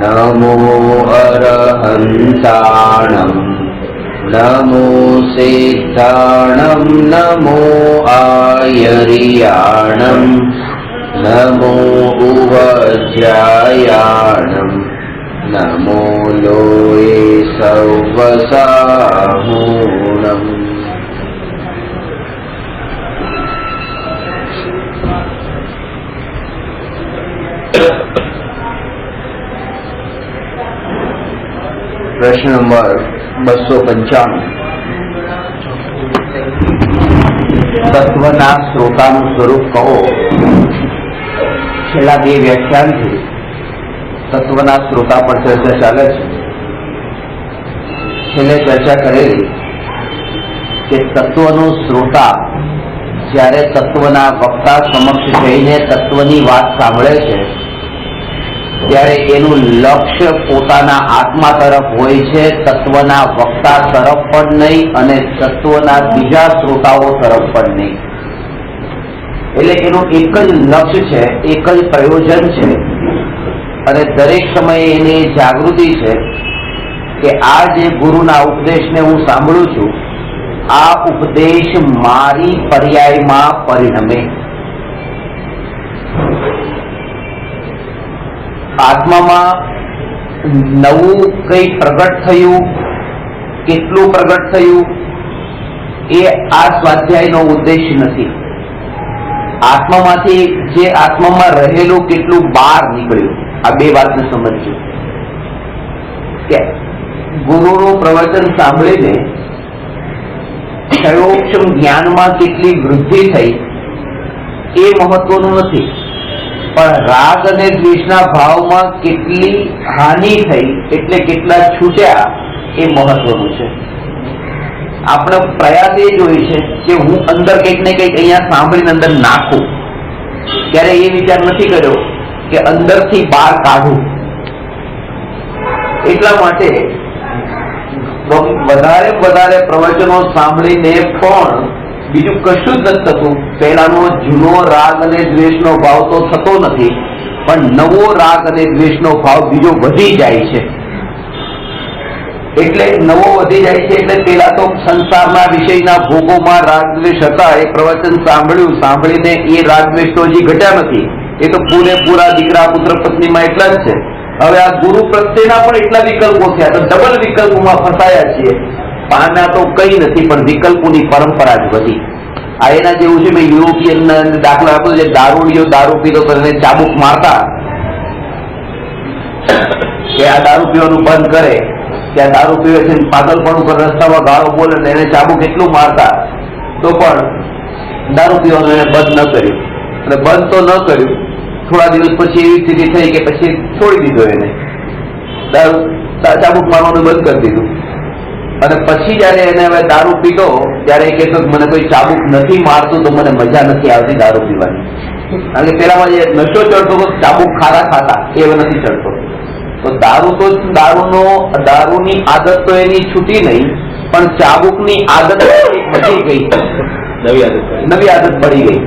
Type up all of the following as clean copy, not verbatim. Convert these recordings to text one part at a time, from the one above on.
नमो अरहन्ताणं नमो सिद्धाणं नमो आयर्याणं नमो उवज्रायाणं नमो लोये सौवसाहूणम्। प्रश्न नंबर 295 तत्वना श्रोताનું સ્વરૂપ કહો। છેલ્લા 2 વ્યાખ્યાનથી તત્વના શ્રોતા પર ચર્ચા ચાલે છે। છેલ્લે ચર્ચા કરેલી કે તત્વનો શ્રોતા જ્યારે તત્વના વક્તા સમક્ષ જઈને તત્વની વાત સાંભળે છે ત્યારે એનું લક્ષ્ય પોતાના આત્મા તરફ હોય છે, તત્વના વક્તા તરફ પણ નહીં અને તત્વના બીજા શ્રોતાઓ તરફ પણ નહીં। એટલે એનું એક જ લક્ષ્ય છે, એક જ પ્રયોજન છે અને દરેક સમયે એની જાગૃતિ છે કે આ જે ગુરુના ઉપદેશને હું સાંભળું છું આ ઉપદેશ મારી પર્યાયમાં પરિણમે। આત્મામાં નવું કંઈ પ્રગટ થયું, કેટલું પ્રગટ થયું એ આ સ્વાધ્યાયનો ઉદ્દેશ નથી। આત્મામાંથી જે આત્મામાં રહેલું કેટલું બહાર નીકળ્યું, આ 2 વાતને સમજજો કે ગુરુનું પ્રવચન સાંભળીને ક્ષયોક્ષમ જ્ઞાનમાં કેટલી વૃદ્ધિ થઈ એ મહત્વનું નથી, પણ રાગ અને દ્વેષના ભાવમાં કેટલી હાનિ થઈ એટલે કેટલા છૂટ્યા એ મહત્વનું છે। આપણો પ્રયાસ એ જ હોય છે કે હું અંદર કંઈક ને કંઈક અહીંયા સાંભળીને અંદર નાખું, ત્યારે એ વિચાર નથી કર્યો કે અંદરથી બહાર કાઢું। એટલા માટે વધારે પ્રવચનો સાંભળીને પણ બીજું કશું જ નથી થતું। પહેલાનો જૂનો રાગ અને દ્વેષનો ભાવ તો થતો નથી, પણ નવો રાગ અને દ્વેષનો ભાવ બીજો વધી જાય છે। એટલે નવો વધી જાય છે એટલે પેલા તો સંસારના વિષયના ભોગોમાં રાગ દ્વેષ હતા, એ પ્રવચન સાંભળીને એ રાગ દ્વેષ તો હજી ઘટ્યા નથી, એ તો પૂરેપૂરા દીકરા પુત્ર પત્નીમાં એટલા જ છે। હવે આ ગુરુ પ્રત્યેના પણ એટલા વિકલ્પો થયા, તો ડબલ વિકલ્પોમાં ફસાયા છીએ। પાના તો કઈ નથી પણ વિકલ્પોની પરંપરા જ વધી। આ એના જેવું છે, મેં યુરોપિયન દાખલો આપ્યો છે, દારૂડીઓ દારૂ પીતો કરીને ચાબુક મારતા કે આ દારૂ પીવાનું બંધ કરે, કે આ દારૂ પીવે છે પાગલપણું પર રસ્તામાં ગાળો બોલે ને એને ચાબુક એટલું મારતા તો પણ દારૂ પીવાનું એને બંધ ન કર્યું, અને બંધ તો ન કર્યું, થોડા દિવસ પછી એવી સ્થિતિ થઈ કે પછી છોડી દીધો એને, ચાબુક મારવાનું બંધ કરી દીધું। અને પછી જયારે એને હવે દારૂ પીતો ત્યારે એ કહેતો મને કોઈ ચાબુક નથી મારતું તો મને મજા નથી આવતી દારૂ પીવાની, કારણ કે પેલામાં જે નશો ચડતો તો ચાબુક ખારા ખાતા એ હવે નથી ચડતો। તો દારૂની આદત તો એની છૂટી નહીં, પણ ચાબુકની આદત વધી ગઈ, નવી આદત પડી ગઈ।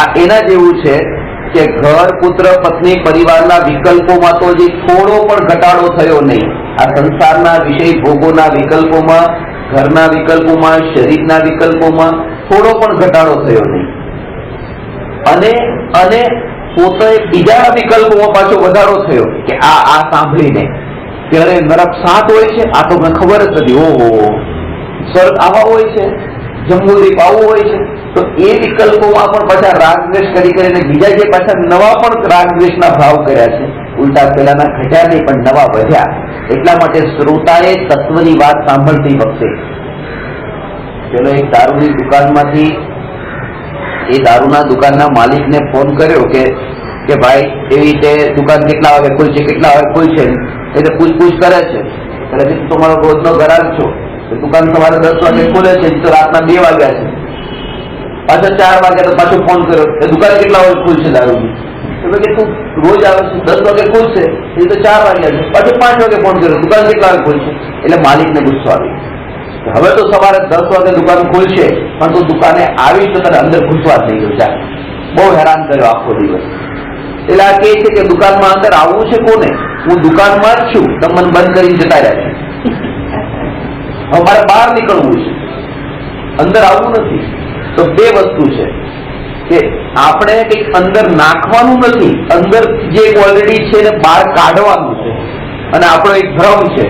આ એના જેવું છે કે ઘર પુત્ર પત્ની પરિવારના વિકલ્પોમાં તો જે થોડો પણ ઘટાડો થયો નહીં। આ સંસારના વિષય ભોગોના વિકલ્પોમાં, ઘરના વિકલ્પોમાં, શરીરના વિકલ્પોમાં થોડો પણ ઘટાડો થયો નહીં, અને પોતે બીજા વિકલ્પોમાં પાછો વધારો થયો કે આ સાંભળીને ત્યારે નરક 7 હોય છે, આ તો મને ખબર જ નથી, ઓહો સ્વર્ગ આવા હોય છે, જમ્બુદીપ આવું હોય છે। તો એ વિકલ્પોમાં પણ પાછા રાગ દ્વેષ કરીને બીજા જે પાછા નવા પણ રાગ દ્વેષના ભાવ કર્યા છે, ઉલટા પેલાના ઘટ્યા નહીં પણ નવા વધ્યા। એટલા માટે શ્રોતાએ તત્વની વાત સાંભળતી વખતે પેલો એક દારૂની દુકાનમાંથી એ દારૂના દુકાનના માલિકને ફોન કર્યો કે ભાઈ એવી રીતે દુકાન કેટલા વાગે ખુલશે, કેટલા વાગે ખુલશે, એટલે પૂછપૂછ કરે છે। એટલે તમારો રોજનો ગ્રાહક છો, દુકાન સવારે 10 વાગે ખુલે છે તો રાતના 2 વાગ્યા છે, પાછો 4 વાગે તો પાછો ફોન કર્યો કે દુકાન કેટલા વાગે ખુલશે દારૂની, એટલે કે તું રોજ આવે છે 10 વાગે ખુલશે એ તો 4 વાગ્યા છે, પાછો 5 વાગે ફોન કર્યો દુકાન કેટલા વાગે ખુલશે, એટલે માલિકને ગુસ્સો આવી હવે તો સવારે 10 વાગે દુકાન ખુલશે પણ તું દુકાને આવીશ તો તને અંદર ઘૂસવા જ નહીં, બહુ હેરાન કર્યો આખો દિવસ। પેલા કહે છે કે દુકાનમાં અંદર આવવું છે કોને? હું દુકાનમાં જ છું, તમે મને બંધ કરીને જતા રહ્યા છે, હવે મારે બહાર નીકળવું છે, અંદર આવવું નથી. તો બે વસ્તુ છે કે આપણે કંઈક અંદર નાખવાનું નથી, અંદર જે ઓલરેડી છે એને બહાર કાઢવાનું છે, અને આપણો એક ભ્રમ છે.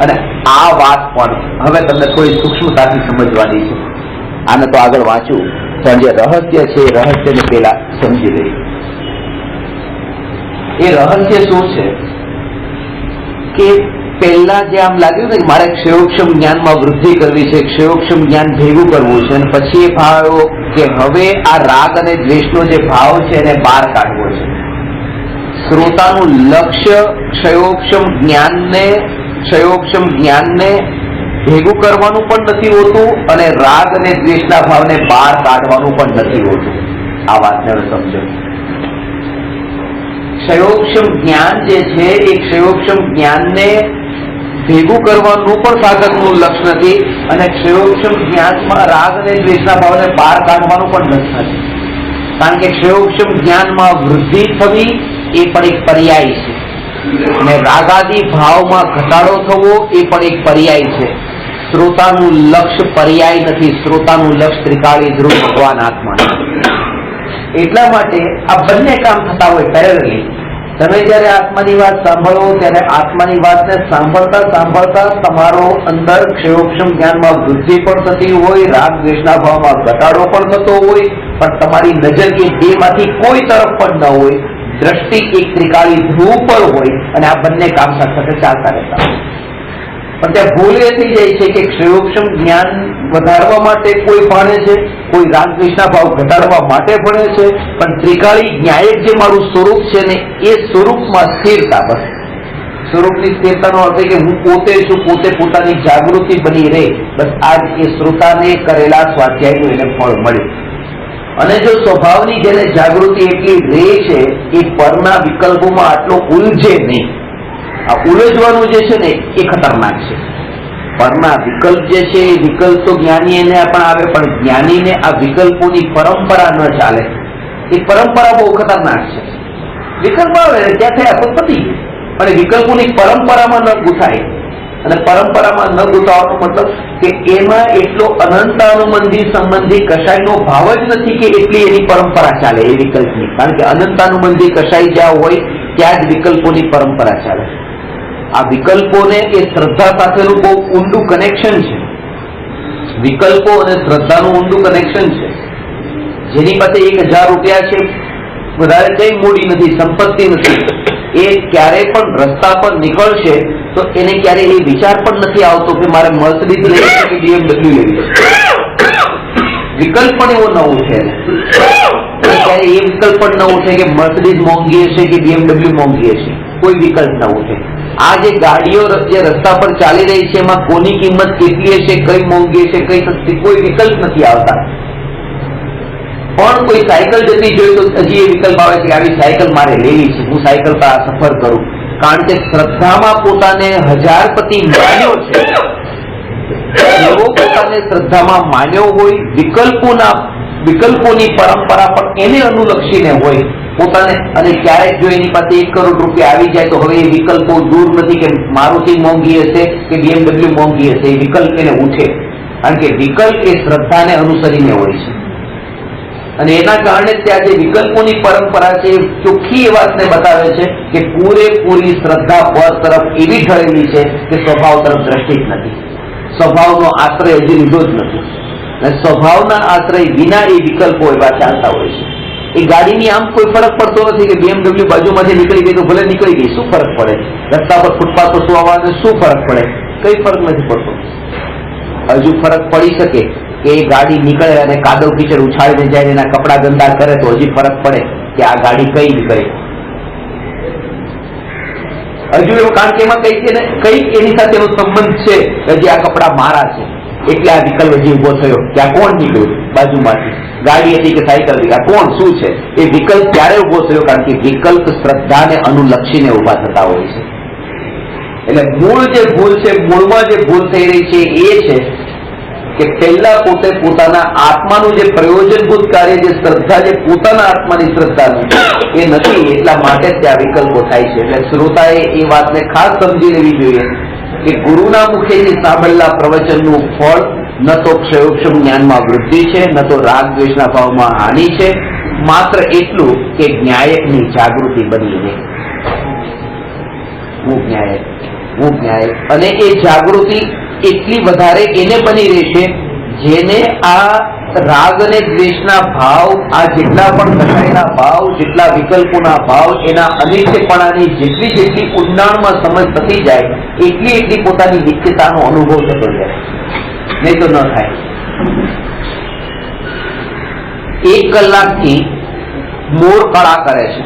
અને આ વાત પણ હવે તમને થોડી સૂક્ષ્મતાથી સમજવાની છે. આને તો આગળ વાંચું પણ જે રહસ્ય છે એ રહસ્યને પેલા સમજી લઈએ. એ રહસ્ય શું છે કે પહેલા જે આમ લાગ્યું ને કે મારે ક્ષયોક્ષમ જ્ઞાનમાં વૃદ્ધિ કરવી છે, ક્ષયોક્ષમ જ્ઞાન ભેગું કરવું છે, અને પછી એ ભાવ આવ્યો કે હવે આ રાગ અને દ્વેષનો જે ભાવ છે એને બહાર કાઢવો છે. શ્રોતાનું લક્ષ્ય ક્ષયોક્ષમ જ્ઞાનને ભેગું કરવાનું પણ નથી હોતું, અને રાગ અને દ્વેષના ભાવને બહાર કાઢવાનું પણ નથી હોતું. આ વાતને હવે સમજો. ક્ષયોક્ષમ જ્ઞાન જે છે એ ક્ષયોક્ષમ જ્ઞાનને ભેગું કરવાનું પણ સાધકનું લક્ષ્ય નથી, અને ક્ષયોક્ષમ જ્ઞાનમાં રાગ અને દ્વેષના ભાવને બહાર કાઢવાનું પણ લક્ષ્ય નથી. કારણ કે ક્ષયોક્ષમ જ્ઞાનમાં વૃદ્ધિ થવી એ પણ એક પર્યાય છે, અને રાગાદી ભાવમાં ઘટાડો થવો એ પણ એક પર્યાય છે. શ્રોતાનું લક્ષ્ય પર્યાય નથી, શ્રોતાનું લક્ષ્ય ત્રિકાળી ધ્રુવ ભગવાન આત્મા. એટલા માટે આ બંને કામ થતા હોય પેરેલલી. તમે જયારે આત્માની વાત સાંભળો ત્યારે આત્માની વાતને સાંભળતા સાંભળતા તમારો અંદર ક્ષયોક્ષમ જ્ઞાનમાં વૃદ્ધિ પણ થતી હોય, રાગ દ્વેષના ભાવમાં ઘટાડો પણ થતો હોય, પણ તમારી નજર કે બેમાંથી કોઈ તરફ પણ ન હોય, દ્રષ્ટિ એક ત્રિકાળી ધ્રુવ પર હોય, અને આ બંને કામ સાથે ચાલતા રહેતા હોય. પણ ત્યાં ભૂલ એ થઈ જાય છે કે ક્ષયોક્ષમ જ્ઞાન વધારવા માટે કોઈ ભણે છે, કોઈ રાગ દ્વેષના ભાવ ઘટાડવા માટે ભણે છે, પણ ત્રિકાળી ન્યાયિક જે મારું સ્વરૂપ છે ને એ સ્વરૂપમાં સ્થિરતા. બસ સ્વરૂપની સ્થિરતાનો અર્થ કે હું પોતે છું, પોતે પોતાની જાગૃતિ બની રહે. બસ આજ એ શ્રોતાને કરેલા સ્વાધ્યાયનું એને ફળ મળે. અને જો સ્વભાવની જેને જાગૃતિ એટલી રહે છે એ પરના વિકલ્પોમાં આટલો ઉલઝે નહીં. આ ઉલઝવાનું જે છે ને એ ખતરનાક છે. પરના વિકલ્પ જે છે એ વિકલ્પ તો જ્ઞાનીને પણ આવે, પણ જ્ઞાનીને આ વિકલ્પોની પરંપરા ન ચાલે. એ પરંપરા બહુ ખતરનાક છે. વિકલ્પ આવે ત્યાં થયા તો પતી, પણ વિકલ્પોની પરંપરામાં ન ગુથાય. અને પરંપરામાં ન ગુથાવાનો મતલબ કે એમાં એટલો અનંતાનુબંધી સંબંધી કશાયનો ભાવ જ નથી કે એટલી એની પરંપરા ચાલે એ વિકલ્પની. કારણ કે અનંતાનુબંધી કશાય જ્યાં હોય ત્યાં જ વિકલ્પોની પરંપરા ચાલે. આ વિકલ્પોને એ શ્રદ્ધા સાથેનું બહુ ઊંડું કનેક્શન છે. વિકલ્પો અને શ્રદ્ધાનું ઊંડું કનેક્શન છે. જેની પાસે 1000 રૂપિયા છે, વધારે કઈ મૂડી નથી, સંપત્તિ નથી, એ ક્યારે પણ રસ્તા પર નીકળશે તો એને ક્યારે એ વિચાર પણ નથી આવતો કે મારે મર્સિડીઝ લેવી છે કે BMW લેવી છે. વિકલ્પ પણ એવો ન ઉઠે. ક્યારે એ વિકલ્પ પણ ન ઉઠે કે મર્સિડીઝ મોંઘી હશે કે BMW મોંઘી હશે. કોઈ વિકલ્પ ન ઉઠે. આ જે ગાડીઓ જે રસ્તા પર ચાલી રહી છે એમાં કોની કિંમત કેટલી હશે, કઈ મોંઘી હશે, કઈ સસ્તી, કોઈ વિકલ્પ નથી આવતા. પણ કોઈ સાયકલ જતી જોઈ તો હજી એ વિકલ્પ આવે છે કે આવી સાયકલ મારે લેવી છે, હું સાયકલ પર આ સફર કરું. કારણ કે શ્રદ્ધામાં પોતાને હજારપતિ માન્યો છે. એવો પોતાને શ્રદ્ધામાં માન્યો હોય, વિકલ્પોની પરંપરા પણ એને અનુલક્ષીને હોય પોતાને. અને ક્યારેક જો એની પાસે 1 કરોડ રૂપિયા આવી જાય તો હવે એ વિકલ્પો દૂર નથી કે મારુતિ મોંઘી હશે કે BMW મોંઘી હશે. એ વિકલ્પ એને ઉઠે. કારણ કે વિકલ્પ એ શ્રદ્ધાને અનુસરીને હોય છે. અને એના કારણે ત્યાં જે વિકલ્પોની પરંપરા છે એ ચોખ્ખી એ વાતને બતાવે છે કે પૂરેપૂરી શ્રદ્ધા પર તરફ એવી ઢળેલી છે કે સ્વભાવ તરફ દ્રષ્ટિ જ નથી. સ્વભાવનો આશ્રય હજી લીધો જ નથી. અને સ્વભાવના આશ્રય વિના એ વિકલ્પો એવા ચાલતા હોય છે. એ ગાડીની આમ કોઈ ફરક પડતો નથી કે BMW બાજુમાંથી નીકળી ગઈ તો ભલે નીકળી ગઈ, શું ફરક પડે? રસ્તા પર ફૂટપાથ પર સુવાને શું ફરક પડે? કઈ ફરક નથી પડતો. હજુ ફરક પડી શકે કે એ ગાડી નીકળે અને કાદવ કીચડ ઉછાળીને જાય, એના કપડા ગંદા કરે તો હજી ફરક પડે કે આ ગાડી કઈ નીકળે. હજુ એવું, કારણ કે એમાં કઈ એની સાથે એનો સંબંધ છે, હજી આ કપડા મારા છે એટલે આ વિકલ્પ હજી ઉભો થયો. કે આ કોણ નીકળ્યું બાજુમાંથી, ગાડી હતી કે સાયકલ હતી, આ કોણ, શું છે? એ વિકલ્પ ક્યારે ઉભો થયો? કારણ કે વિકલ્પ શ્રદ્ધાને અનુલક્ષીને ઉભા થતા હોય છે. એટલે મૂળ જે ભૂલ છે, મૂળમાં જે ભૂલ થઈ રહી છે એ છે કે પહેલા પોતે પોતાના આત્માનું જે પ્રયોજનભૂત કાર્ય, જે શ્રદ્ધા, જે પોતાના આત્માની શ્રદ્ધાનું એ નથી, એટલા માટે જ ત્યાં વિકલ્પો થાય છે. એટલે શ્રોતાએ એ વાતને ખાસ સમજી લેવી જોઈએ કે ગુરુના મુખેથી સાંભળેલા પ્રવચનનું ફળ ન તો ક્ષયોક્ષમ જ્ઞાનમાં વૃદ્ધિ છે, ન તો રાગ દ્વેષના ભાવમાં હાનિ છે, માત્ર એટલું કે ન્યાયકની જાગૃતિ બની રહે. હું ન્યાયક, અને એ જાગૃતિ એટલી વધારે એને બની રહેશે જેને આ રાગ અને દ્વેષના ભાવ, આ જેટલા પણ કસાયના ભાવ, જેટલા વિકલ્પોના ભાવ, એના અનિત્યપણાની જેટલી ઊંડાણમાં સમજ થતી જાય એટલી પોતાની નિત્યતાનો અનુભવ થતો જાય, નહીં તો ન થાય. 1 કલાકથી મોર કળા કરે છે,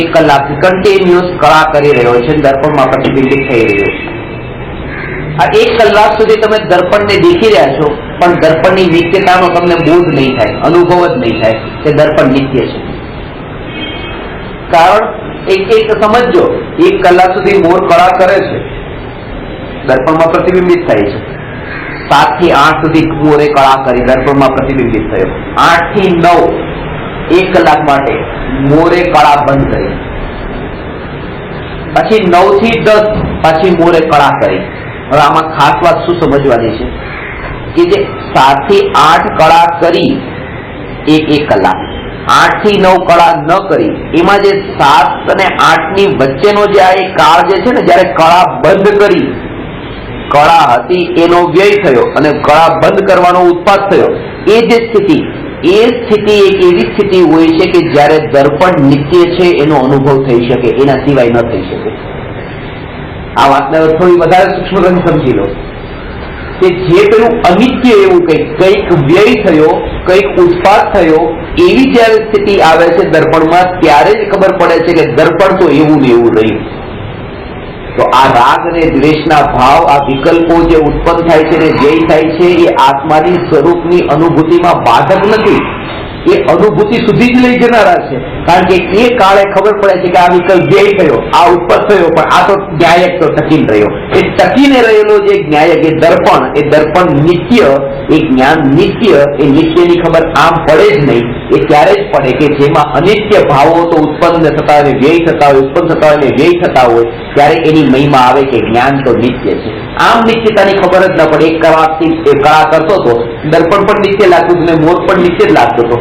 1 કલાકથી કન્ટિન્યુઅસ કળા કરી રહ્યો છે, દર્પણમાં પ્રતિબિંબિત થઈ રહ્યો છે. આ 1 કલાક સુધી તમે દર્પણને દેખી રહ્યા છો, પણ દર્પણની નિત્યતાનો તમને બોધ નહીં થાય, અનુભવ જ નહીં થાય કે દર્પણ નિત્ય છે. કારણ એક સમજો, 1 કલાક સુધી મોર કળા કરે છે, દર્પણમાં પ્રતિબિંબિત થાય છે. 7 થી 8 સુધી મોરે કળા કરી, દર્પણમાં પ્રતિબિંબિત થયો. 8 થી 9 1 કલાક માટે મોરે કળા બંધ કરી. પછી 9 થી 10 પાછી મોરે કળા કરી. હવે આમાં ખાસ વાત શું સમજવાની છે કે જે 7 થી 8 કળા કરી 1 કલાક, 8 થી 9 કળા ન કરી, એમાં જે 7 અને 8 ની વચ્ચેનો જે આ એક કાળ જે છે ને, જયારે કળા બંધ કરી, કળા હતી એનો વ્યય થયો અને કળા બંધ કરવાનો ઉત્પાદ થયો, એ જે સ્થિતિ, એ સ્થિતિ એક એવી સ્થિતિ હોય છે કે જ્યારે દર્પણ નિત્ય છે એનો અનુભવ થઈ શકે, એના સિવાય ન થઈ શકે. આ વાતને થોડી વધારે સૂક્ષ્મ સમજી લો કે જે પેલું અનિત્ય એવું કંઈક વ્યય થયો, કંઈક ઉત્પાદ થયો, એવી જયારે સ્થિતિ આવે છે દર્પણમાં, ત્યારે જ ખબર પડે છે કે દર્પણ તો એવું ને એવું રહ્યું. તો આ રાગ અને દ્વેષના ભાવ, આ વિકલ્પો જે ઉત્પન્ન થાય છે ને વ્યય થાય છે, એ આત્માની સ્વરૂપની અનુભૂતિમાં બાધક નથી, એ અનુભૂતિ સુધી જ લઈ જનારા છે. કારણ કે એ કાળે ખબર પડે છે કે આ વિકલ્પ વ્યય થયો, આ ઉત્પન્ન થયો, પણ આ તો ન્યાયક તો ટકીને રહ્યો. એ ટકીને રહેલો જે ન્યાયક, એ દર્પણ નિત્ય, એ જ્ઞાન નિત્ય, એ નિત્યની ખબર આમ પડે જ નહીં. એ ત્યારે જ પડે કે જેમાં અનિત્ય ભાવો તો ઉત્પન્ન થતા હોય, વ્યય થતા હોય, ઉત્પન્ન થતા હોય, વ્યય થતા હોય, ત્યારે એની મહિમા આવે કે જ્ઞાન તો નિત્ય છે. આમ નિત્યતાની ખબર જ ન પડે. એક કલાકથી એ કળા કરતો હતો, દર્પણ પણ નિત્ય લાગતું હતું ને મોર પણ નિત્ય જ લાગતો હતો.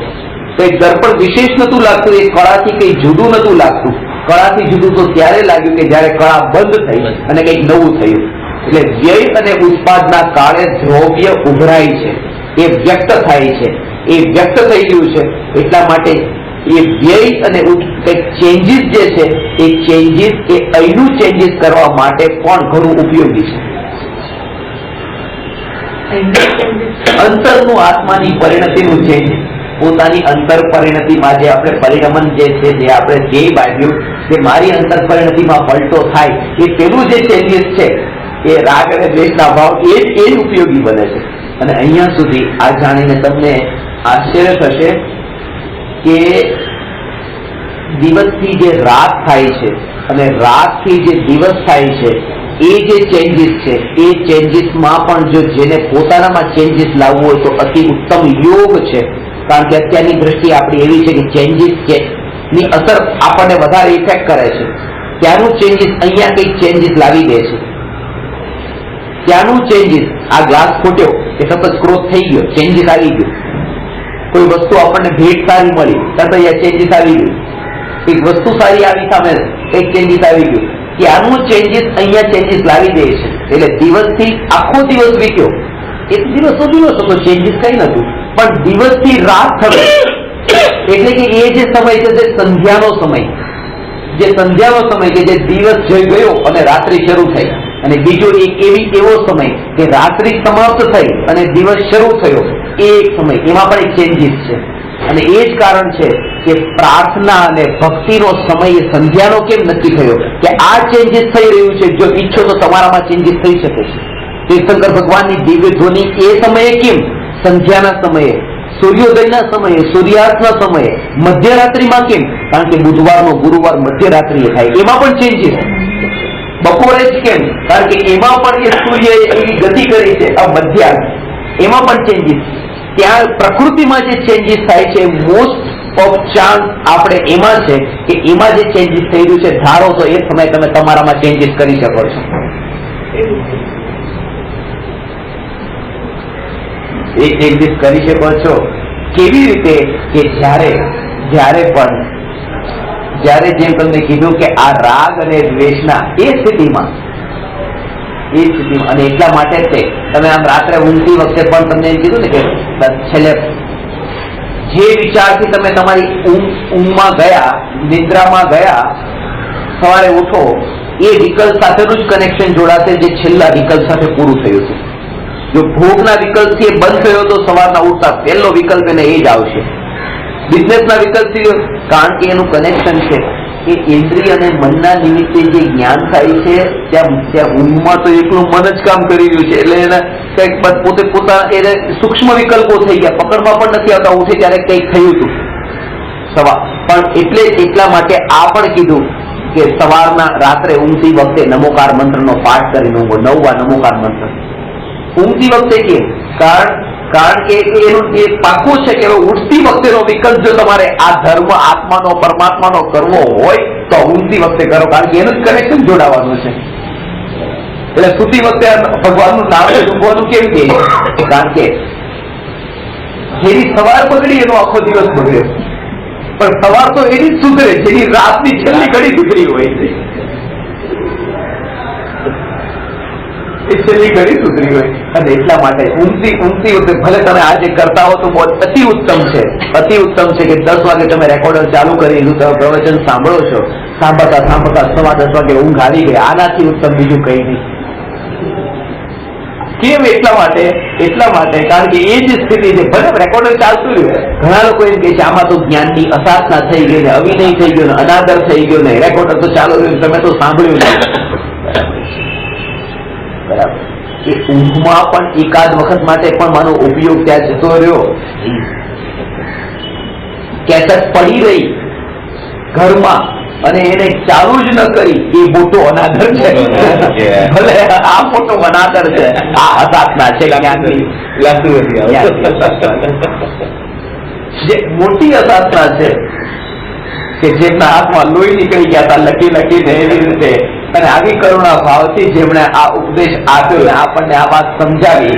તો એક દર્પણ વિશેષ નતું લાગતું, એ કળાથી કઈ જુદું નતું લાગતું. કળાથી જુદું તો ત્યારે લાગ્યું કે જયારે કળા બંધ થઈ અને કઈક નવું થયું. એટલે વ્યય અને ઉત્પાદના કાળે દ્રવ્ય ઉભરાય છે, એ વ્યક્ત થાય છે, એ વ્યક્ત થઈ ગયું છે. એટલા માટે એ વ્યય અને કઈક ચેન્જીસ જે છે, એ ચેન્જીસ, એ અહીંનું ચેન્જીસ કરવા માટે પણ ઘણું ઉપયોગી છે. અંતરનું આત્માની પરિણતિનું ચેન્જ, પોતાની અંતર પરિણતિમાં જે આપણે પરિણમન જે છે, જે આપણે ધ્યેય બાંધ્યું કે મારી અંતર પરિણતિમાં પલટો થાય, એ પેલું જે ચેન્જીસ છે, એ રાગ અને દ્વેષના ભાવ, એ જ ઉપયોગી બને છે. અને અહીંયા સુધી આ જાણીને તમને આશ્ચર્ય થશે કે દિવસથી જે રાત થાય છે અને રાતથી જે દિવસ થાય છે, એ જે ચેન્જીસ છે, એ ચેન્જીસમાં પણ જો જેને પોતાનામાં ચેન્જીસ લાવવું હોય તો અતિ ઉત્તમ યોગ છે. કારણ કે અત્યારની દ્રષ્ટિ આપણી એવી છે કે ચેન્જીસ ની અસર આપણને વધારે ઇફેક્ટ કરે છે. ત્યાંનું ચેન્જીસ અહીંયા કંઈક ચેન્જીસ લાવી દે છે. ત્યાંનું ચેન્જીસ, આ ગ્લાસ ફૂટ્યો એ સતત ક્રોધ થઈ ગયો, ચેન્જીસ આવી ગયું. કોઈ વસ્તુ આપણને ભેટ સારી મળી, તરત અહીંયા ચેન્જીસ આવી ગયું. એક વસ્તુ સારી આવી સામે, એક ચેન્જીસ આવી ગયું. ત્યાંનું ચેન્જીસ અહીંયા ચેન્જીસ લાવી દે છે. એટલે દિવસથી આખો દિવસ વીત્યો, એક દિવસ તો ચેન્જીસ કઈ નતું, પણ દિવસથી રાત થયો એટલે કે એ જે સમય છે, જે સંધ્યાનો સમય, જે સંધ્યાનો સમય કે જે દિવસ જઈ ગયો અને રાત્રિ શરૂ થઈ, અને બીજો એક એવો સમય કે રાત્રિ સમાપ્ત થઈ અને દિવસ શરૂ થયો, એ એક સમય, એમાં પણ એક ચેન્જીસ છે. અને એ જ કારણ છે કે પ્રાર્થના અને ભક્તિનો સમય એ સંધ્યાનો કેમ નક્કી થયો કે આ ચેન્જીસ થઈ રહ્યું છે. જો ઈચ્છો તો તમારામાં ચેન્જીસ થઈ શકે છે. તીર્થંકર ભગવાનની દિવ્ય ધ્વનિ એ સમયે કેમ, સંધ્યાના સમયે, સૂર્યોદયના સમયે, સૂર્યાસ્તના સમયે, મધ્યરાત્રિમાં કેમ, કારણ કે બુધવારનો ગુરુવાર મધ્યરાત્રિએ થાય, એમાં પણ ચેન્જીસ. બપોરે જ કેમ, કારણ કે એમાં પણ એ સૂર્ય એવી ગતિ કરી છે, આ મધ્યાહન, એમાં પણ ચેન્જીસ, ત્યાં પ્રકૃતિમાં જે ચેન્જીસ થાય છે મોસ્ટ ઓફ ચાન્સ આપણે એમાં છે કે એમાં જે ચેન્જીસ થઈ રહ્યું છે ધારો તો એ સમયે તમે તમારામાં ચેન્જીસ કરી શકો છો. એ ચેન્જીસ કરી શકો છો કેવી રીતે કે જ્યારે પણ જેમ તમને કીધું કે આ રાગ અને દ્વેષના એ સ્થિતિમાં અને એટલા માટે છે તમે આમ રાત્રે ઊંઘતી વખતે પણ તમને એમ કીધું ને કે છેલ્લે જે વિચારથી તમે તમારી ઊંઘમાં ગયા, નિદ્રામાં ગયા, સવારે ઉઠો એ વિકલ્પ સાથેનું જ કનેક્શન જોડાશે જે છેલ્લા વિકલ્પ સાથે પૂરું થયું છે. જો ભોગના વિકલ્પથી એ બંધ થયો તો સવારના ઉઠતા પહેલો વિકલ્પ એને એ જ આવશે. બિઝનેસના વિકલ્પથી, કારણ કે એનું કનેક્શન છે એ ઇન્દ્રિય અને મનના નિમિત્તે જે જ્ઞાન થાય છે ત્યાં ઊંઘમાં તો એકલું મન જ કામ કરી રહ્યું છે એટલે એને કંઈક પોતે પોતાના એને સૂક્ષ્મ વિકલ્પો થઈ ગયા, પકડમાં પણ નથી આવતા. ઉઠે ત્યારે કંઈક થયું હતું પણ એટલા માટે આ પણ કીધું કે સવારના રાત્રે ઊંઘતી વખતે નમોકાર મંત્રનો પાઠ કરીને ઊંઘો. 9 વાર નમોકાર મંત્ર ઊંઘતી વખતે કેમ? કારણ કે એનું એ પાકું છે કે ઉઠતી વખતેનો વિકલ્પ જો તમારે આ ધર્મ આત્માનો પરમાત્માનો કરવો હોય તો ઊંઘતી વખતે કરો, કારણ કે એનું જ કનેક્શન જોડાવાનું છે. એટલે સૂતી વખતે ભગવાનનું નામ ઊંઘવાનું કેમ કે કારણ કે જેની સવાર બગડી એનો આખો દિવસ બગડ્યો, પણ સવાર તો એની જ સુધરે જેની રાતની છેલ્લી ઘડી સુધરી હોય છે. છેલ્લી ઘડી સુધરી હોય અને એટલા માટે ઊંઘતી વખતે ભલે તમે આજે કરતા હો તો બહુ અતિ ઉત્તમ છે કે 10 વાગે તમે રેકોર્ડર ચાલુ કરી દીધું, તમે પ્રવચન સાંભળો છો, સાંભળતા 10:15 વાગે ઊંઘ આવી ગઈ, આનાથી ઉત્તમ બીજું કઈ નહીં. કેમ? એટલા માટે કારણ કે એ જ સ્થિતિ છે. ભલે રેકોર્ડર ચાલતું રહ્યું, ઘણા લોકો એમ કહે છે આમાં તો જ્ઞાનની અસાધના થઈ ગઈ ને, અવિનય થઈ ગયો ને, અનાદર થઈ ગયો ને, રેકોર્ડર તો ચાલુ રહ્યું, તમે તો સાંભળ્યું નહીં. બરાબર. એ ઊંઘમાં પણ એકાદ વખત માટે પણ મારો ઉપયોગ ત્યાં જતો રહ્યો, કેસેટ પડી રહી ઘરમાં અને એને ચાલુ જ ન કરી, એ મોટો અનાદર છે. ભલે આ મોટો અનાદર છે, આ અસાધના છે, જે મોટી અસાધના છે કે જેમના હાથમાં લોહી નીકળી ગયા હતા લખીને એવી રીતે, અને આવી કરુણા ભાવથી જેમણે આ ઉપદેશ આપ્યો ને આપણને આ વાત સમજાવી,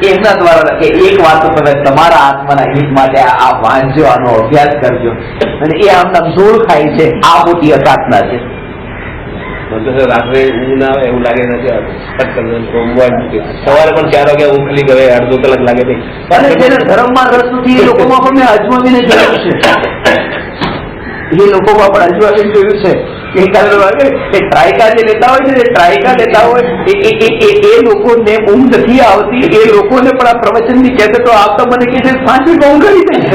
એમના દ્વારા કે એક વાત તમે તમારા આત્માના હિત માટે આ વાંચજો, આનો અભ્યાસ કરજો, અને એ આમના જોર ખાય છે. આ મોટી અસાધના છે. રાત્રે ઊંઘ ના આવે એવું લાગે નથી, સવારે પણ 4 વાગે ઉઠલી ગયે, અડધો કલાક લાગે નહીં. અને જેને ધર્મમાં રસ નથી એ લોકોમાં પણ મેં અજમાવીને જોયું છે, કે ટ્રાયકા જે લેતા હોય છે, ટ્રાયકા લેતા હોય એ લોકોને ઊંઘ નથી આવતી, એ લોકોને પણ આ પ્રવચનની કહેતે તો આવતા મને કે છે 5 મિનિટ ઊંઘ કરી દે છે.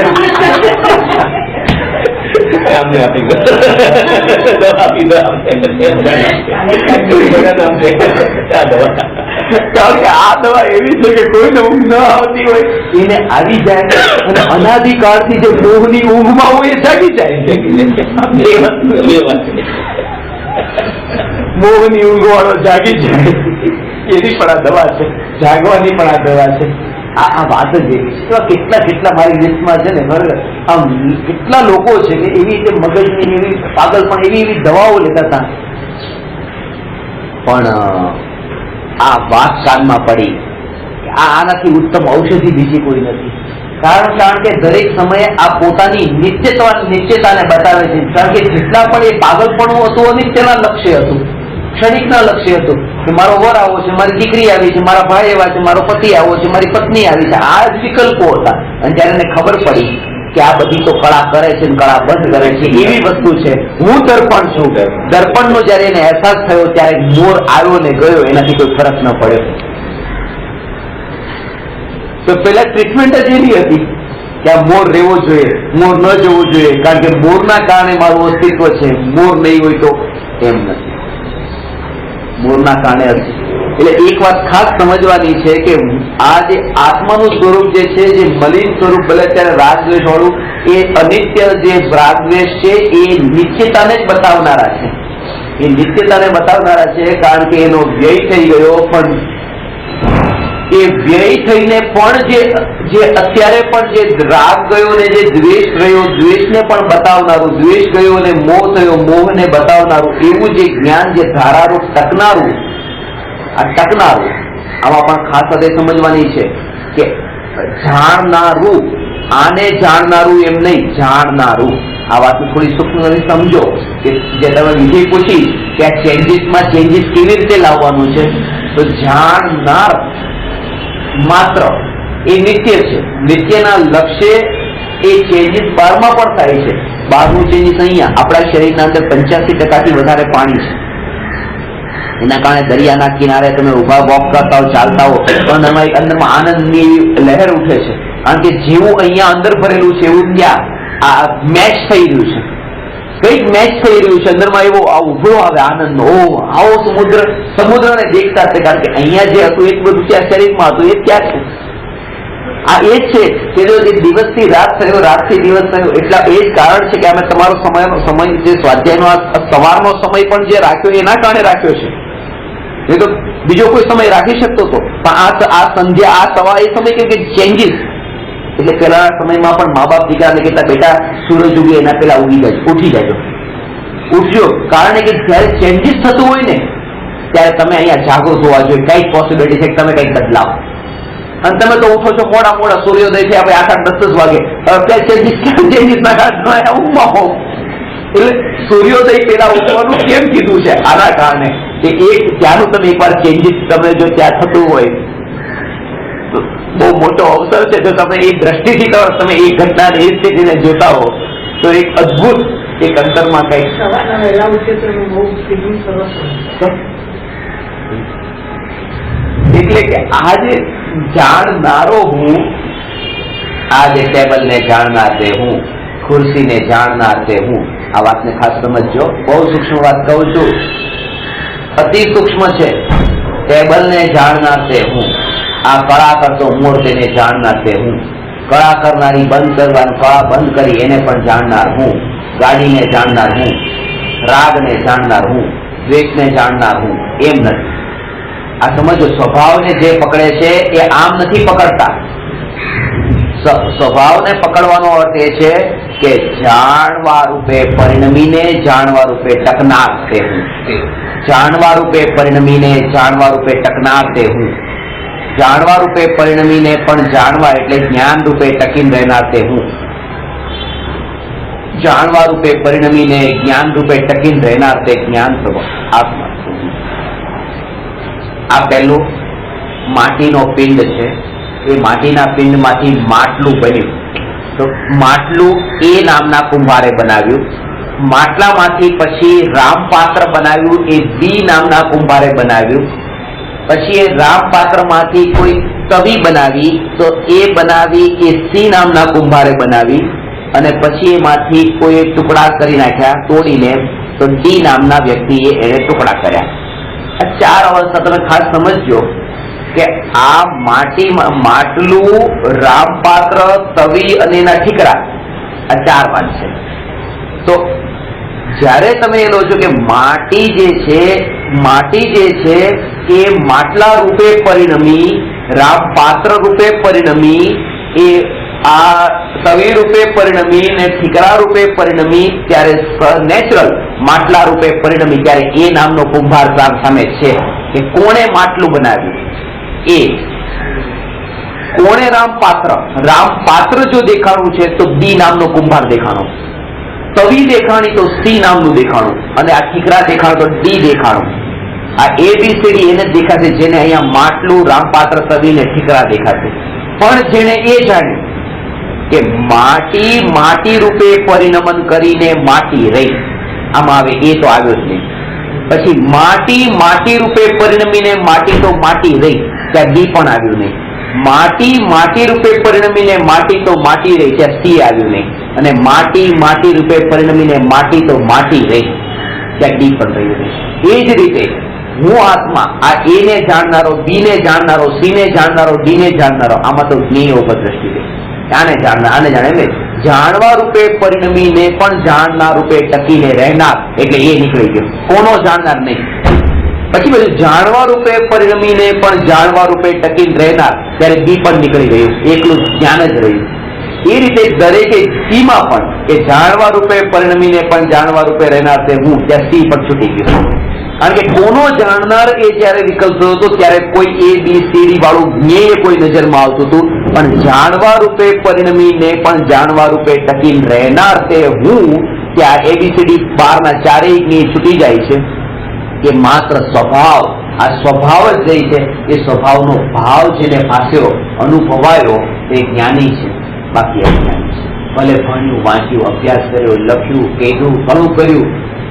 કારણ કે આ દવા એવી છે કે કોઈને ઊંઘ ન આવતી હોય એને આવી જાય, અને અનાદિકાળથી જે મોહની ઊંઘમાં હોય એ જાગી જાય. મોહની ઊંઘ વાળો જાગી જાય, એની પણ આ દવા છે, જાગવાની પણ આ દવા છે. આ વાત જ એવી છે. કેટલા મારી લિસ્ટમાં છે ને, આમ કેટલા લોકો છે કે એવી રીતે મગજની એવી પાગલ પણ એવી દવાઓ લેતા હતા, પણ આ વાત કાનમાં પડી કે આનાથી ઉત્તમ ઔષધિ બીજી કોઈ નથી. કારણ કે દરેક સમયે આ પોતાની નિશ્ચયતાને બતાવે છે. કારણ કે જેટલા પણ એ પાગલપણું હતું અનિત્યના લક્ષ્ય હતું, ક્ષણિકના લક્ષ્ય હતું કે મારો વર આવો છે, મારી દીકરી આવી છે, મારા ભાઈ એવા છે, મારો પતિ આવો છે, મારી પત્ની આવી છે, આ જ વિકલ્પો હતા. અને જયારે એને ખબર પડી કે આ બધી તો કળા કરે છે, કળા બંધ કરે છે, એવી વસ્તુ છે, હું દર્પણ છું, દર્પણનો જયારે એને અહેસાસ થયો ત્યારે મોર આવ્યો ને ગયો, એનાથી કોઈ ફરક ન પડ્યો. તો પેલા ટ્રીટમેન્ટ જ એવી હતી કે આ મોર રહેવો જોઈએ, મોર ન જવો જોઈએ, કારણ કે મોરના કારણે મારું અસ્તિત્વ છે, મોર નહીં હોય તો એમ નથી, મોરના કારણે હતી. એટલે એક વાત ખાસ સમજવાની છે કે આ જે આત્માનું સ્વરૂપ જે છે, જે મલિન સ્વરૂપ, ભલે અત્યારે રાગદ્વેષ વાળું, એ અનિત્ય જે રાગદ્વેષ છે એ નિત્યતાને જ બતાવનારા છે, એ નિત્યતાને બતાવનારા છે. કારણ કે એનો વ્યય થઈ ગયો, પણ એ વ્યય થઈને પણ જે અત્યારે પણ જે રાગ ગયો ને જે દ્વેષ રહ્યો, દ્વેષને પણ બતાવનારું, દ્વેષ ગયો ને મોહ થયો, મોહને બતાવનારું એવું જે જ્ઞાન, જે ધારારૂપ ટકનારું, આ ટકનારું, આમાં પણ ખાસ હદે સમજવાની છે કે જાણનારું, આને જાણનારું એમ નહીં, જાણનારું. આ વાતને થોડી સૂક્ષ્મ સમજો કે જે તમે વિજય પૂછી કે આ ચેન્જીસમાં ચેન્જીસ કેવી રીતે લાવવાનું છે, તો જાણનાર માત્ર એ નિત્ય છે. નિત્યના લક્ષ્ય એ ચેન્જીસ બહારમાં પણ થાય છે. બહારનું ચેન્જીસ અહીંયા આપણા શરીરના અંદર 85% વધારે પાણી છે. એના કારણે દરિયાના કિનારે તમે ઉભા વોક કરતા હો, ચાલતા હો, પણ અંદરમાં આનંદની લહેર ઉઠે છે. કારણ કે જેવું અહીંયા અંદર ભરેલું છે એવું ત્યાં આ મેચ થઈ રહ્યું છે. કઈક મેચ થઈ રહ્યું છે અંદરમાં, એવો ઉભરો આવે આનંદ. ઓ આવો સમુદ્રને દેખતા છે. કારણ કે અહીંયા જે હતું એ બધું ત્યાં શરીરમાં હતું, એ ક્યાં છે? આ એ જ છે કે જો દિવસથી રાત થયો, રાતથી દિવસ થયો, એટલા એ જ કારણ છે કે અમે તમારો સમય જે સ્વાધ્યાયનો આ સવારનો સમય પણ જે રાખ્યો એના કારણે રાખ્યો છે. એ તો બીજો કોઈ સમય રાખી શકતો હતો, પણ આ સંધ્યા, આ સવા એ સમય કેમ કે ચેન્જીસ. એટલે પેલા સમયમાં પણ મા બાપ દીકરાને કહેતા બેટા સૂરજ ઉગે એના પેલા ઉઠી જાય, ઉઠજો. કારણ કે જયારે ચેન્જીસ થતું હોય ને ત્યારે તમે અહીંયા જાગૃત હોવા જોઈએ. કઈક પોસિબિલિટી છે કે તમે કઈક બદલાવ, અને તમે તો ઉઠો છો મોડા સૂર્યોદય છે આપણે 8-10 વાગે. ચેન્જીસ ના કારણે ઊંઘમાં હો, એટલે સૂર્યોદય પેલા ઉઠવાનું કેમ કીધું છે? આના કારણે કે એક ત્યાંનું તમે એકવાર ચેન્જીસ તમે જો ત્યાં થતું હોય તો બહુ મોટો અવસર છે. જો તમે એ દ્રષ્ટિથી તમે એ ઘટનાને એ સ્થિતિને જોતા હો તો એક અદભુત એક અંતરમાં કઈ એટલે કે આજે જાણનારો હું, આજે ટેબલ ને જાણનાર તે હું, ખુરશીને જાણનાર તે હું. આ વાતને ખાસ સમજજો. બહુ સૂક્ષ્મ વાત કહું છું, અતિ સૂક્ષ્મ છે. ટેબલ ને જાણનાર તે હું, આ કળા કરતો મૂર્તિને જાણનાર તે હું, કળા કરનારી બંધ કરવાનું, કળા બંધ કરી એને પણ જાણનાર હું, ગાડીને જાણનાર હું, રાગને જાણનાર હું, દ્વેષને જાણનાર હું. એમ નથી. આ સમજો, સ્વભાવને જે પકડે છે એ આમ નથી પકડતા. સ્વભાવને પકડવાનો અર્થ એ છે કે જાણવા રૂપે પરિણમીને જાણવા રૂપે ટકનાર તે હું, જાણવા રૂપે પરિણમીને જાણવા રૂપે ટકનાર તે હું, જાણવા રૂપે પરિણમીને પણ જાણવા એટલે જ્ઞાન રૂપે ટકીને રહેનાર તે હું, જાણવા રૂપે પરિણમીને જ્ઞાન રૂપે ટકીને રહેનાર તે જ્ઞાન સ્વભાવ આત્મા. આ પહેલું માટીનો પિંડ છે. એ માટીના પિંડમાંથી માટલું બન્યું. તો માટલું એ નામના કુંભારે બનાવ્યું. માટલામાંથી પછી રામપાત્ર બનાવ્યું, એ બી નામના કુંભારે બનાવ્યું. પછી એ રામપાત્રમાંથી કોઈ તવી બનાવી, તો એ બનાવી એ સી નામના કુંભારે બનાવી. અને પછી એમાંથી કોઈ ટુકડા કરી નાખ્યા તોડીને, તો ડી નામના વ્યક્તિએ એને ટુકડા કર્યા. આ 4 અવસ્થા તમે ખાસ સમજજો કે આ માટલું, રામપાત્ર, તવી અને એના ઠીકરા, આ 4 વાત છે. તો જ્યારે તમે એ લો છો કે માટી જે છે એ માટલા રૂપે પરિણમી, રામપાત્ર રૂપે પરિણમી, એ આ તવી રૂપે પરિણમી ને ઠીકરા રૂપે પરિણમી, ત્યારે નેચરલ માટલા રૂપે પરિણમી. ત્યારે એ નામનો કુંભાર સામે છે કે કોણે માટલું બનાવ્યું. એ કોણે રામપાત્ર જો દેખાણું છે તો બી નામનો કુંભાર દેખાણો, તવી દેખાણી તો સી નામનું દેખાણું, અને આ ઠીકરા દેખાણું તો ડી દેખાણું. આ ABCD એને દેખાશે જેને અહીંયા માટલું, રામપાત્ર, તવી ને ઠીકરા દેખાશે. પણ જેને એ જાણ્યું કે માટી રૂપે પરિણમન કરીને માટી રહી, આમાં આવે એ તો આવ્યો જ નહીં. પછી માટી રૂપે પરિણમીને માટી તો માટી રહી, ત્યાં ડી પણ આવ્યું નહીં. માટી રૂપે પરિણમીને માટી તો માટી રહી, ત્યાં સી આવ્યું નહીં. અને માટી રૂપે પરિણમીને માટી તો માટી રહી, ત્યાં ડી પણ રહ્યું નહીં. એ જ રીતે હું આત્મા, આ એ ને જાણનારો, બી ને જાણનારો, સી ને જાણનારો, ડી ને જાણનારો, આમાં તો જ્ઞેય ઉપદ્રષ્ટિ રહી. આને જાણનાર, આને જાણે એટલે જાણવા રૂપે પરિણમીને પણ જાણનાર રૂપે ટકીને રહેનાર, એટલે એ નીકળી ગયો. કોનો જાણનાર નહીં, પછી બધું જાણવા રૂપે પરિણમીને પણ જાણવા રૂપે ટકીને રહેનાર, ત્યારે બી પણ નીકળી ગયું, એકલું જ્ઞાન જ રહ્યું. એ રીતે દરેકે સીમાં પણ એ જાણવા રૂપે પરિણમીને પણ જાણવા રૂપે રહેનાર તે હું, ત્યાં સી પણ છૂટી ગયું. કારણ કે કોનો જાણનાર એ જયારે વિકલ્પ થયો હતો ત્યારે કોઈ એ બી સી ડી વાળું જ્ઞેય કોઈ નજરમાં આવતું હતું, પણ જાણવા રૂપે પરિણમીને પણ જાણવા રૂપે ટકીને રહેનાર તે હું, ત્યાં એબીસીડી 12 ના ચારેય જ્ઞેય છૂટી જાય છે. એ માત્ર સ્વભાવ, આ સ્વભાવ જ રહી છે. એ સ્વભાવનો ભાવ જેને ભાસ્યો, અનુભવાયો, તે જ્ઞાની છે, બાકી અજ્ઞાની છે. ભલે ભણ્યું, વાંચ્યું, અભ્યાસ કર્યો, લખ્યું, કહેલું, ઘણું કર્યું,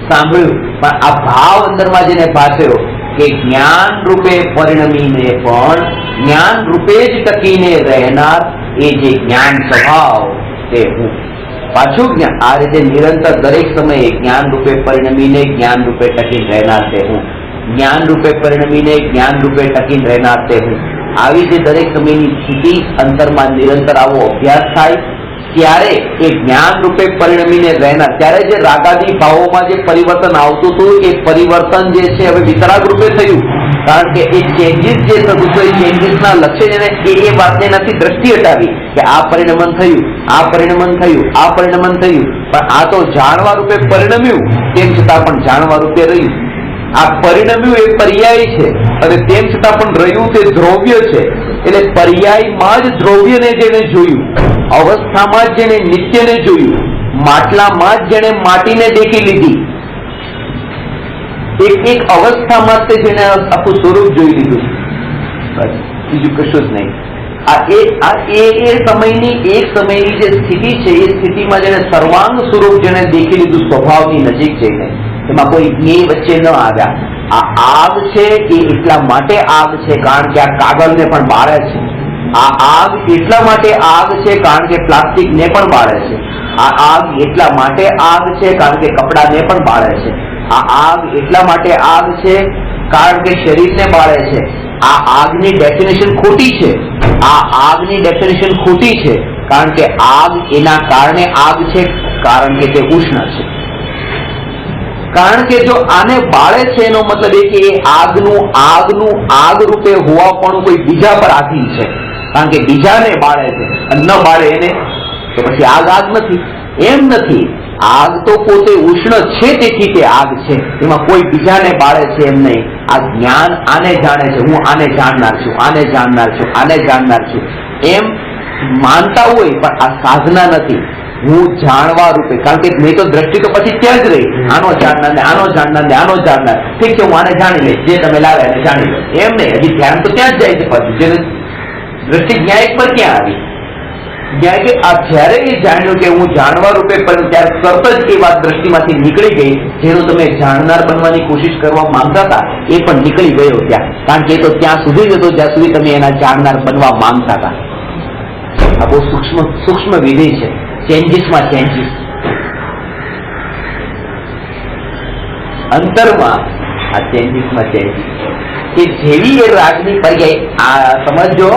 સાંભળ્યું, પણ આ ભાવ અંદરમાં જેને ભાસ્યો કે જ્ઞાન રૂપે પરિણમીને પણ જ્ઞાન રૂપે જ ટકીને રહેનાર એ જે જ્ઞાન સ્વભાવ તે હું. પાછું જ્ઞાન આ રીતે નિરંતર દરેક સમયે જ્ઞાન રૂપે પરિણમીને જ્ઞાન રૂપે ટકીને રહેનાર તે હું, જ્ઞાન રૂપે પરિણમીને જ્ઞાન રૂપે ટકીને રહેનાર તે હું. આવી જે દરેક સમયની સ્થિતિ અંતરમાં નિરંતર આવો અભ્યાસ થાય ત્યારે એ જ્ઞાન રૂપે પરિણમીને રહેનાર, ત્યારે જે રાગાદી ભાવોમાં જે પરિવર્તન આવતું હતું એ પરિવર્તન જે છે હવે વિતરાગ રૂપે થયું. કારણ કે એ ચેન્જીસ જે થતું હતું એ ચેન્જીસના લક્ષ્ય જેને એ વાતને નથી દ્રષ્ટિ હટાવી કે આ પરિણમન થયું, આ પરિણમન થયું, આ પરિણમન થયું, પણ આ તો જાણવા રૂપે પરિણમ્યું, તેમ છતાં પણ જાણવા રૂપે રહ્યું. આ પરિણમ્યું એ પર્યાય છે અને તેમ છતાં પણ રહ્યું તે દ્રવ્ય છે. એટલે પર્યાયમાં જ દ્રવ્યને જેને જોયું, અવસ્થામાં જ જેને નિત્યને જોયું, માટલામાં જ જેને માટીને દેખી લીધી, એક અવસ્થામાં તે જેને આખું સ્વરૂપ જોઈ લીધું, બસ બીજું કશું જ નહીં. એ સમયની જે સ્થિતિ છે એ સ્થિતિમાં જેને સર્વાંગ સ્વરૂપ જેને દેખી લીધું સ્વભાવની નજીક જઈને, એમાં કોઈ જ્ઞેય વચ્ચે ન આવ્યા. આ આગ છે એ એટલા માટે આગ છે કારણ કે આ કાગળને પણ બાળે છે. આ આગ એટલા માટે આગ છે કારણ કે પ્લાસ્ટિકને પણ બાળે છે. આ આગ એટલા માટે આગ છે કારણ કે કપડાને પણ બાળે છે. આ આગ એટલા માટે આગ છે કારણ કે શરીરને બાળે છે. આ આગની ડેફિનેશન ખોટી છે. આ આગની ડેફિનેશન ખોટી છે કારણ કે આગ એના કારણે આગ છે, કારણ કે તે ઉષ્ણ છે. કારણ કે જો આને બાળે છે એનો મતલબ એ કે એ આગનું આગ રૂપે હોવાપણું કોઈ બીજા પર આધીન છે. કારણ કે બીજાને બાળે છે અને ન બાળે એને, તો પછી આગ નથી. એમ નથી, આગ તો પોતે ઉષ્ણ છે, તેથી તે આગ છે. એમાં કોઈ બીજાને બાળે છે એમ નહીં. આ જ્ઞાન આને જાણે છે, હું આને જાણનાર છું, આને જાણનાર છું, આને જાણનાર છું, એમ માનતા હોય, પણ આ સાધના નથી. હું જાણવા રૂપે, કારણ કે નહીં તો દ્રષ્ટિ તો પછી ત્યાં જ રહી, આનો જાણનાર ને આનો જાણનાર ને આનો જાણનાર. ઠીક છે, હું આને જાણી લઈશ, જે તમે લાવે એને જાણી લો, એમ નહીં. હજી ધ્યાન તો ત્યાં જ જાય છે. પછી જેને દ્રષ્ટિ ન્યાય પર ક્યાં આવી? ન્યાય કે આ જયારે એ જાણ્યું કે હું જાણવા રૂપે, પણ ત્યારે તરત જ એ વાત દ્રષ્ટિમાંથી નીકળી ગઈ. જેનો તમે જાણનાર બનવાની કોશિશ કરવા માંગતા હતા એ પણ નીકળી ગયો ત્યાં, કારણ કે એ તો ત્યાં સુધી જ હતો જ્યાં સુધી તમે એના જાણનાર બનવા માંગતા હતા. આ બહુ સૂક્ષ્મ વિધિ છે. ચેન્જીસમાં ચેન્જીસ અંતરમાં, આ ચેન્જીસમાં ચેન્જીસ કે જેવી એ રાજની પર્યાય. આ સમજો,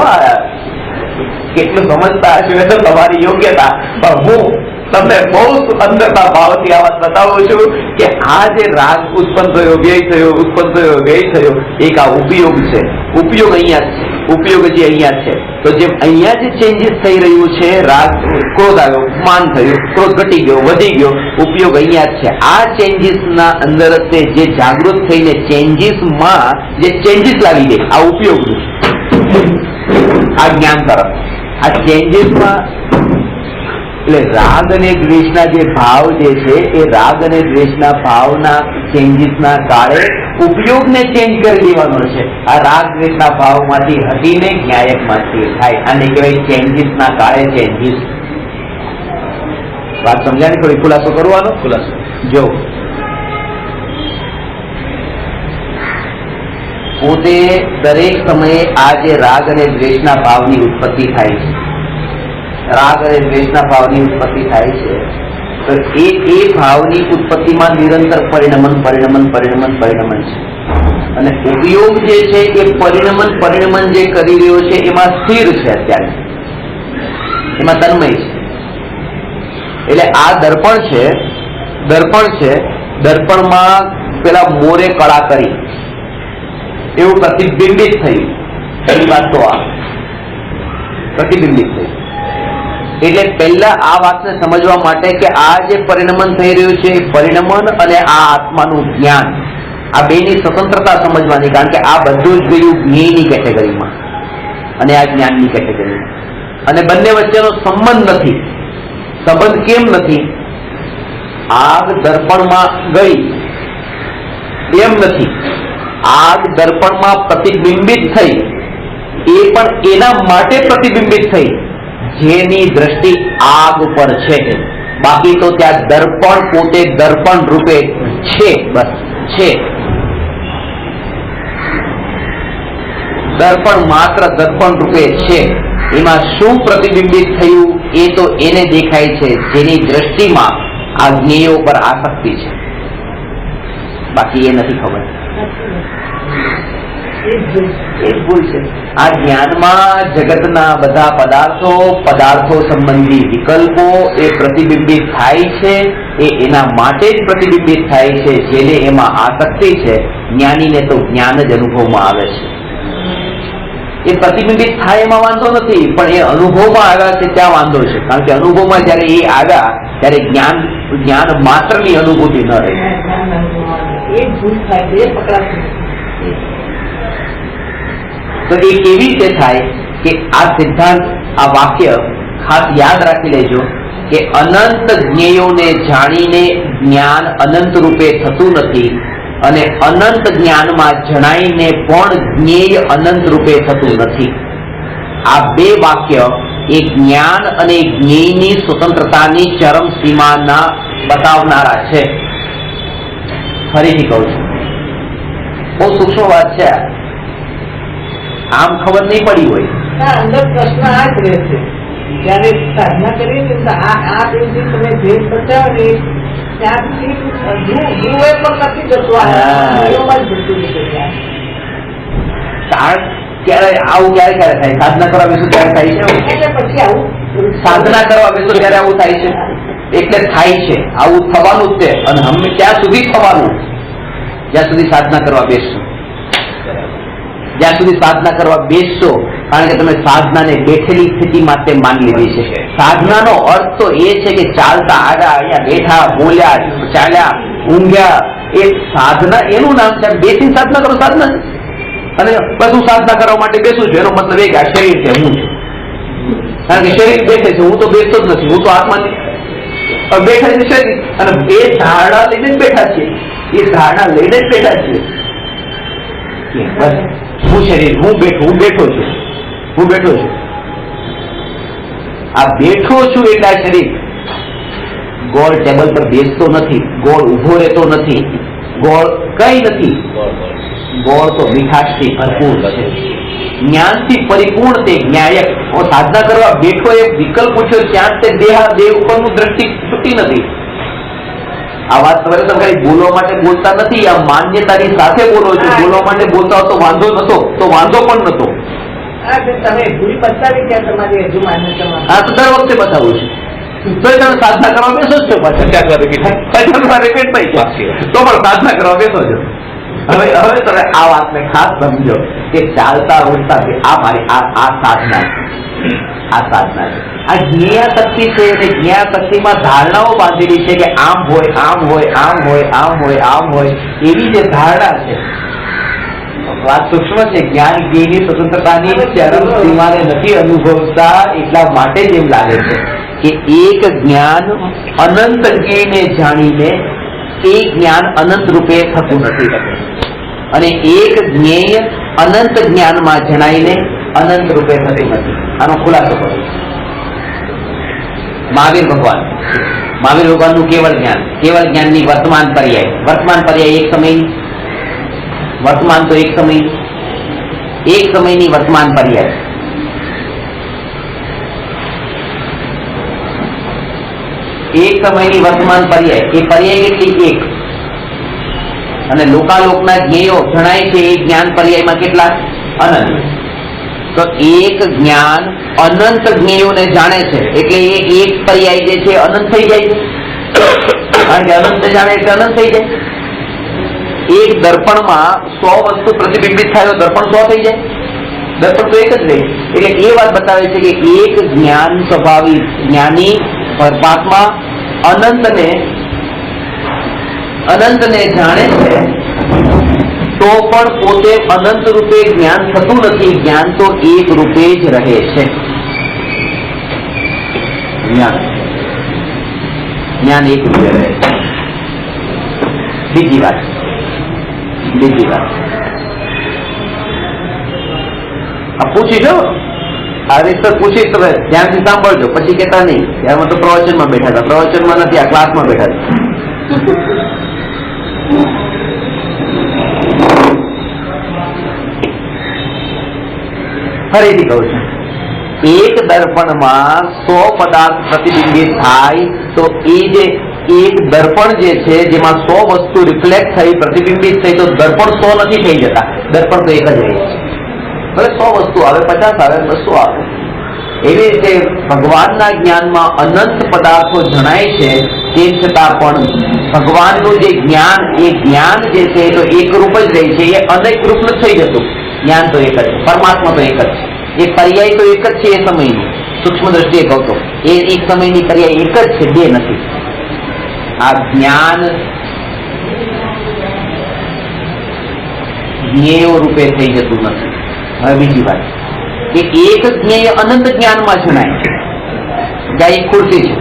કેટલું સમજતા હશે તો તમારી યોગ્યતા, પણ હું તમને બહુ અંદરના ભાવથી આ વાત બતાવું છું કે આ જે રાગ ઉત્પન્ન થયો, વ્યય થયો, ઉત્પન્ન થયો, વ્યય થયો, એક આ ઉપયોગ છે. ઉપયોગ અહીંયા જ છે, ઉપયોગ જે અહીંયા છે. તો જેમ અહીંયા જે ચેન્જીસ થઈ રહ્યું છે, રાગ, ક્રોધ આવ્યો, માન થયું, ક્રોધ ઘટી ગયો, વધી ગયો, ઉપયોગ અહીંયા જ છે. આ ચેન્જીસના અંદર તે જે જાગૃત થઈને ચેન્જીસમાં જે ચેન્જીસ લાવી દે, આ ઉપયોગ, આ જ્ઞાન તરફ, આ ચેન્જીસમાં. એટલે રાગ અને દ્વેષના જે ભાવ જે છે એ રાગ અને દ્વેષના ભાવના ચેન્જીસના કાળે ઉપયોગને ચેન્જ કરી દેવાનો છે. આ રાગ દ્વેષના ભાવમાંથી હટીને જ્ઞાયકમાં સ્થિર થાય, આને કહેવાય ચેન્જીસના કાળે ચેન્જીસ. વાત સમજાણી? થોડી ખુલાસો કરવાનો. ખુલાસો જો પોતે દરેક સમયે આ જે રાગ અને દ્વેષના ભાવની ઉત્પત્તિ થાય છે, રાગ અને દ્વેષના ભાવની ઉત્પત્તિ થાય છે, તો એ ભાવની ઉત્પત્તિમાં નિરંતર પરિણમન છે. અને ઉપયોગ જે છે એ પરિણમન જે કરી રહ્યો છે એમાં સ્થિર છે, અત્યારે એમાં તન્મય છે. એટલે આ દર્પણ છે, દર્પણમાં પેલા મોરે કળા કરી, એવું પ્રતિબિંબિત થયું. પહેલી વાત તો આ પ્રતિબિંબિત થયું. એટલે પહેલા આ વાતને સમજવા માટે કે આ જે પરિણમન થઈ રહ્યું છે, પરિણમન અને આ આત્માનું જ્ઞાન, આ બેની સ્વતંત્રતા સમજવાની. કારણ કે આ બધું જ ગયું જ્ઞેયની કેટેગરીમાં અને આ જ્ઞાનની કેટેગરીમાં, અને બંને વચ્ચેનો સંબંધ નથી. સંબંધ કેમ નથી? આગ દર્પણમાં ગઈ એમ નથી. આગ દર્પણમાં પ્રતિબિંબિત થઈ એ પણ એના માટે પ્રતિબિંબિત થઈ જેની દ્રષ્ટિ આગ ઉપર છે. બાકી તો ત્યાં દર્પણ પોતે દર્પણ રૂપે છે. બસ છે. દર્પણ માત્ર દર્પણ રૂપે છે. એમાં શું પ્રતિબિંબિત થયું એ તો એને દેખાય છે જેની દ્રષ્ટિમાં આ જ્ઞેયો પર આસક્તિ છે. બાકી એ નથી ખબર. એ ભૂલ છે. આ જ્ઞાનમાં જગતના બધા પદાર્થો સંબંધી વિકલ્પો એ પ્રતિબિંબિત થાય છે. એ એના માટે જ પ્રતિબિંબિત થાય છે જેને એમાં આસક્તિ છે. જ્ઞાનીને તો જ્ઞાન જ અનુભવમાં આવે છે. એ પ્રતિબિંબિત થાય એમાં વાંધો નથી, પણ એ અનુભવમાં આવ્યા છે ત્યાં વાંધો છે. કારણ કે અનુભવમાં જયારે એ આવ્યા ત્યારે જ્ઞાન માત્રની અનુભૂતિ ન રહી. તો એ કેવી રીતે થાય કે આ સિદ્ધાંત, આ વાક્ય ખાસ યાદ રાખી લેજો કે અનંત જ્ઞેયોને જાણીને જ્ઞાન અનંત રૂપે થતું નથી, અને અનંત જ્ઞાનમાં જણાઈને પણ જ્ઞેય અનંત રૂપે થતું નથી. આ બે વાક્ય એ જ્ઞાન અને જ્ઞેયની સ્વતંત્રતાની ચરમ સીમાના બતાવનારા છે. ફરીથી કહું છું, બહુ સૂક્ષ્મ વાત છે. આમ ખબર નહીં પડી હોય. અંદર પ્રશ્ન આ જ રહેશે, જયારે સાધના કરીએ ને આ દિવસે તમે ભેદ બચાવો ને ત્યાંથી જુએ પણ નથી જતું. ક્યારે આવું ક્યારે થાય? સાધના કરવા બેસો ત્યારે થાય છે. એટલે પછી આવું સાધના કરવા બેસો ત્યારે આવું થાય છે. એટલે થાય છે, આવું થવાનું જ છે. અને ત્યાં સુધી થવાનું, જ્યાં સુધી સાધના કરવા બેસશો. જ્યાં સુધી સાધના કરવા બેસશો, કારણ કે તમે સાધનાને બેઠેલી સ્થિતિ માટે માની લીધી છે. સાધનાનો અર્થ તો એ છે કે ચાલતા આવ્યા, અહીંયા બેઠા, બોલ્યા, ચાલ્યા, ઊંઘ્યા. એ સાધના એનું નામ છે. બેસીને સાધના કરો સાધના. અને બધું સાધના કરવા માટે બેસું છું એનો મતલબ એ કે આ શરીર છે, હું છું. કારણ કે શરીર બેસે છે, હું તો બેસતો જ નથી. હું તો આત્માની બેઠા છે શરીર, અને એ ધારણા લઈને જ બેઠા છીએ. એ ધારણા લઈને જ બેઠા છીએ. બસ હું શરીર, હું બેઠો છું. આ બેઠો છું એટલે આ શરીર ગોળ ટેબલ પર બેસતો નથી, ગોળ ઉભો રહેતો નથી, ગોળ કઈ નથી. ગોળ તો મીઠાશથી ભરપૂર છે, જ્ઞાનથી પરિપૂર્ણ તે જ્ઞાયક. સાધના કરવા બેઠો એક વિકલ્પ પૂછ્યો ત્યાં તે દેહ ઉપરનું દ્રષ્ટિ છૂટી નથી. આ વાત તમે કઈ બોલવા માટે બોલતા નથી, આ માન્યતાની સાથે બોલો છો. બોલવા માટે બોલતા તો વાંધો નતો, તો વાંધો પણ નતો. તમે ભૂલ બતાવી ત્યાં તમારી હજુ માન્યતા. હા, તો દર વખતે બતાવું છું. તો તમે સાધના કરવા બેસો છો, રિપીટ થઈ છે તો પણ સાધના કરવા બેસો છો. હવે તમે આ વાતને ખાસ સમજો કે ચાલતા ઉડતા આ મારી આ સાધના છે. આ સાધના છે, આ જ્ઞેયાશક્તિ છે. અને જ્ઞેયાશક્તિમાં ધારણાઓ બાંધેલી છે કે આમ હોય, આમ હોય, આમ હોય, આમ હોય, આમ હોય, એવી જે ધારણા છે. વાત સૂક્ષ્મ છે. જ્ઞાન જ્ઞેયની સ્વતંત્રતાની ચરમ સીમાને નથી અનુભવતા, એટલા માટે જ એમ લાગે છે કે એક જ્ઞાન અનંત જ્ઞેયને જાણીને એ જ્ઞાન અનંત રૂપે થતું નથી, અને એક જ્ઞેય અનંત જ્ઞાનમાં જણાઈને અનંત રૂપે થતું નથી. આનો ખુલાસો કરો. મહાવીર ભગવાનનું કેવળ જ્ઞાનની વર્તમાન પર્યાય એક સમયની, વર્તમાન તો એક સમયની વર્તમાન પર્યાય. એક સમયની વર્તમાન પર્યાય. એ પર્યાય કેટલી? એક. અને લોકાલોકના જ્ઞેયો જણાય છે એ જ્ઞાન પર્યાયમાં કેટલા? અનંત. તો એક જ્ઞાન અનંત જ્ઞેયોને જાણે છે એટલે એ એક પર્યાય જે છે અનંત થઈ જાય. કારણ કે અનંત જાણે એટલે અનંત થઈ જાય. એક દર્પણમાં 100 વસ્તુ પ્રતિબિંબિત થાય તો દર્પણ 100 થઈ જાય? દર્પણ તો એક જ રહે. એટલે એ વાત બતાવે છે કે એક જ્ઞાન સ્વભાવી જ્ઞાની પરમાત્મા અનંતને જાણે છે તો પણ પોતે અનંત રૂપે જ્ઞાન થતું નથી. જ્ઞાન તો એક રૂપે જ રહે છે. જ્ઞાન એક રૂપે રહે છે. બીજી વાત પૂછીશો, આ રીતે પૂછીશ, તમે ધ્યાનથી સાંભળજો, પછી કેતા નહીં ત્યારમાં તો પ્રવચનમાં બેઠા હતા. પ્રવચનમાં નથી, આ ક્લાસમાં બેઠા હતા. ફરીથી કહું છું, એક દર્પણમાં 100 પદાર્થ પ્રતિબિંબિત થાય તો એ જે એક દર્પણ જે છે જેમાં 100 વસ્તુ રિફ્લેક્ટ થઈ પ્રતિબિંબિત થઈ તો દર્પણ 100 નથી થઈ જતા. દર્પણ તો એક જ રહે છે. ભલે 100 વસ્તુ આવે, 50 આવે, 200 આવે. એવી રીતે ભગવાનના જ્ઞાનમાં અનંત પદાર્થો જણાય છે, તેમ છતાં પણ ભગવાનનું જે જ્ઞાન, એ જ્ઞાન જે છે તો એક રૂપ જ રહે છે. એ અનેક રૂપ નથી થઈ જતું. જ્ઞાન તો એક જ છે, પરમાત્મા તો એક જ છે. એ પર્યાય તો એક જ છે. એ સમયનું સૂક્ષ્મ દ્રષ્ટિએ કહું તો એ એક સમયની પર્યાય એક જ છે, બે નથી. આ જ્ઞાન જ્ઞેય રૂપે થઈ જતું નથી. હવે બીજી વાત કે એક જ્ઞેય અનંત જ્ઞાનમાં જણાય. જ્યાં એક ખુરશી છે,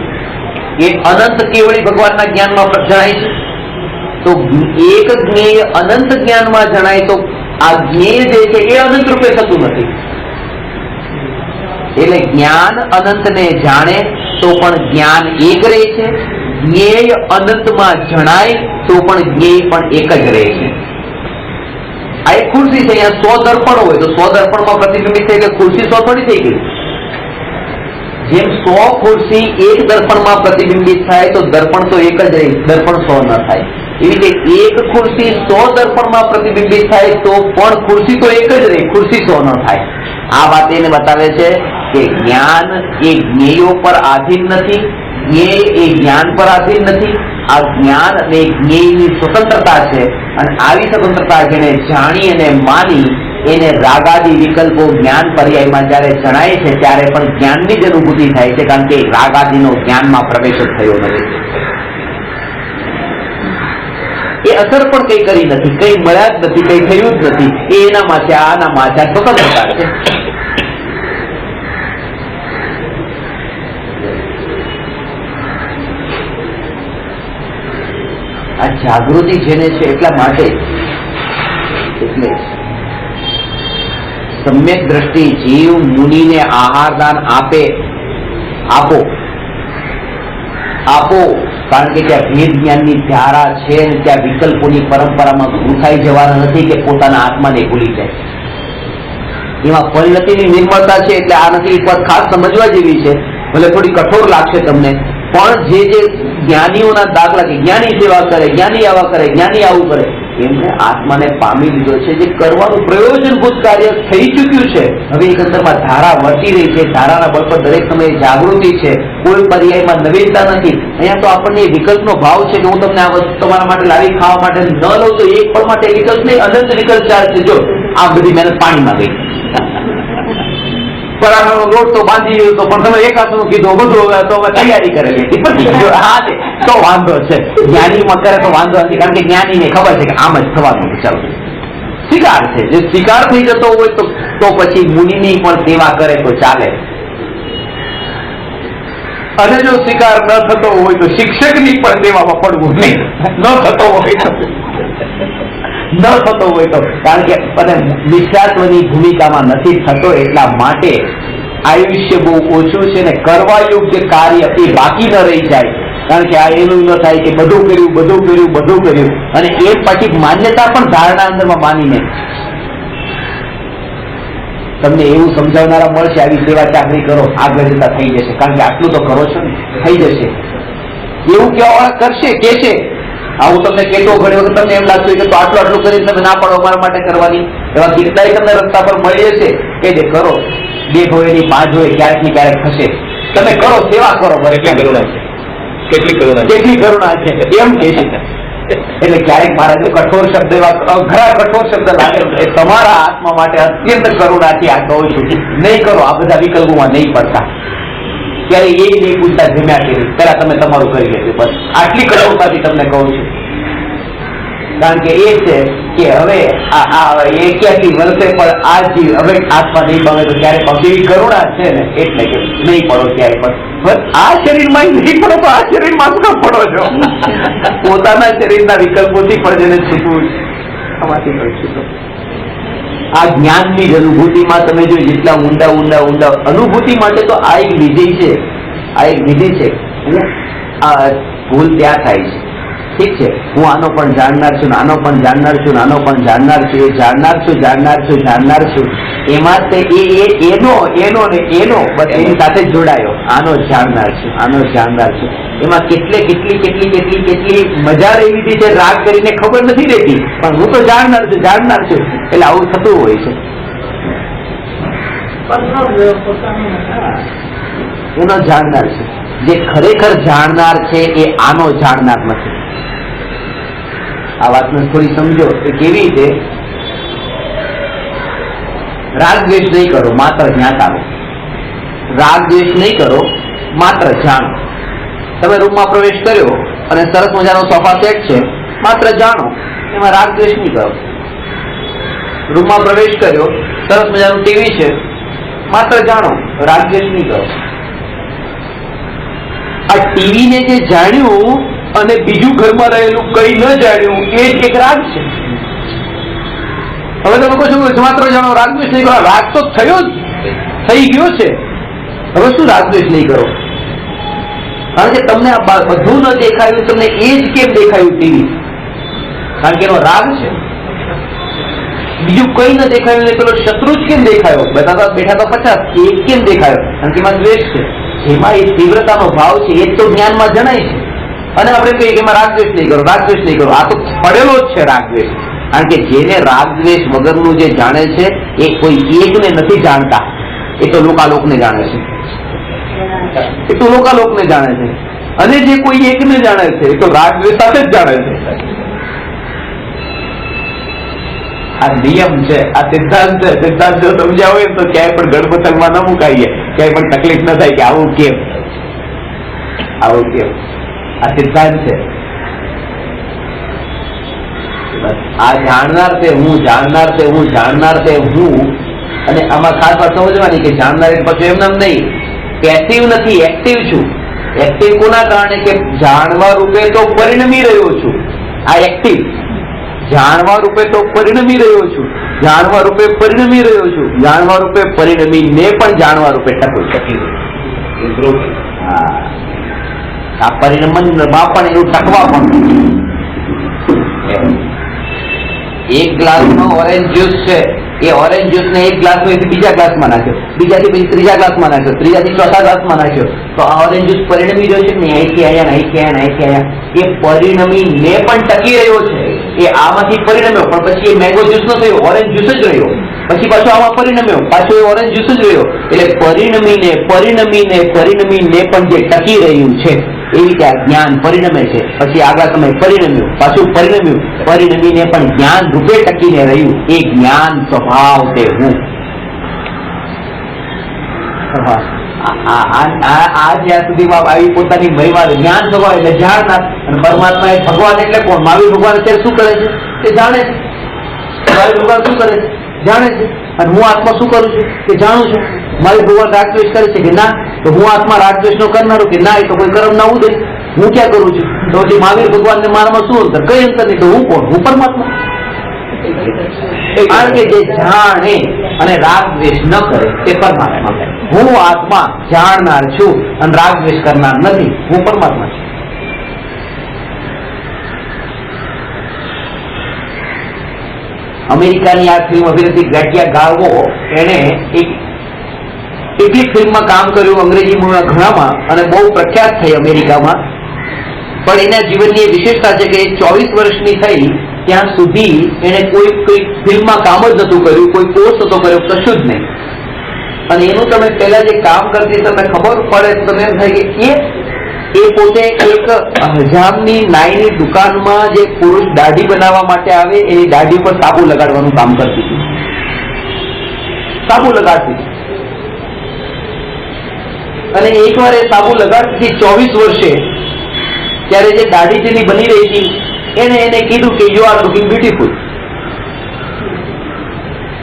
એ અનંત કેવળી ભગવાનના જ્ઞાનમાં જણાય છે. તો એક જ્ઞેય અનંત જ્ઞાનમાં જણાય તો આ જ્ઞેય જે છે એ અનંત રૂપે થતું નથી. એટલે જ્ઞાન અનંતને જાણે તો પણ જ્ઞાન એક રહે છે. જ્ઞેય અનંતમાં જણાય તો પણ જ્ઞેય પણ એક જ રહે છે. આ એક ખુરશી છે, અહીંયા 100 દર્પણ હોય તો 100 દર્પણમાં પ્રતિબિંબિત થઈ કે ખુરશી 100 થોડી થઈ ગઈ. જેમ 100 ખુરશી એક દર્પણમાં પ્રતિબિંબિત થાય તો દર્પણ તો એક જ રહે, દર્પણ 100 ન થાય. એવી રીતે એક ખુરશી 100 દર્પણમાં પ્રતિબિંબિત થાય તો પણ ખુરશી તો એક જ રહે, ખુરશી 100 ન થાય. આ વાત એને બતાવે છે કે જ્ઞાન એ જ્ઞેયો પર આધીન નથી, જ્ઞેય એ જ્ઞાન પર આધીન નથી. આ જ્ઞાન અને જ્ઞેયની સ્વતંત્રતા છે. અને આવી સ્વતંત્રતા જેને જાણી અને માની એને રાગાદી વિકલ્પો જ્ઞાન પર્યાયમાં જયારે જણાય છે ત્યારે પણ જ્ઞાનની જ અનુભૂતિ થાય છે, કારણ કે રાગાદીનો જ્ઞાનમાં પ્રવેશ જ થયો નથી. એ અસર પણ કઈ કરી નથી, કઈ મળ્યા જ નથી, કઈ થયું જ નથી. એ એનામાં છે, આનામાં છે, સ્વતંત્રતા છે. આ જાગૃતિ જેને છે એટલા માટે એટલે સમ્યક દ્રષ્ટિ જીવ મુનિને આહારદાન આપો, કારણ કે ત્યાં ભેદ જ્ઞાનની ધારા છે અને ત્યાં વિકલ્પોની પરંપરામાં ગૂંથાઈ જવાના નથી કે પોતાના આત્માને ભૂલી જાય. એમાં પરિણતિની નિર્મળતા છે. એટલે આ નથી, એક વાત ખાસ સમજવા જેવી છે. ભલે થોડી કઠોર લાગશે તમને, પણ જે જ્ઞાનીઓના દાખલા કે જ્ઞાની સેવા કરે, જ્ઞાની આવા કરે, જ્ઞાની આવું કરે, એમને આત્માને પામી લીધો છે. જે કરવાનું પ્રયોજનભૂત કાર્ય થઈ ચૂક્યું છે, હવે એક અંતરમાં ધારા વર્તી રહી છે. ધારાના બળ પર દરેક સમયે જાગૃતિ છે. કોઈ પર્યાયમાં નવીનતા નથી. અહીંયા તો આપણને વિકલ્પનો ભાવ છે કે હું તમને આ વસ્તુ તમારા માટે લાવી ખાવા માટે ન લઉં તો એક પળ માટે વિકલ્પ નહીં, અનંત વિકલ્પ ચાર છે. જો આ બધી મહેનત પાણીમાં ગઈ. પરાઠાનો લોટ તો બાંધી ગયો તો પણ તમે એક હાથનું કીધું, બધું તો તૈયારી કરેલી હતી. હા તો વાંધો છે. જ્ઞાનીમાં કરે તો વાંધો નથી, કારણ કે જ્ઞાનીને ખબર છે કે આમ જ થવાનું. ચાલો, શિકાર છે. જે શિકાર થઈ જતો હોય તો પછી મુનિની પણ સેવા કરે તો ચાલે. અને જો શિકાર ન થતો હોય તો શિક્ષકની પણ સેવામાં પડવું નહીં. ન થતો હોય તો કારણ કે નિષ્ઠાત્વની ભૂમિકામાં નથી થતો. એટલા માટે આયુષ્ય બહુ ઓછું છે ને કરવા યોગ્ય કાર્ય એ બાકી ન રહી જાય. કારણ કે આ એનું ન થાય કે બધું કર્યું અને એ પછી માન્યતા પણ ધારણા અંદરમાં માનીને તમને એવું સમજાવનારા મળશે, આવી સેવા ચાકરી કરો, આગળ જતા થઈ જશે. કારણ કે આટલું તો કરો છો ને, થઈ જશે. એવું કેવા કરશે કે છે. હું તમને કહેતો ઘણી વખત તમને એમ લાગતું હોય કે તો આટલું કરીને તમે ના પાડો અમારા માટે કરવાની. એવા કેટલાય તમને રસ્તા પર મળી જશે કે જે કરો. 2 હોય ની 5 હોય, ક્યારેક ની ક્યારેક થશે. તમે કરો, સેવા કરો. કેટલી કરુણા છે એમ કે છે. એટલે ક્યારેક મારા જો કઠોર શબ્દ એવા ઘણા કઠોર શબ્દ લાગે એ તમારા આત્મા માટે અત્યંત કરુણાથી આ કહું છું, નહીં કરો, આ બધા વિકલ્પોમાં નહીં પડતા. ત્યારે એ નહીં પૂછતા જમ્યા કે પેલા તમે તમારું કરી લેજો. બસ આટલી કઠોરતાથી તમને કહું છું, કારણ કે એ છે કે હવે એ ક્યાંથી વર્ષે પણ આ જીવ હવે આત્મા નહીં પામે તો ત્યારે એવી કરુણા છે ને એટલે કે નહીં પડો ક્યારે પણ. આ શરીરમાં નહીં પડો તો આ શરીરમાં શું કામ પડો છો? પોતાના શરીરના વિકલ્પોથી પણ જેને છૂટવું આમાંથી પણ છૂટો. આ જ્ઞાનની જ અનુભૂતિમાં તમે જો જેટલા ઊંડા ઊંડા ઊંડા અનુભૂતિ માટે તો આ એક વિધિ છે, આ એક વિધિ છે. આ ભૂલ ત્યાં થાય છે. ઠીક છે, હું આનો પણ જાણનાર છું, આનો પણ જાણનાર છું, આનો પણ જાણનાર છું, એ જાણનાર છું, જાણનાર છું, જાણનાર છું. એમાં તે એનો ને એનો બસ એની સાથે જોડાયો. આનો જાણનાર છું, આનો જાણનાર છું. એમાં કેટલી મજા રહી લીધી છે. રાગ કરીને ખબર નથી રહેતી, પણ હું તો જાણનાર છું, જાણનાર છું. એટલે આવું થતું હોય છે. એનો જાણનાર છે. જે ખરેખર જાણનાર છે એ આનો જાણનાર નથી. આ વાતને થોડી સમજો કે કેવી રીતે. રાગ દ્વેષ નહીં કરો, માત્ર જ્ઞાતા રહો. રાગ દ્વેષ નહીં કરો, માત્ર જાણો. તમે રૂમમાં પ્રવેશ કર્યો અને સરસ મજાનો સોફા સેટ છે, માત્ર જાણો, એમાં રાગ દ્વેષ નહીં કરો. રૂમમાં પ્રવેશ કર્યો, સરસ મજાનું ટીવી છે, માત્ર જાણો, રાગ દ્વેષ નહીં કરો. આ ટીવીને જે જાણ્યું અને બીજું ઘરમાં રહેલું કઈ ન જાણ્યું એ જ એક રાગ છે. હવે તમે કહો છો માત્ર જાણો, રાગ દ્વેષ નહીં કરો. રાગ તો થયો જ, થઈ ગયો છે. હવે શું રાગ દ્વેષ નહીં કરો? કારણ કે તમને આ બધું ન દેખાયું, તમને એ જ કેમ દેખાયું ટીવી? કારણ કે એનો રાગ છે. બીજું કઈ ન દેખાયું ને પેલો શત્રુ જ કેમ દેખાયો? બેઠા તો 50, એ કેમ દેખાયો? કારણ કે એમાં દ્વેષ છે. જેમાં એ તીવ્રતાનો ભાવ છે એ તો જ્ઞાનમાં જણાય છે. અને આપણે કહીએ કે એમાં રાગ દ્વેષ નહીં કરો, રાગ દ્વેષ નહીં કરો. આ તો પડેલો જ છે રાગ દ્વેષ. કારણ કે જેને રાગ દ્વેષ વગરનું જે જાણે છે એ કોઈ એકને નથી જાણતા, એ તો લોકાલોકને જાણે છે. એ તો લોકાલોકને જાણે છે. અને જે કોઈ એકને જાણે છે એ તો રાગ દ્વેષ સાથે જ જાણે છે. આ નિયમ છે, આ સિદ્ધાંત છે. સિદ્ધાંત જો સમજ્યા હોય તો ક્યાંય પણ ગડબથલમાં ન મુકાઈએ, ક્યાંય પણ તકલીફ ન થાય કે આવું કેમ, આવું કેમ. આ સિદ્ધાંત છે. આ જાણનાર તે હું, જાણનાર તે હું, જાણનાર તે હું. અને આમાં ખાસ વાત સમજવાની કે જાણનાર પછી એમ નામ નહીં, પેસિવ નથી, એક્ટિવ છું. એક્ટિવ કોના કારણે કે જાણવા રૂપે તો પરિણમી રહ્યો છું. આ એક્ટિવ જાણવા રૂપે તો પરિણમી રહ્યો છું, જાણવા રૂપે પરિણમી રહ્યો છું, જાણવા રૂપે પરિણમીને પણ જાણવા રૂપે ટકી આ પરિણમનમાં પણ એવું ટકવા પણ. એક ગ્લાસમાં ઓરેન્જ જ્યુસ છે, એ ઓરેન્જ જ્યુસ ને એક ગ્લાસ માંથી બીજા ગ્લાસમાં નાખ્યો, બીજાથી પછી ત્રીજા ગ્લાસમાં નાખ્યો, ત્રીજાથી ચોથા ગ્લાસમાં નાખ્યો, તો આ ઓરેન્જ જ્યુસ પરિણમી રહ્યો છે ને અહીંથી આયા, અહીંથી આયા, અહીંથી આયા. એ પરિણમીને પણ ટકી રહ્યો છે. એ આમાંથી પરિણમ્યો પણ પછી એ મેંગો જ્યુસ નો થયો, ઓરેન્જ જ્યુસ જ રહ્યો. પછી પાછો આમાં પરિણમ્યો, પાછો એ ઓરેન્જ જ્યુસ જ રહ્યો. એટલે પરિણમીને પરિણમીને પરિણમીને પણ જે ટકી રહ્યું છે એવી રીતે આ જ્ઞાન પરિણમે છે. પછી આગળ સમય પરિણમ્યું, પાછું પરિણમ્યું, પરિણમીને પણ જ્ઞાન રૂપે ટકીને રહ્યું. એ જ્ઞાન સ્વભાવ તે હું. આ જ્યાં સુધીમાં આવી પોતાની મહિમા જ્ઞાન સ્વભાવ એટલે જાણનાર. અને પરમાત્મા એ ભગવાન એટલે કોણ? મહાવીર ભગવાન અત્યારે શું કરે છે તે જાણે છે. મહાવીર ભગવાન શું કરે છે? જાણે છે. અને હું આત્મા શું કરું છું તે જાણું છું. મહાવીર ભગવાન રાગદ્વેષ કરે છે કે ના? તો હું આત્મા રાગદ્વેષ નો કરનારું કે ના? એ તો કોઈ કર્મ ના ઉદય. હું ક્યાં કરું છું? તો પછી મહાવીર ભગવાન ને મારામાં શું અંતર? કઈ અંતર નહીં. તો હું કોણ? હું પરમાત્મા. કારણ કે જે જાણે અને રાગ દ્વેષ ન કરે તે પરમાત્મા. હું આત્મા જાણનાર છું અને રાગ દ્વેષ કરનાર નથી. હું પરમાત્મા છું. અમેરિકાની આ ફિલ્મ અભિનેત્રી ગ્રેટિયા ગાર્બો એને કેટલીક ફિલ્મમાં કામ કર્યું અંગ્રેજી મૂળના ઘણામાં અને બહુ પ્રખ્યાત થઈ અમેરિકામાં. પણ એના જીવનની એ વિશેષતા છે કે 24 વર્ષની થઈ ત્યાં સુધી એને કોઈ ફિલ્મમાં કામ જ નતું કર્યું, કોઈ કોર્સ નતો કર્યો, કશું જ નહીં. અને એનું તમે પહેલા જે કામ કરતી તમને ખબર પડે તો તમને એમ થાય કે એ પોતે એક હજામની નાઈની દુકાનમાં જે પુરુષ દાઢી બનાવવા માટે આવે એની દાઢી પર સાબુ લગાડવાનું કામ કરતી હતી. સાબુ લગાડતી અને એકવાર એ સાબુ લગાડતી 24 વર્ષે, ત્યારે જે દાઢી જેની બની રહી હતી એને કીધું કે યુ આર લુકિંગ બ્યુટીફુલ.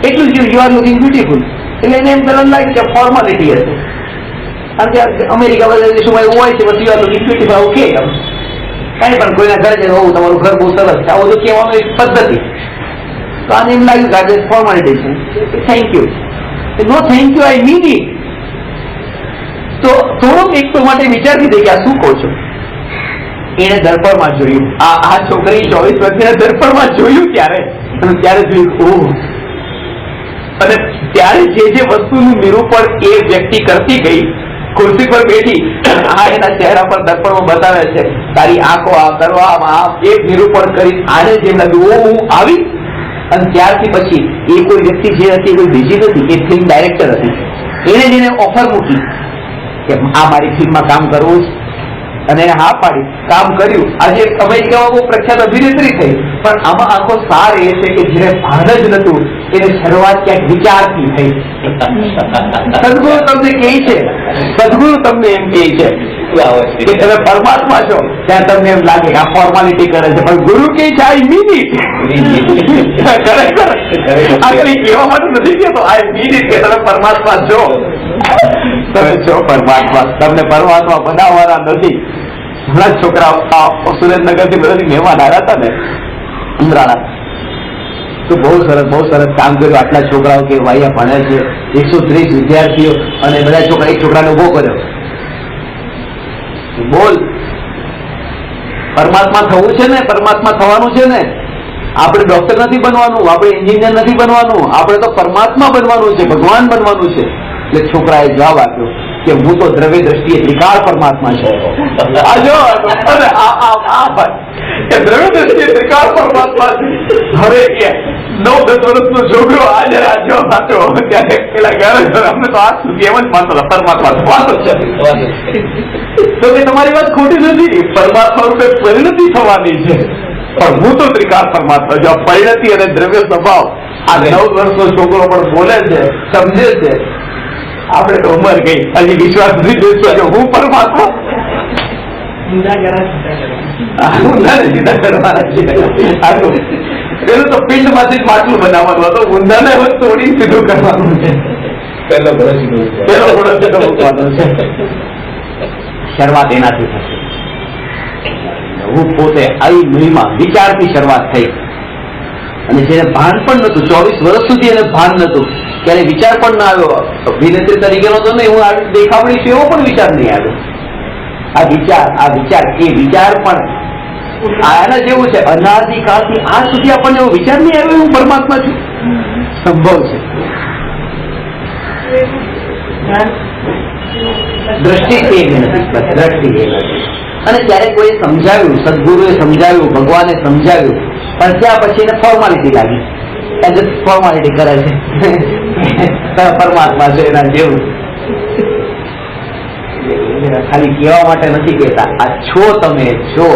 એટલું જ યુ આર લુકિંગ બ્યુટીફુલ. એટલે એને એમ પેલા લાગ્યું કે ફોર્માલિટી હશે, કારણ કે અમેરિકા બધા દેશોમાં એવું હોય છે you are looking beautiful. Okay, કઈ પણ કોઈના ઘરે જઈને હોવું તમારું ઘર બહુ સરસ છે આવું તો કહેવાનું એક પદ્ધતિ. તો આને એમ લાગ્યું કે આજે ફોર્માલિટી છે. Thank you. No thank you, I mean it. તો થોડોક એક તો માટે વિચારતી હતી કે આ શું કહો છો. એને દર્પણમાં જોયું, આ છોકરી 24 વર્ષની દર્પણમાં જોયું ત્યારે જોયું અને ત્યારે જે વસ્તુનું નિરૂપણ એ વ્યક્તિ કરતી ગઈ, ખુરશી પર બેઠી, આ એના ચહેરા પર દર્પણમાં બતાવે છે તારી આંખો આ કરવામાં એક નિરૂપણ કરી. આને જેમ લાગ્યું હું આવી. અને ત્યારથી પછી એ કોઈ વ્યક્તિ જે હતી કોઈ બીજી નથી, એ ફિલ્મ ડાયરેક્ટર હતી. એને જેને ઓફર મૂકી કે આ મારી ફિલ્મમાં કામ કરવું છે અને એને હા પાડી, કામ કર્યું. આજે અમેરિકામાં બહુ પ્રખ્યાત અભિનેત્રી થઈ. પણ આમાં આખો સાર એ છે કે જેને ભાન જ નતું એને શરૂઆત ક્યાંક વિચારથી થઈ. સદગુરુ તમને કહે છે, સદગુરુ તમને એમ કહે છે કે તમે પરમાત્મા છો, ત્યાં તમને એમ લાગે કે આ ફોર્માલિટી કરે છે, પણ ગુરુ કહે છે આઈ મીન ઇટ. ખરેખર આ કઈ કહેવા માટે નથી કહેતો, આઈ મીન ઇટ કે તમે પરમાત્મા છો. તમે છો પરમાત્મા, તમને પરમાત્મા બનાવવાના નથી. હમણાં છોકરા સુરેન્દ્રનગર થી બધા મહેમાન આવ્યા હતા ને ઉમરાળા, તો બહુ સરસ કામ કર્યું. આટલા છોકરાઓ કે વાયા ભણે છે, 130 વિદ્યાર્થીઓ અને બધા છોકરા એક છોકરાને ઉભો કર્યો. બોલ, પરમાત્મા થવું છે ને, પરમાત્મા થવાનું છે ને. આપણે ડોક્ટર નથી બનવાનું, આપણે એન્જિનિયર નથી બનવાનું, આપણે તો પરમાત્મા બનવાનું છે, ભગવાન બનવાનું છે. એટલે છોકરાએ જવાબ આપ્યો કે હું તો દ્રવ્ય દ્રષ્ટિએ ત્રિકાળ પરમાત્મા છે. દ્રવ્ય દ્રષ્ટિએ ત્રિકાળ પરમાત્મા છે. હવે 9-10 વર્ષનો છોકરો આજે જવાબ આપ્યો, ત્યારે પેલા અમને તો આજ સુધી એમ જ માનતો હતા પરમાત્મા થવાનું છે. તો કે તમારી વાત ખોટી નથી, પરમાત્મા રૂપે પરિણતિ થવાની છે, પણ હું તો ત્રિકાળ પરમાત્મા. જો પરિણતિ અને દ્રવ્ય સ્વભાવ આ 9 વર્ષનો છોકરો પણ બોલે છે, સમજે છે. આપણે તો ઉંમર ગઈ, હજી વિશ્વાસ નથી બેસતો કે હું પરમાત્મા. પેલું તો પિંડ માંથી માટલું બનાવવાનું હતું, ઊંધાને તોડીને સીધું કરવાનું છે. પેલો ઘોડો મૂકવાનો છે. શરૂઆત એનાથી થશે. હું પોતે આવી મહિમા વિચારથી શરૂઆત થઈ. અને જેને ભાન પણ નતું, 24 વર્ષ સુધી એને ભાન નતું, ત્યારે વિચાર પણ ના આવ્યો. અભિનેત્રી તરીકેનો તો નહીં, હું દેખાવડી છું એવો પણ વિચાર નહીં આવ્યો. આ વિચાર એ વિચાર પણ આના જેવું છે. અનાદિકાળથી આજ સુધી આપણને એવો વિચાર નહીં આવ્યો હું પરમાત્મા છું. સંભવ છે. દ્રષ્ટિ એ નથી, દ્રષ્ટિ એ નથી. અને ત્યારે કોઈ સમજાવ્યું, સદગુરુએ સમજાવ્યું, ભગવાને સમજાવ્યું, પણ ત્યાં પછી એને ફોર્માલિટી લાગી. ફોર્માલિટી કરે છે પરમાત્મા છે એના જેવું. ખાલી કહેવા માટે નથી કહેતા, આ છો તમે છો.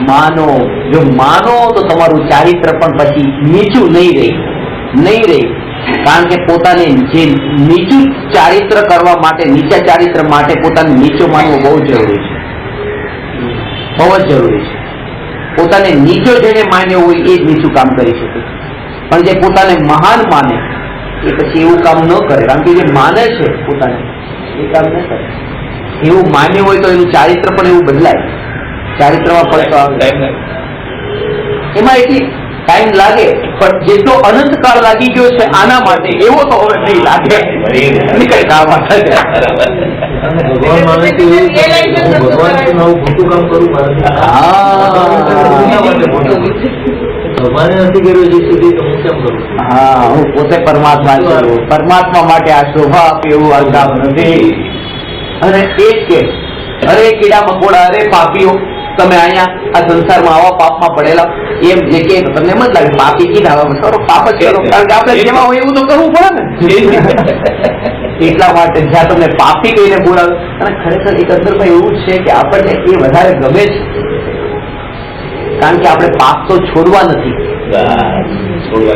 માનો, જો માનો તો તમારું ચારિત્ર પણ પછી નીચું નહીં રહી. કારણ કે પોતાને જે નીચું ચારિત્ર કરવા માટે, નીચા ચારિત્ર માટે પોતાને નીચું માનવું બહુ જરૂરી છે, બહુ જ જરૂરી છે. પોતાને નીચો જેને માન્યો હોય એ જ નીચું કામ કરી શકે. પણ જે પોતાને મહાન માને એ પછી એવું કામ ન કરે, કારણ કે જે માને છે પોતાને એ કામ ન કરે. એવું માન્યું હોય તો એનું ચારિત્ર પણ એવું બદલાય. ચારિત્રમાં પડતો એમાં એટલી ટાઈમ લાગે, પણ જેટલો અનંત કાળ લાગી ગયો છે આના માટે એવો તો હવે નહીં લાગે. નીકળતા હા, હું પોતે પરમાત્મા છું. પરમાત્મા માટે આ શોભા આપે એવું આ કામ નથી. અને એ જ કે અરે કીડા મકોડા, અરે પાપીઓ, તમે અહીંયા આ સંસારમાં આવા પાપમાં પડેલા, એમ જે કે તમને એમ જ લાગે પાપી કીધા કરો, પાપ જ કરો. કારણ કે આપણે જેમાં હોય એવું તો કરવું પડે ને. એટલા માટે જ્યાં તમને પાપી કહીને બોલાવે, અને ખરેખર એક અંદરમાં એવું છે કે આપણને એ વધારે ગમે છે, કારણ કે આપણે પાપ તો છોડવા નથી,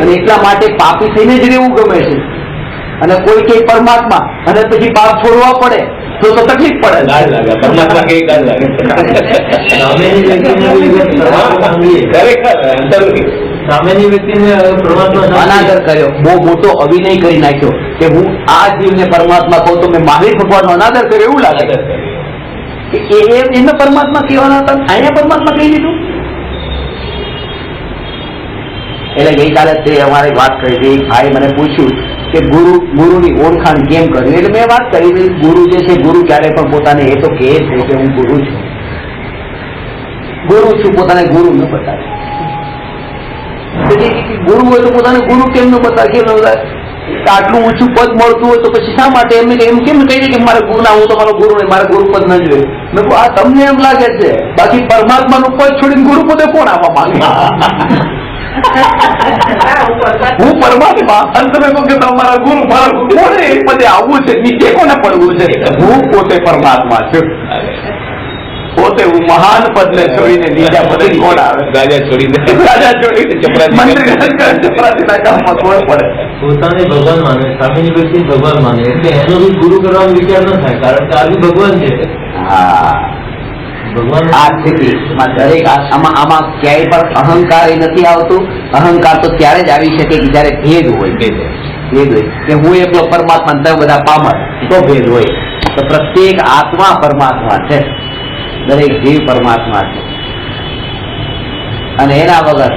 અને એટલા માટે પાપી થઈને જ રહેવું ગમે છે. અને કોઈ કે પરમાત્મા અને પછી પાપ છોડવા પડે તો તકલીફ પડે. પરમાત્મા કઈ ગાળ લાગે. સામેની વ્યક્તિને પરમાત્મા અનાદર કર્યો, બહુ મોટો અભિનય કરી નાખ્યો કે હું આ જીવને પરમાત્મા કહું તો મેં મહાવીર ભગવાનનો અનાદર કર્યો એવું લાગે કે એમને પરમાત્મા કહેવાના હતા, અહીંયા પરમાત્મા કહી દીધું. એટલે ગઈકાલે તે અમારે વાત કરી હતી, ભાઈ મને પૂછ્યું કે ગુરુની ઓળખાણ કેમ કરવી, એટલે મેં વાત કરી ગુરુ જે છે, ગુરુ ક્યારે પણ પોતાને એ તો કહે છે કે હું ગુરુ છું, પોતાને ગુરુ ન બતાવે. ગુરુ હોય તો પોતાને ગુરુ કેમ ન બતાવે, કેમ ન બતાવે? આટલું ઊંચું પદ મળતું હોય તો પછી શા માટે એમ કેમ કહી દે કે મારા ગુરુ ના, હું તમારો ગુરુ નહીં, મારા ગુરુ પદ ન જોઈએ. મેં કહું આ તમને એમ લાગે છે, બાકી પરમાત્માનું પદ છોડીને ગુરુ પદે કોણ આપવા માંગે? હું પરમાત્મા અને તમે કહો કે તમારા ગુરુ, મારા કોને એ પદે આવવું છે, નીચે કોને પડવું છે? હું પોતે પરમાત્મા છું, પોતે હું મહાન પદને છોડીને બીજા પદે કોણ આવે? રાજા છોડીને ચપરાસીના કામમાં કોણ પડે? પોતાને ભગવાન માને, સામેની વ્યક્તિ ભગવાન માને, એટલે એનો બી ગુરુ કરવાનો વિચાર ન થાય, કારણ કે આ બી ભગવાન છે. હા, ભગવાન આ સ્થિતિમાં દરેક આમાં ક્યાંય પણ અહંકાર એ નથી આવતું. અહંકાર તો ત્યારે જ આવી શકે કે જયારે ભેદ હોય કે હું એકલો પરમાત્મા, તમે બધા પામર, તો ભેદ હોય. તો પ્રત્યેક આત્મા પરમાત્મા છે, દરેક જીવ પરમાત્મા છે, અને એના વગર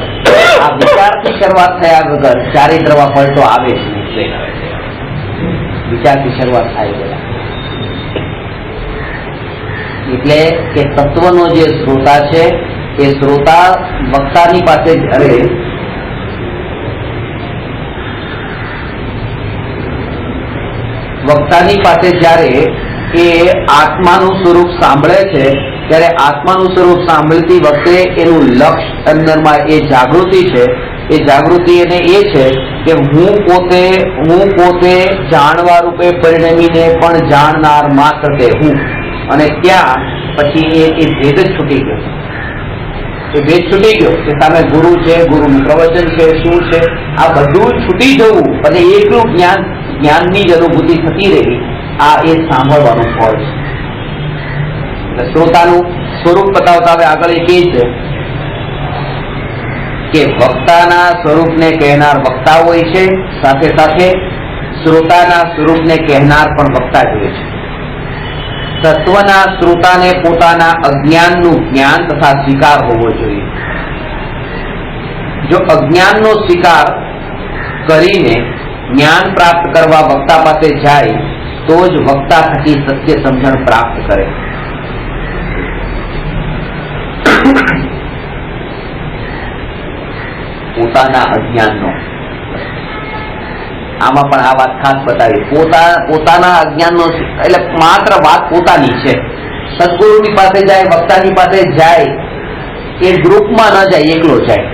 આ વિચારથી શરૂઆત થયા વગર ચારિત્રમાં પલટો આવે જ નહીં. વિચારથી શરૂઆત થાય બધા. એટલે કે તત્વનો જે શ્રોતા છે એ શ્રોતા વક્તાની પાસે જ્યારે એ આત્માનું સ્વરૂપ સાંભળે છે, ત્યારે આત્માનું સ્વરૂપ સાંભળતી વખતે એનું લક્ષ્ય અંદરમાં એ જાગૃતિ છે, એ જાગૃતિ એને એ છે કે હું પોતે જાણવા રૂપે પરિણમીને પણ જાણનાર માત્ર તે હું. અને ત્યાં પછી એ ભેદ જ છૂટી ગયો, એ ભેદ છૂટી ગયો કે સામે ગુરુ છે, ગુરુનું પ્રવચન છે, શું છે, આ બધું છૂટી જવું અને એકલું જ્ઞાનની જ અનુભૂતિ થતી રહેવી, આ એ સાંભળવાનું ફળ છે. એટલે શ્રોતાનું સ્વરૂપ બતાવતા હવે આગળ એ કહે છે કે વક્તાના સ્વરૂપને કહેનાર વક્તા હોય છે, સાથે સાથે શ્રોતાના સ્વરૂપને કહેનાર પણ વક્તા જ હોય છે. તત્વના શ્રોતાને પોતાના અજ્ઞાનનું જ્ઞાન તથા સ્વીકાર હોવો જોઈએ. જો અજ્ઞાનનો સ્વીકાર કરીને જ્ઞાન પ્રાપ્ત કરવા વક્તા પાસે જાય તો જ વક્તા થકી સત્ય સમજણ પ્રાપ્ત કરે. પોતાના અજ્ઞાનનો, આમાં પણ આ વાત ખાસ બતાવી, પોતાના અજ્ઞાનનો, એટલે માત્ર વાત પોતાની છે. સદગુરુની પાસે જાય, વક્તાની પાસે જાય, એ ગ્રુપમાં ન જાય, એકલો જાય.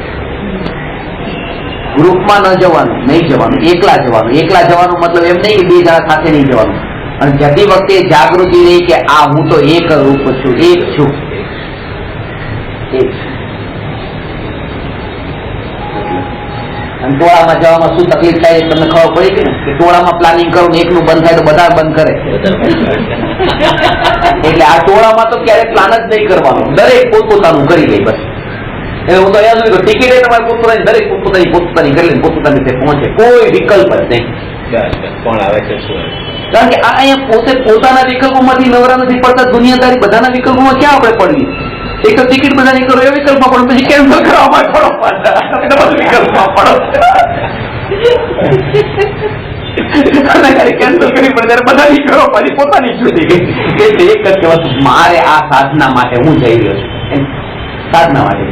ગ્રુપમાં ન જવાનું, નહીં જવાનું, એકલા જવાનું. એકલા જવાનું મતલબ એમ નહીં કે બે જણા સાથે નહીં જવાનું. અને જતી વખતે જાગૃતિ રહી કે આ હું તો એક રૂપ છું, એક છું. અને ટોળામાં જવામાં શું તકલીફ થાય તમને ખબર પડી છે ને, કે ટોળામાં પ્લાનિંગ કરો ને એકનું બંધ થાય તો બધા બંધ કરે. એટલે આ ટોળામાં તો ક્યારેય પ્લાન જ નહીં કરવાનો, દરેક પોતપોતાનું કરી લે બસ. એટલે હું તો યાદ હોય ટિકિટ તમારે પોતપોતાની, દરેક પોતપોતાની કરી લે, પોતપોતાની રીતે પહોંચે, કોઈ વિકલ્પ જ નહીં. કોણ આવે છે શું? કારણ કે આ અહીંયા પોતે પોતાના વિકલ્પોમાંથી નવરા નથી પડતા, દુનિયાદારી બધાના વિકલ્પોમાં ક્યાં આપણે પડવી? એક તો ટિકિટ બધાની કરો એ વિકલ્પમાં પડો, પછી કેન્સલ કરવામાં પડો, વિકલ્પમાં પડો. કેન્સલ કરી પડે ત્યારે બધાની કરો, પછી પોતાની છૂટી ગઈ. એટલે એક જ કહેવાતું, મારે આ સાધના માટે હું જઈ રહ્યો છું, સાધના માટે.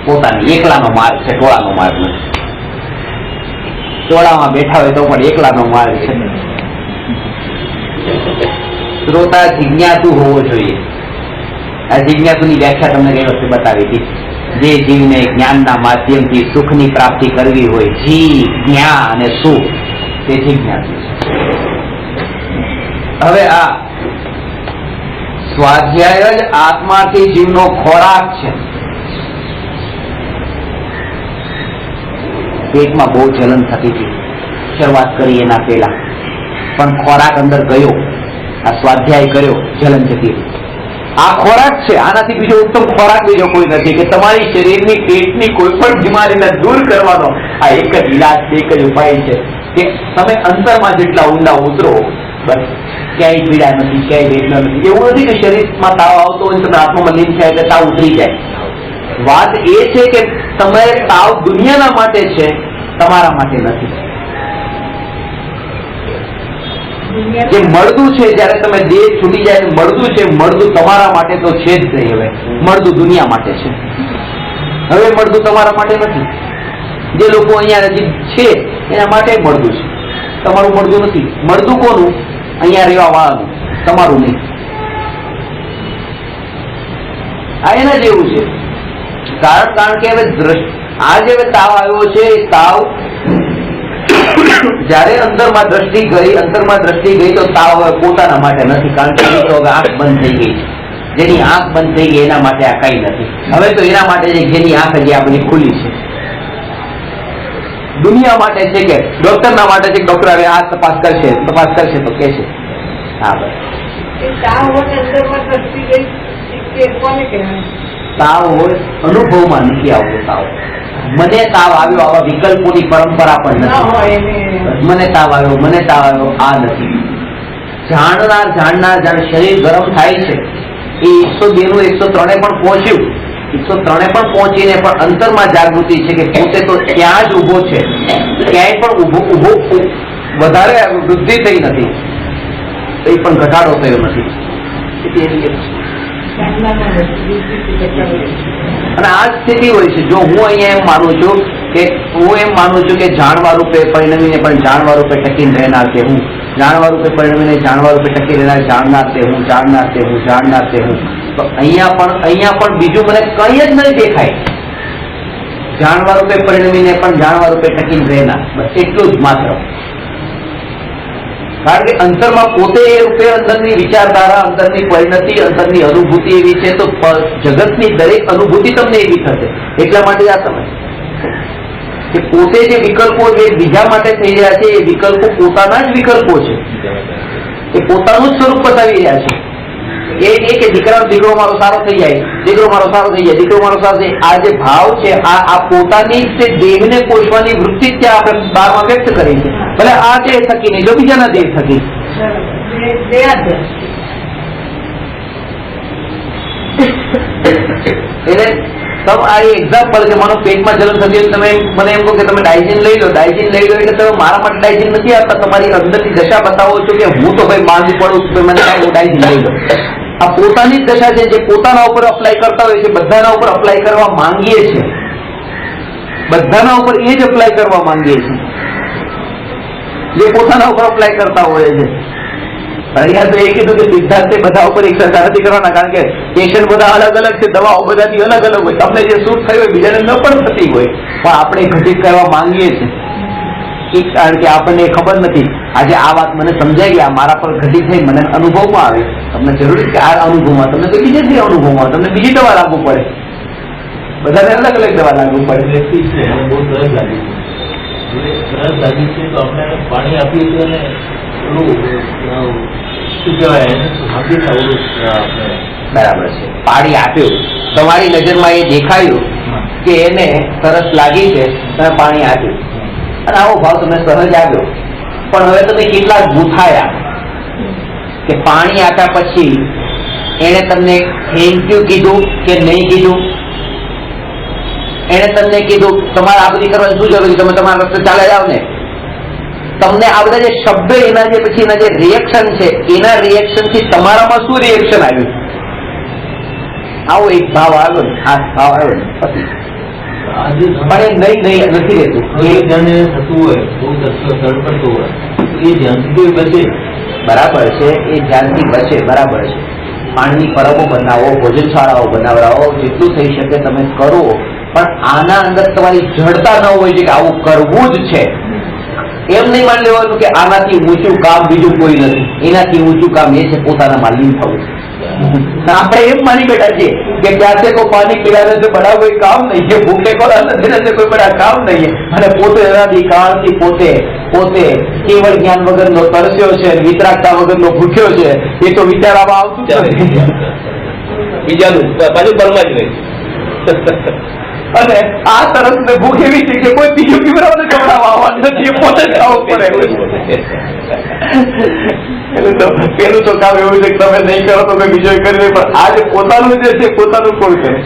પોતાની એકલાનો માર્ગ છે, ટોળાનો માર્ગ નથી. ટોળામાં બેઠા હોય તો પણ એકલાનો માર્ગ છે. શ્રોતા જિજ્ઞાસુ હોવો જોઈએ. આ જિજ્ઞાસુની વ્યાખ્યા તમને ગઈ વખતે બતાવી હતી. જે જીવને જ્ઞાનના માધ્યમથી સુખની પ્રાપ્તિ કરવી હોય, જી જ્ઞાન અને સુખ, તે જિજ્ઞાસુ છે. હવે આ સ્વાધ્યાય જ આત્માથી જીવનો ખોરાક છે. પેટમાં બહુ જલન થતી હતી શરૂઆત કરી એના પહેલા, પણ ખોરાક અંદર ગયો, આ સ્વાધ્યાય કર્યો, જલન જતી હતી. આ ખોરાક છે, આનાથી બીજો ઉત્તમ ખોરાક બીજો કોઈ નથી કે તમારી શરીરની પેટની કોઈ પણ બીમારીને દૂર કરવાનો આ એક જ ઈલાજ, એક જ ઉપાય છે કે તમે અંતરમાં જેટલા ઊંડા ઉતરો, બસ ક્યાંય પીડા નથી, ક્યાંય વેદના નથી. એવું નથી કે શરીરમાં તાવ આવતો હોય તમે આત્મામાં લીન થાય એટલે તાવ ઉતરી જાય. વાત એ છે કે તમે તાવ દુનિયાના માટે છે, તમારા માટે નથી. જે મળદું છે જયારે તમે દેહ છૂટી જાય મળદું છે, મળદું તમારા માટે તો છે જ નહીં. હવે મળદું દુનિયા માટે છે, હવે મળદું તમારા માટે નથી. જે લોકો અહીંયા હજી છે એના માટે મળદું છે, તમારું મળદું નથી. મળદું કોનું? અહીંયા રહેવા વાળાનું, તમારું નહીં. આ એના જેવું છે. કારણ કે હવે આ જે તાવ આવ્યો છે એ તાવ જયારે અંતરમાં દ્રષ્ટિ ગઈ તો તાવ હવે પોતાના માટે નથી. કારણ કે હવે આંખ બંધ થઈ ગઈ છે. જેની આંખ બંધ થઈ ગઈ એના માટે આ કઈ નથી. હવે તો એના માટે જેની આંખ હજી આ બધી ખુલ્લી છે. દુનિયા માટે છે કે ડોક્ટરના માટે છે. ડોક્ટર હવે આ તપાસ કરશે તો કે છે હા બસ તાવ હોય, અનુભવમાં નથી આવતો તાવ. મને તાવ આવ્યો, આવા વિકલ્પોની પરંપરા પણ નથી. મને તાવ આવ્યો આ નથી. જાણનાર જાણે શરીર ગરમ થાય છે એ 102 નું 103 પણ પહોંચ્યું, 103 પણ પહોંચીને પણ અંતરમાં જાગૃતિ છે કે પોતે તો ત્યાં જ ઉભો છે, ક્યાંય પણ ઉભો વધારે વૃદ્ધિ થઈ નથી, એ પણ ઘટાડો થયો નથી. અને આ સ્થિતિ હોય છે. જો હું અહીંયા એમ માનું છું કે જાણવા રૂપે પરિણમીને પણ જાણવા રૂપે ટકીને રહેનાર છે હું, જાણવા રૂપે પરિણમીને જાણવા રૂપે ટકી રહેનાર જાણનાર છે હું, તો અહીંયા પણ બીજું મને કઈ જ નહીં દેખાય. જાણવા રૂપે પરિણમીને પણ જાણવા રૂપે ટકીને રહેનાર, બસ એટલું જ માત્ર. કારણ કે અંતરમાં પોતે એ રૂપે અંદરની વિચારધારા, અંદરની પરિણતિ, અંદરની અનુભૂતિ એવી છે તો જગતની દરેક અનુભૂતિ તમને એવી થશે. એટલા માટે આ સમજ કે પોતે જે વિકલ્પો જે બીજા માટે થઈ રહ્યા છે એ વિકલ્પો પોતાના જ વિકલ્પો છે, એ પોતાનું જ સ્વરૂપ બતાવી રહ્યા છે. એ કે દીકરો મારો સારો થઈ જાય, દીકરો મારો સારો થઈ જાય. આ જે ભાવ છે આ પોતાની જે દેહને પોષવાની વૃત્તિ જ ત્યાં આપણે બહારમાં વ્યક્ત કરી છે. ભલે આ દેહ થકી નહીં, જો બીજાના દેહ થકી. એટલે આ એક્ઝામ્પલ કે મારો પેટમાં જલન થતી હોય, તમે મને એમ કહો કે તમે ડાયજીન લઈ લો એટલે તમે મારા માટે ડાયજીન નથી આપતા, તમારી અંદરની દશા બતાવો છો કે હું તો ભાઈ માંગી પડું છું, મને ડાયજીન લઈ લો. આ પોતાની જ દશા છે જે પોતાના ઉપર અપ્લાય કરતા હોય છે. બધાના ઉપર અપ્લાય કરવા માંગીએ છીએ, બધાના ઉપર એ જ અપ્લાય કરવા માંગીએ છીએ જે પોતાના ઉપર અપ્લાય કરતા હોય છે. અહીંયા તો એ કીધું કે સિદ્ધાંતે બધા ઉપર એક સરખા નથી કરવાના, કારણ કે પેશન્ટ બધા અલગ અલગ છે, દવાઓ બધાથી અલગ અલગ હોય. તમને જે સૂટ થઈ હોય બીજાને ન પણ થતી હોય, પણ આપણે ઘટિત કરવા માંગીએ છીએ કારણ કે આપણને ખબર નથી. આજે આ વાત મને સમજાઈ ગઈ, મારા પર ઘટિત થઈ, મને અનુભવમાં આવે. તમને જરૂરી કે આ અનુભવમાં તમને તો બીજે અનુભવમાં તમને બીજી દવા લાગુ પડે, બધાને અલગ અલગ દવા લાગુ પડે. બહુ સરસ લાગી છે તો આપણે પાણી આપીએ છીએ અને શું કહેવાય બરાબર છે. પાણી આપ્યું, તમારી નજરમાં એ દેખાયું કે એને સરસ લાગી છે, તમે પાણી આપ્યું અને આવો ભાવ તમે સહજ આવ્યો. પણ હવે તમે કેટલા ગૂંથાયા કે પાણી આપ્યા પછી એને તમને થેન્ક યુ કીધું કે નહીં કીધું. એને તમને કીધું તમારે આ બધી કરવાની શું જરૂર છે, તમે તમારા રસ્તે ચાલે જાવ ને. તમને આ બધા જે શબ્દ એના જે પછી એના જે રિએક્શન છે એના રિએક્શન થી તમારામાં શું રિએક્શન આવ્યું? આવો એક ભાવ આવ્યો ને, ખાસ ભાવ આવ્યો ને પછી પણ એ નહીં નથી રહેતું. એ જાણે થતું હોય બહુ સરળ પડતું હોય એ ધ્યાનથી બચે. બરાબર છે, એ ધ્યાનથી બચે, બરાબર છે. પાણીની પરબો બનાવો, ભોજનશાળાઓ બનાવડાવો, જેટલું થઈ શકે તમે કરો, પણ આના અંદર તમારી જડતા ન હોય છે કે આવું કરવું જ છે. એમ નહીં માની લેવાનું કે આનાથી ઊંચું કામ બીજું કોઈ નથી, એનાથી ઊંચું કામ એ છે પોતાનામાં લીન થવું. આપણે એમ માની બેઠા છીએ કે પ્યાસે કો પાણી પીલાને से बड़ा कोई काम नहीं है, भूखे को अन्न देने से कोई बड़ा काम नहीं है. અને પોતે એનાથી કાળથી પોતે કેવળ જ્ઞાન વગરનો તરસ્યો છે, વિતરાગતા વગરનો ભૂખ્યો છે, એ તો વિચારવામાં આવતું જ નથી. બીજાનું પાછું બરમાં જ રહે. અને આ તરસ ને ભૂખ એવી છે કે કોઈ બીજું પીવડાવને ખવડાવવા આવવાનું નથી, એ પોતે જ ખાવું પડે. પેલું તો કામ એવું છે કે તમે નહીં કરો તો કોઈ બીજો કરી લે, પણ આ જે પોતાનું જે છે પોતાનું કોણ કરે?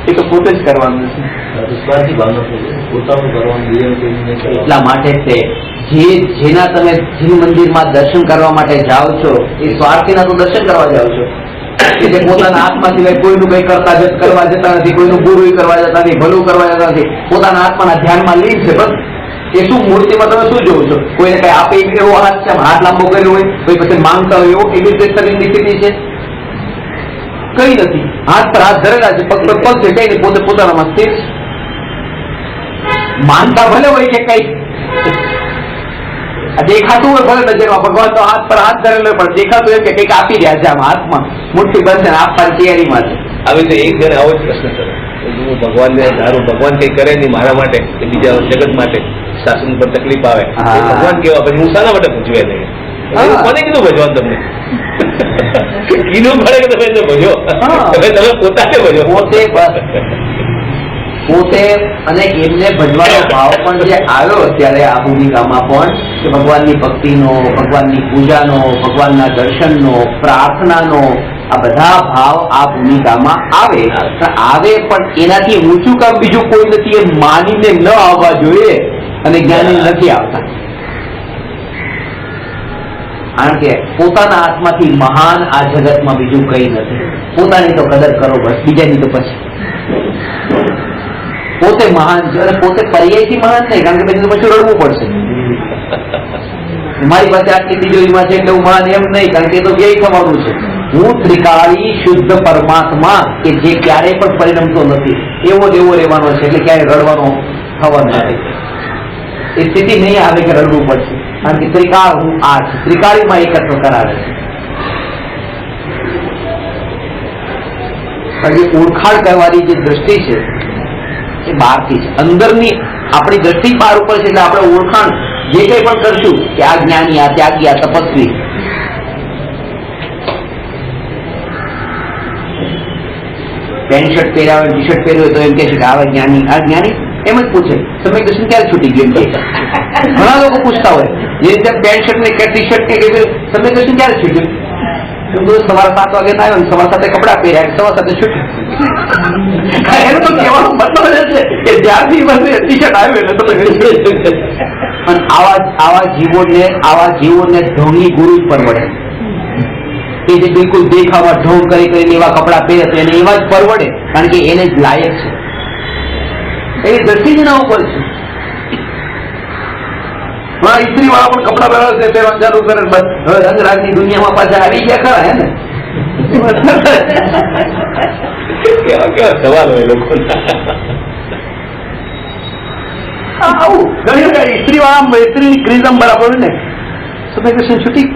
એ તો પોતે જ કરવાનું છે. એટલા માટે તે જેના તમે જીવ મંદિરમાં દર્શન કરવા માટે જાઓ છો, એ સ્વાર્થીના તો દર્શન કરવા જાઓ છો, કે જે પોતાના આત્મા સિવાય કોઈનું કઈ કરવા જતા નથી, કોઈનું બુરું કરવા જતા નથી, ભલું કરવા જતા નથી, પોતાના આત્માના ધ્યાનમાં લીન છે. બસ એ શું મૂર્તિમાં તમે શું જોવો છો? કોઈને કઈ આપે એવો હાથ છે, હાથ લાંબો કર્યો હોય, કોઈ પછી માંગતા હોય એવો, એવી રીતે શરીરની સ્થિતિ છે? કઈ નથી. હાથ પર હાથ ધરેલા છે, પગ પર પગ છે, કઈ નહીં, પોતે પોતાનામાં સ્થિર છે. માનતા ભલે હોય કે કઈ દેખાતું હોય ભલે નજરમાં, ભગવાન તો હાથ પર હાથ ધરેલો હોય, પણ દેખાતું એમ કે કઈક આપી રહ્યા છે, આમ હાથમાં મુઠ્ઠી બંધ આપવાની તૈયારીમાં છે. હવે તો એક જણ આવો જ પ્રશ્ન કરે, હું ભગવાનને ધારું, ભગવાન કઈ કરે નહીં મારા માટે કે બીજા જગત માટે, શાસન પર તકલીફ આવે, ભગવાન કેવા, પછી હું શાના માટે પૂછવે નહીં? કોને કીધું ભજવાન તમને? કીધું પડે કે તમે એને ભજો, તમે પોતાને ભજો. પોતે અને એમને ભજવાનો ભાવ પણ જે આવ્યો અત્યારે આ ભૂમિકામાં પણ, કે ભગવાનની ભક્તિનો, ભગવાનની પૂજાનો, ભગવાનના દર્શનનો, પ્રાર્થનાનો, આ બધા ભાવ આ ભૂમિકામાં આવે. પણ એનાથી ઊંચું કામ બીજું કોઈ નથી, એ માનીને ન આવવા જોઈએ, અને જ્ઞાની નથી આવતા. કારણ કે પોતાના આત્માથી મહાન આ જગતમાં બીજું કઈ નથી. પોતાની તો કદર કરો બસ, બીજાની તો પછી. પોતે મહાન છે, અને પોતે પર્યાયથી મહાન નહીં, કારણ કે પછી પછી રડવું પડશે. મારી પાસે આટલી તિજોરીમાં છે એટલે હું મહાન એમ નહીં, કારણ કે એ તો વ્યય થવાનું છે. હું ત્રિકાળી શુદ્ધ પરમાત્મા કે જે ક્યારેય પણ પરિણમતો નથી, એવો એવો રહેવાનો છે, એટલે ક્યારેય રડવાનો થવાનો નથી. એ સ્થિતિ નહીં આવે કે રડવું પડશે, કારણ કે ત્રિકાળ હું આ છું. ત્રિકાળીમાં એકત્વ કરાવે છે. કારણ કે ઓળખાણ કરવાની જે દ્રષ્ટિ છે એ બહારથી છે, અંદરની આપણી દ્રષ્ટિ બહાર ઉપર છે. એટલે આપણે ઓળખાણ જે કંઈ પણ કરશું કે આ જ્ઞાની, આ ત્યાગી, આ તપસ્વી, પેન્ટ શર્ટ પહેર્યા હોય, ટી શર્ટ પહેર્યું હોય તો એમ કે છે કે આ જ્ઞાની, આ જ્ઞાની. એમ જ પૂછે તમે કૃષ્ણ ક્યારે છૂટી ગયું? એમ કે ઘણા લોકો પૂછતા હોય, જે રીતે પેન્ટ શર્ટ ને કે ટી શર્ટ કે તમે કૃષ્ણ ક્યારે છૂટ્યું? સવારે 7 વાગે ના આવ્યો, સવાર સાથે કપડા પહેર્યા, સવાર સાથે છૂટ્યું. એનું તો કહેવાનો મતલબ એ છે કે જ્યારથી મને ટી શર્ટ આવ્યું એટલે તમે. પણ આવા જીવોને ઢોંગી ગુરુ જ પરવડે, કે જે બિલકુલ દેખાવા ઢોંગ કરીને એવા કપડા પહેરે તો એને એવા જ પરવડે, કારણ કે એને જ લાયક છે. એની દ્રષ્ટિ જ ના ઉપર છે. ઇસ્ત્રી વાળા પણ કપડા પહેરવાનું ચાલુ કરે, બસ હવે રંગરાજની દુનિયામાં પાછા આવી ગયા ખરા, હે ને? કેવા સવાલ હોય લોકો. આવું ઘણી વખત ઇસ્ત્રી વાળા ઇસ્ત્રીની ક્રિઝમ બરાબર ને, તમે કૃષ્ણ છૂટી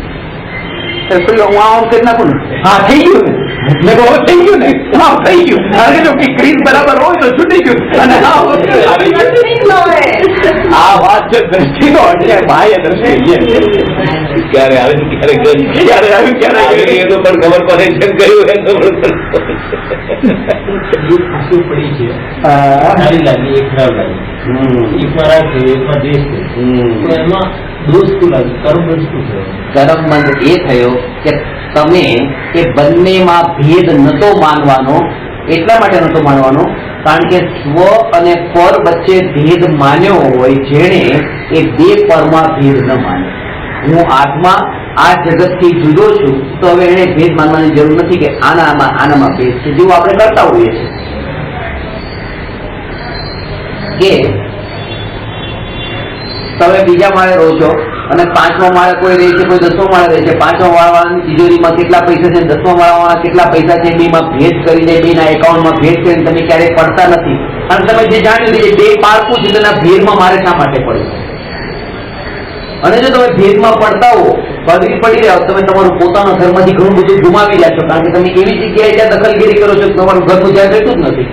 હું આમ કરી નાખું ને, હા થઈ ગયું ને, મેં કહું થઈ ગયું ને, હા થઈ ગયું. કારણ કે જો ક્રીઝ બરાબર હોય તો છૂટી ગયું. અને આ વાત છે દ્રષ્ટિનો અન્યાય, બાહ્ય દ્રષ્ટિ. ક્યારે આવે ક્યારે આવ્યું ક્યારે એ તો પણ ખબર પડે છે કયું એ ખબર પડી છે. સારી લાગી, એક ખરાબ લાગી, એકમાં રાગ થયો, એકમાં દ્વેષ થયો, તો એમાં દોષ શું લાગે? કર્મબંધ શું થયો? કર્મબંધ એ થયો કે તમે એ બંનેમાં ભેદ નતો માનવાનો. એટલા માટે નતો માનવાનો કારણ કે સ્વ અને પર વચ્ચે ભેદ માન્યો હોય, જેણે એ બે પરમાં ભેદ ન માન્યો. હું આત્મા આ જગતથી જુદો છું, તો હવે એને ભેદ માનવાની જરૂર નથી કે આનામાં ભેદ છે, જેવું આપણે કરતા હોઈએ છીએ. કે તમે બીજા માળે રહો છો અને 5મા માળે કોઈ રહે છે, કોઈ 10મા માળે રહે છે. 5મા માળાવાળાની તિજોરીમાં કેટલા પૈસા છે, 10મા માળાવાળા કેટલા પૈસા છે, બેમાં ભેદ કરીને, બેના એકાઉન્ટમાં ભેદ કરીને તમે ક્યારેય પડતા નથી. અને તમે જે જાણ્યું કે બે પારકું છે તેના ભેદમાં મારે શા માટે પડ્યું. અને જો તમે ભેદમાં પડતા હો, પગડી પડી રહ્યા તમે તમારું પોતાના ઘરમાંથી ઘણું બધું ગુમાવી રહ્યા છો, કારણ કે તમે એવી જગ્યાએ જ્યાં દખલગીરી કરો છો તમારું ઘરનું ધ્યાન રહેતું જ નથી.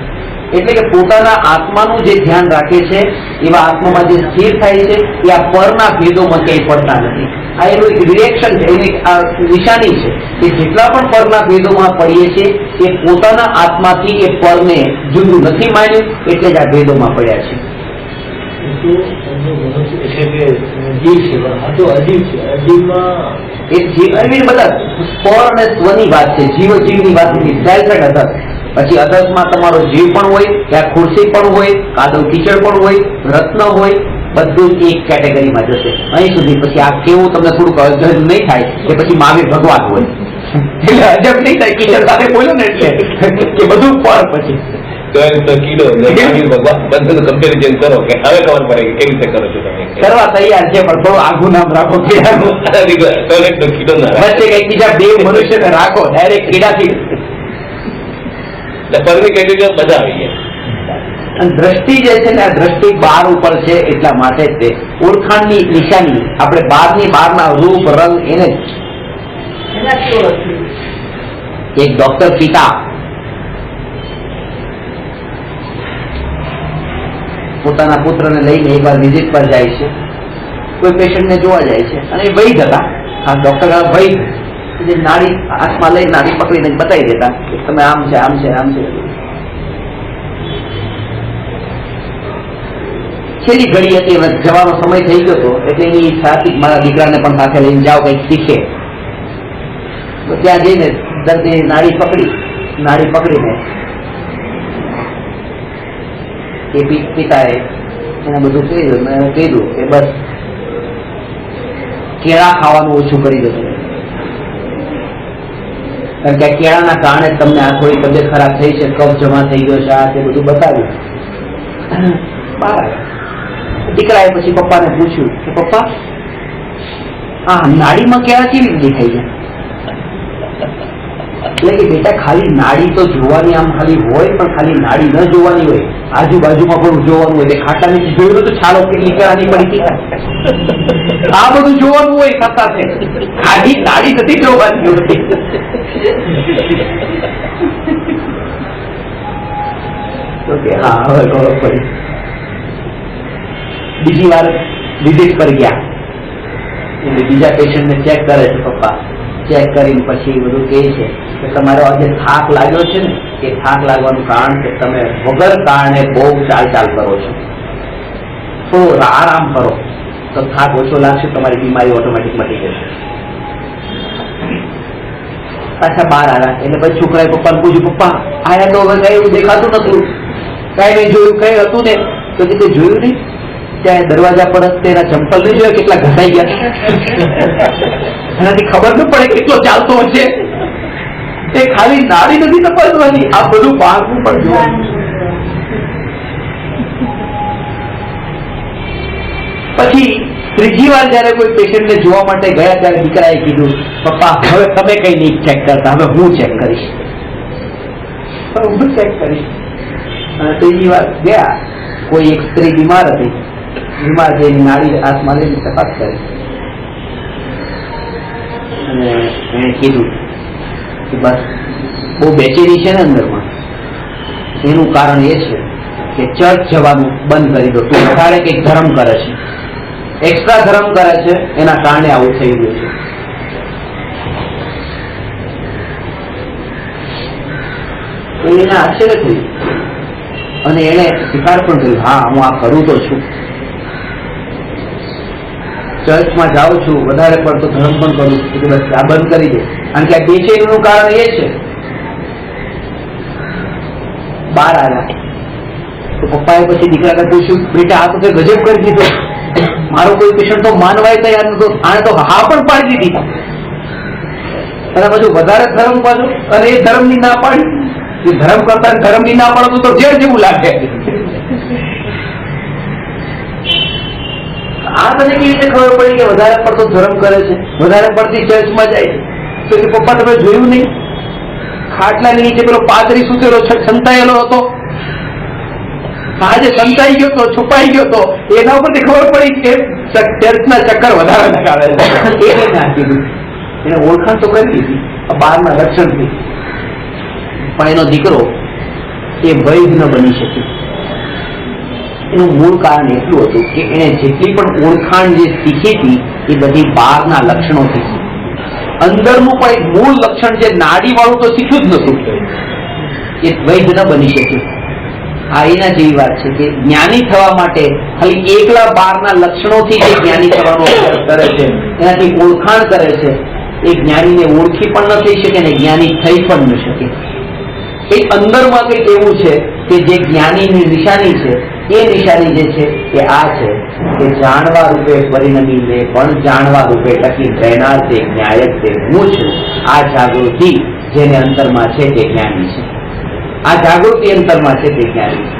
એટલે કે પોતાના આત્માનું જે ધ્યાન રાખે છે એવા આત્મામાં જે સ્થિર થાય છે એ આ પરના ભેદોમાં ક્યાંય પડતા નથી. આ એનું એક રિએક્શન છે, એની આ નિશાની છે કે જેટલા પણ પરના ભેદોમાં પડીએ છીએ એ પોતાના આત્માથી એ પરને જુદું નથી માન્યું, એટલે જ આ ભેદોમાં પડ્યા છે. બધા સ્પર અને સ્વની વાત છે, જીવની વાત નથી. Self and other. પછી અધર્સમાં તમારો જીવ પણ હોય, ત્યાં ખુરશી પણ હોય, કાદવ કીચડ પણ હોય, રત્ન હોય, બધું એક કેટેગરીમાં જશે. અહીં સુધી પછી આ કેવું તમને થોડુંક અજબ નહીં થાય કે પછી મહાવીર ભગવાન હોય, એટલે અજબ નહીં થાય. કીચડ સાથે બોલ્યો ને એટલે કે બધું પર પછી તો કીડો ભગવાન બધું કમ્પેરિઝન કરો કે હવે ખબર પડે કે કેવી રીતે કરો છો તમે. કરવા તૈયાર છે પણ થોડું આગું નામ રાખો. કીડો ના વચ્ચે કઈક બીજા બે મનુષ્યને રાખો, ડાયરેક્ટ કીડાથી. પરની કેટેગરી બધા આવી ગયા. અને દ્રષ્ટિ જે છે ને, આ દ્રષ્ટિ બાર ઉપર છે એટલા માટે જ તે ઓળખાણની નિશાની. આપણે બહારના રૂપ રંગ એને એક ડોક્ટર પિતા પોતાના પુત્રને લઈને એકવાર વિઝિટ પર જાય છે, કોઈ પેશન્ટને જોવા જાય છે, અને એ વૈદ હતા. આ ડોક્ટર વૈદ જે નાડી હાથમાં લઈ નાડી પકડીને બતાવી દેતા કે તમે આમ છે, આમ છે, આમ છે. છેલ્લી ઘડી હતી, જવાનો સમય થઈ ગયો હતો, એટલે એની ઈચ્છા હતી મારા દીકરાને પણ સાથે લઈને જાઓ, કંઈક શીખે. તો ત્યાં જઈને દર્દી નાડી પકડીને એ પિતાએ એને બધું કીધું કે બસ કેળા ખાવાનું ઓછું કરી દો, કારણ કે આ કેળાના કારણે તમને આ થોડી તબિયત ખરાબ થઈ છે, કફ જમા થઈ ગયો છે, આ તે બધું બતાવ્યું. બહાર આવ્યા દીકરાએ પછી પપ્પાને પૂછ્યું કે પપ્પા આ નાડીમાં કેળા કેવી રીતે દેખાઈ ગયા? એટલે કે બેટા ખાલી નાડી તો જોવાની આમ ખાલી હોય, પણ ખાલી નાડી ન જોવાની હોય, આજુબાજુમાં પણ જોવાનું હોય. ખાટા નીચે જોયું તો છાલો કેટલી કેળાની પડી ગઈ, આ બધું જોવાનું હોય સાથે, ખાલી નાડી નથી જોવાની હોતી. હા હવે ખબર પડી. બીજી વાર વિઝિટ પર ગયા એટલે બીજા પેશન્ટને ચેક કરે છે પપ્પા. ચેક કરીને પછી બધું કહે છે કે તમારો આજે થાક લાગ્યો છે ને, એ થાક લાગવાનું કારણ કે તમે વગર કારણે બહુ ચાલ કરો છો. થોડો આરામ કરો તો થાક ઓછો લાગશે, તમારી બીમારી ઓટોમેટિક મટી જશે. પાછા બહાર આવ્યા એટલે પછી છોકરાએ પપ્પાને પૂછ્યું, પપ્પા આયા તો હવે કઈ એવું દેખાતું નતું, કઈ નહીં જોયું, કઈ હતું ને? તો કીધું જોયું નહીં, ત્યાં દરવાજા પર તેના ચંપલ નહીં જોયા કેટલા ઘસાઈ ગયા, એનાથી ખબર ન પડે કેટલો ચાલતો હશે. એ ખાલી નાડી નથી તપાસવાની, આ બધું બહારનું પણ જોવાનું. પછી ત્રીજી વાર જયારે કોઈ પેશન્ટને જોવા માટે ગયા ત્યારે દીકરાએ કીધું, પપ્પા હવે તમે કઈ નહીં ચેક કરતા, હવે હું ચેક કરીશ. અને ત્રીજી વાર ગયા, કોઈ એક સ્ત્રી બીમાર હતી, બીમાર જઈને નાડી હાથમાં લઈને તપાસ કરી અને એને કીધું કે બસ બહુ બેચેની છે ને અંદરમાં, એનું કારણ એ છે કે ચર્ચ જવાનું બંધ કરી દો. તું વધારે કંઈક ધર્મ કરે છે, એક્સ્ટ્રા ધર્મ કરે છે, એના કારણે આવું થઈ ગયું છે. તો એને આશ્ચર્ય થયું અને એને સ્વીકાર પણ કર્યું, હા હું આ કરું તો છું, ચર્ચમાં જાઉં છું, વધારે પડતો ધર્મ પણ કરું છું, બસ આ બંધ કરી દે. કારણ કે આ બેચેનીનું કારણ એ છે. બહાર આવ્યા તો પપ્પાએ પછી દીકરાને પૂછ્યું, બેટા આ તો તે ગજબ કરી દીધો, મારો કોઈ પેશન્ટ તો માનવાય તૈયાર નતો, આને તો હા પણ પાડી દીધી, અને પછી વધારે ધર્મ પાછું, અને એ ધર્મની ના પાડી. ધર્મ કરતા ધર્મની ના પાડતું તો ઝેર જેવું લાગે. આ તને કેવી રીતે ખબર પડી કે વધારે પડતો ધર્મ કરે છે, વધારે પડતી ચર્ચમાં જાય છે? તો કે પપ્પા તમે જોયું નહીં, ખાટલાની નીચે પેલો પાદરી સૂતેલો સંતાયેલો હતો, આજે સંતાઈ ગયો તો, છુપાઈ ગયો તો, એના ઉપરથી ખબર પડી કે ચર્ચના ચક્કર વધારે લગાવે છે. એને ના કીધું, એને ઓળખાણ તો કરી દીધી બહારના લક્ષણથી, પણ એનો દીકરો એ વૈધ ન બની શક્યો. એનું મૂળ કારણ એટલું હતું કે એને જેટલી પણ ઓળખાણ જે શીખી હતી એ બધી બહારના લક્ષણોથી શીખી. અંદરનું પણ એક મૂળ લક્ષણ જે નાડી વાળું તો શીખ્યું જ નતું, એ વૈધ ન બની શક્યું. આ એના જેવી વાત છે કે જ્ઞાની થવા માટે ખાલી એકલા બહારના લક્ષણોથી જે જ્ઞાની થવાનો પ્રયાસ કરે છે, એનાથી ઓળખાણ કરે છે, એ જ્ઞાનીને ઓળખી પણ ન થઈ શકે ને જ્ઞાની થઈ પણ ન શકે. એ અંદરમાં કંઈક એવું છે કે જે જ્ઞાનીની નિશાની છે, એ નિશાની જે છે એ આ છે કે જાણવા રૂપે પરિણમીને પણ જાણવા રૂપે ટકી રહેનાર તે જ્ઞાયક તે હું છું. આ જાગૃતિ જેને અંતરમાં છે તે જ્ઞાની છે. આ જાગૃતિ અંતરમાં છે તે જ્ઞાની છે.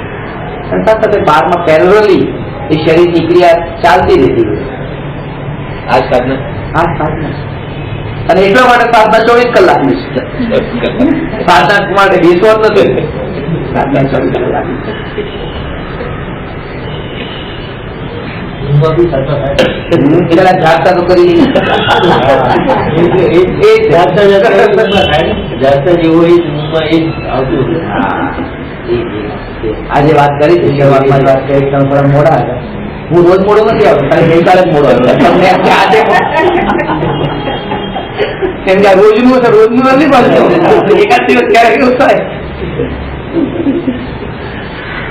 અને સાથે બહારમાં પેરેલલી એ શરીરની ક્રિયા ચાલતી રહેતી હોય. આ સાધના અને એટલા માટે સાધના 24 કલાકની છે. સાધના માટે બેસવો જ નથી. સાધના 24 કલાકની છે. પેલા જાગતા તો કરી આજે વાત કરી છે, શરૂઆતમાં વાત કરી થોડા મોડા હતા. હું રોજ મોડો નથી આવતો, ખાલી ગઈકાલે જ મોડો હતો. તમને આજે કેમ કે રોજનું છે, રોજનું નથી બનતું, એકાદ દિવસ ક્યારેક એવું થાય.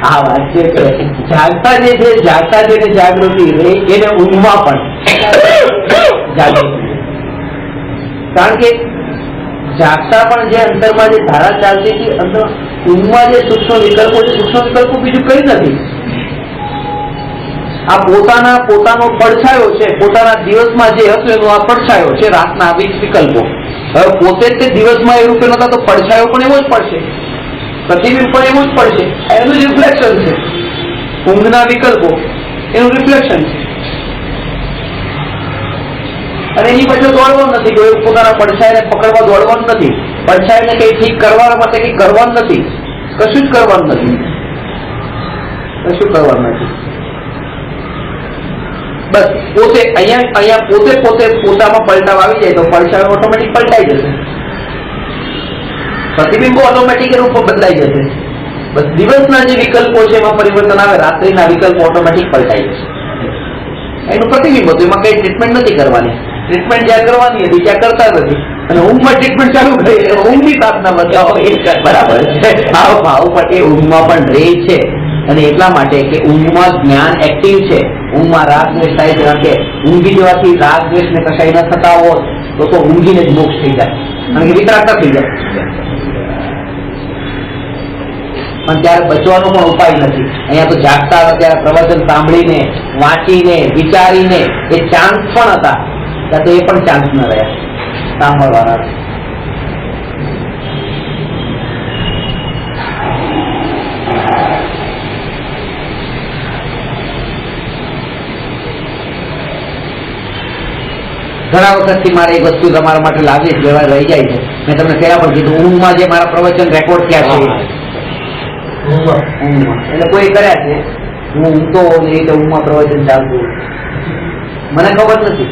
આ વાત છે કે જાગતા જે છે, જાગતા જેને જાગૃતિ એને ઊંઘમાં પણ જાગૃતિ. કારણ કે જાગતા પણ જે અંતરમાં જે ધારા ચાલતી હતી, અંદર ઊંઘમાં જે સૂક્ષ્મ વિકલ્પો છે, સૂક્ષ્મ વિકલ્પો બીજું કઈ નથી. આ પોતાનો પડછાયો છે, પોતાના દિવસમાં જે હતું એનો આ પડછાયો છે, રાતના વિકલ્પો. હવે પોતે જ તે દિવસમાં એ રૂપે નતા તો પડછાયો પણ એવો જ પડશે, પ્રતિબિંબ પણ એવું જ પડશે. એનું જ રિફ્લેક્શન છે. ઊંઘના વિકલ્પો એનું રિફ્લેક્શન છે. અને એની પછી દોડવાનું નથી, કોઈ પોતાના પડછાયને પકડવા દોડવાનું નથી, પડછાયને કઈ ઠીક કરવા માટે કઈ કરવાનું નથી, કશું જ કરવાનું નથી, કશું કરવાનું નથી. બસ પોતે અહીંયા પોતે પોતામાં પલટાવ આવી જાય તો પડછાયો ઓટોમેટિક પલટાઈ જશે, પ્રતિબિંબો ઓટોમેટિક રૂપ બદલાઈ જશે. બસ દિવસના જે વિકલ્પો છે એમાં પરિવર્તન આવે, રાત્રિના વિકલ્પો ઓટોમેટિક પલટાઈ જશે. એનું પ્રતિબિંબ હતું, એમાં કઈ ટ્રીટમેન્ટ નથી કરવાની. ટ્રીટમેન્ટ જ્યાં કરવાની હતી ત્યાં કરતા નથી, અને ઊંઘમાં ટ્રીટમેન્ટ ચાલુ કરી, ઊંઘની સાધના બતાવો એ બરાબર છે. ભાવ પણ એ ઊંઘમાં પણ રહે છે. અને એટલા માટે કે ઊંઘમાં જ્ઞાન એક્ટિવ છે, ઊંઘમાં રાગ દ્વેષ થાય છે. કારણ કે ઊંઘી જવાથી રાગ દ્વેષ ને કશાય ન થતા હોત તો ઊંઘીને જ મોક્ષ થઈ જાય, કારણ કે વિતરાગતા થઈ જાય. પણ ત્યારે બચવાનો પણ ઉપાય નથી. અહીંયા તો જાગતા હતા ત્યારે પ્રવચન સાંભળીને, વાંચીને, વિચારીને એ ચાન્સ પણ હતા, ત્યાં તો એ પણ ચાન્સ ન રહ્યા સાંભળવાના. ઘણા વખતથી મારે એક વસ્તુ તમારા માટે લાગે જેવા રહી જાય છે. મેં તમને પહેલા પણ કીધું, ઊંઘમાં જે મારા પ્રવચન રેકોર્ડ થયા છે, ઊંઘમાં એટલે કોઈ કર્યા છે, હું ઊંઘતો એ રીતે ઊંઘમાં પ્રવચન ચાલતું, મને ખબર નથી.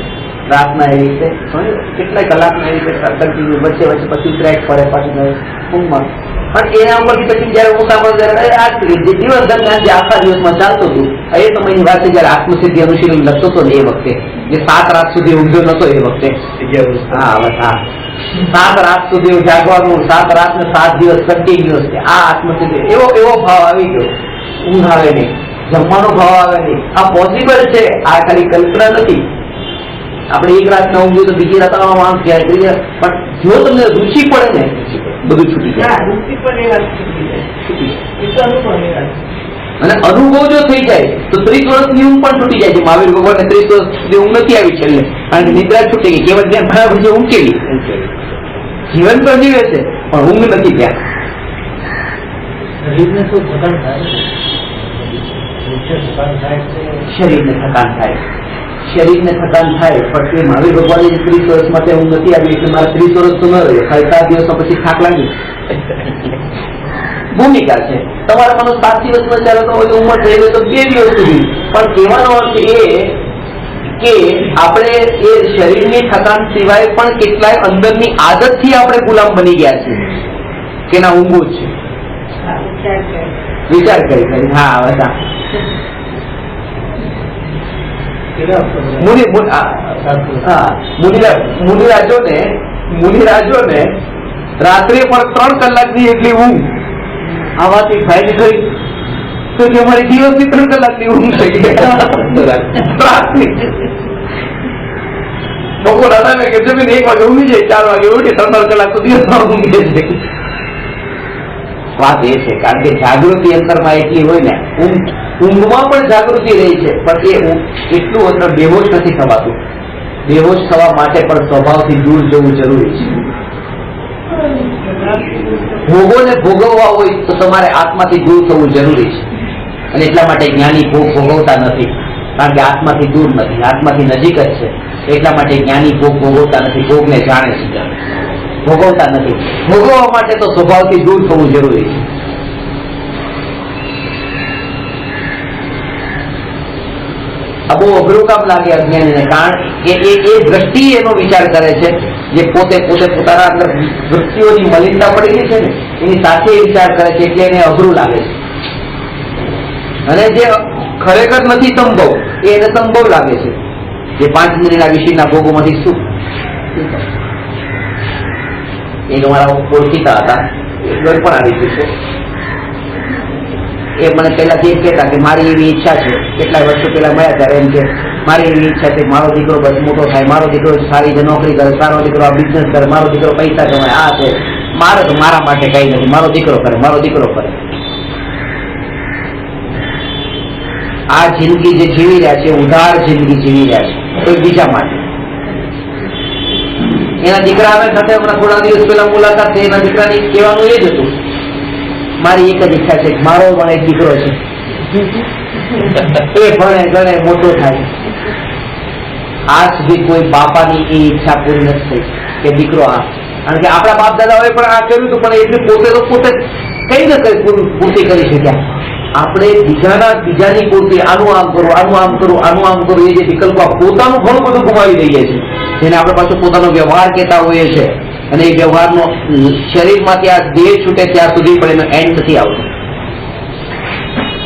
રાતના એ રીતે કેટલાય કલાકના એ રીતે કન્ટિન્યુ, વચ્ચે પછી ટ્રેક પડે પાછું ઊંઘમાં. પણ એના ઉપરથી પછી જયારે હું સાંભળું ત્યારે આ દિવસ દરમિયાન જે આખા દિવસમાં ચાલતું હતું, એ સમયની વાત છે જયારે આત્મસિદ્ધિ અનુશીલન લખતો હતો ને એ વખતે, જે 7 રાત સુધી ઊંઘ્યો નતો એ વખતે. હા બસ હા, 7 રાત સુધી જાગવાનું, 7 રાત ને 7 દિવસ કન્ટિન્યુઅસ. આ આત્મસિદ્ધિ એવો ભાવ આવી ગયો, ઊંઘ આવે નહીં, જમવાનો ભાવ આવે નહીં. આ પોસિબલ છે, આ ખાલી કલ્પના નથી. આપણે એક રાત ન ઊંઘ્યું તો બીજી રાત આમ જાય, પણ જો તમને રુચિ પડે ને બધું છૂટી જાય. અને અનુભવ જો થઈ જાય તો 30 વર્ષની ઊંઘ પણ છૂટી જાય છે. મહાવીર ભગવાનને 30 વર્ષ સુધી ઊંઘ નથી આવી છેલ્લે, કારણ કે નિદ્રા છૂટી ગઈ. કેવળ જ્ઞાન બરાબર છે, ઊંઘ કેવી જીવન તો જીવે છે પણ ઊંઘ નથી ત્યાં. શરીરને થકાન થાય, શરીરને થકાન થાય, પણ એ મહાવીર ભગવાનની 30 વર્ષ માટે હું નથી આવી એટલે મારા 30 વર્ષ તો ન રહ્યો, ખાલી 7 દિવસમાં પછી થાક લાગી. ભૂમિકા છે. તમારા માનો 7 દિવસમાં ચાલે તો ઉંમર થઈ ગઈ તો 2 દિવસ સુધી. પણ કહેવાનો અર્થ એ કે આપણે એ શરીરની થકાન સિવાય પણ કેટલાય અંદરની આદતથી આપણે ગુલામ બની ગયા છીએ કે ના ઊંઘું જ છે. વિચાર કરી હા બધા મુનિરાજોને રાત્રે પણ 3 કલાકની એટલી ઊંઘ આવાથી ફાયદો થઈ તો કે અમારી દિવસની 3 કલાકની ઊંઘ થઈ ગઈ. બપોર હતા કે જમીન 1 વાગે ઊંઘી જાય, 4 વાગે ઉઠી 3 કલાક તો દિવસમાં ઊંઘી જાય. વાત એ છે કારણ કે જાગૃતિ અંતરમાં એટલી હોય ને, ઊંઘમાં પણ જાગૃતિ રહી છે, પણ એ એટલું અંદર બેહોશ નથી થવાતું. બેહોશ થવા માટે પણ સ્વભાવથી દૂર જવું જરૂરી છે. ભોગોને ભોગવવા હોય તો તમારે આત્માથી દૂર થવું જરૂરી છે. અને એટલા માટે જ્ઞાની ભોગ ભોગવતા નથી, કારણ કે આત્માથી દૂર નથી, આત્માથી નજીક જ છે. એટલા માટે જ્ઞાની ભોગ ભોગવતા નથી, ભોગને જાણે છે, ભોગવતા નથી. ભોગવવા માટે તો સ્વભાવથી દૂર થવું જરૂરી છે. આ બહુ અઘરું કામ લાગે અજ્ઞાનીને, કારણ કે એ દ્રષ્ટિ એનો વિચાર કરે છે જે પોતે પોતાના અંદર વૃત્તિઓની મલિનતા પડેલી છે ને એની સાથે વિચાર કરે છે, એટલે એને અઘરું લાગે છે. અને જે ખરેખર નથી સંભવ એને સંભવ લાગે છે. જે 5 ઇન્દ્રિયના વિષયના ભોગોમાંથી શું એ મારા ઓળખીતા હતા, પણ આવી ગયું છે. એ મને પહેલાથી એમ કહેતા કે મારી એવી ઈચ્છા છે, કેટલાય વર્ષો પહેલા મળ્યા ત્યારે એમ કે મારી એવી ઈચ્છા છે મારો દીકરો બસ મોટો થાય, મારો દીકરો સારી નોકરી કરે, સારો દીકરો આ બિઝનેસ કરે, મારો દીકરો પૈસા કમાય, આ છે. મારે તો મારા માટે કઈ નથી, મારો દીકરો કરે, મારો દીકરો કરે. આ જિંદગી જે જીવી રહ્યા છે ઉધાર જિંદગી જીવી રહ્યા છે કોઈ બીજા માટે. એના દીકરા આવે સાથે હમણાં થોડા દિવસ પહેલા મુલાકાત થઈ, એના દીકરાની કહેવાનું એ જ હતું મારી એક જ ઈચ્છા છે મારો પણ એક દીકરો છે, એ ભણે ગણે મોટો થાય. આજ સુધી કોઈ બાપાની એ ઈચ્છા પૂરી નથી થઈ કે દીકરો આ, કારણ કે આપણા બાપ દાદાઓએ પણ આ કર્યું હતું, પણ એટલું પોતે કઈ ને કઈ પૂર્તિ કરી શક્યા. આપણે બીજાની પૂર્તિ આનું આમ કરું, આનું આમ કરું, આનું આમ કરું, એ જે વિકલ્પો પોતાનું ઘણું બધું ગુમાવી દઈએ છીએ, જેને આપણે પાછો પોતાનો વ્યવહાર કહેતા હોઈએ છીએ. અને એ વ્યવહારનો શરીરમાંથી આ દેહ છૂટે ત્યાં સુધી પણ એનો એન્ડ નથી આવતો.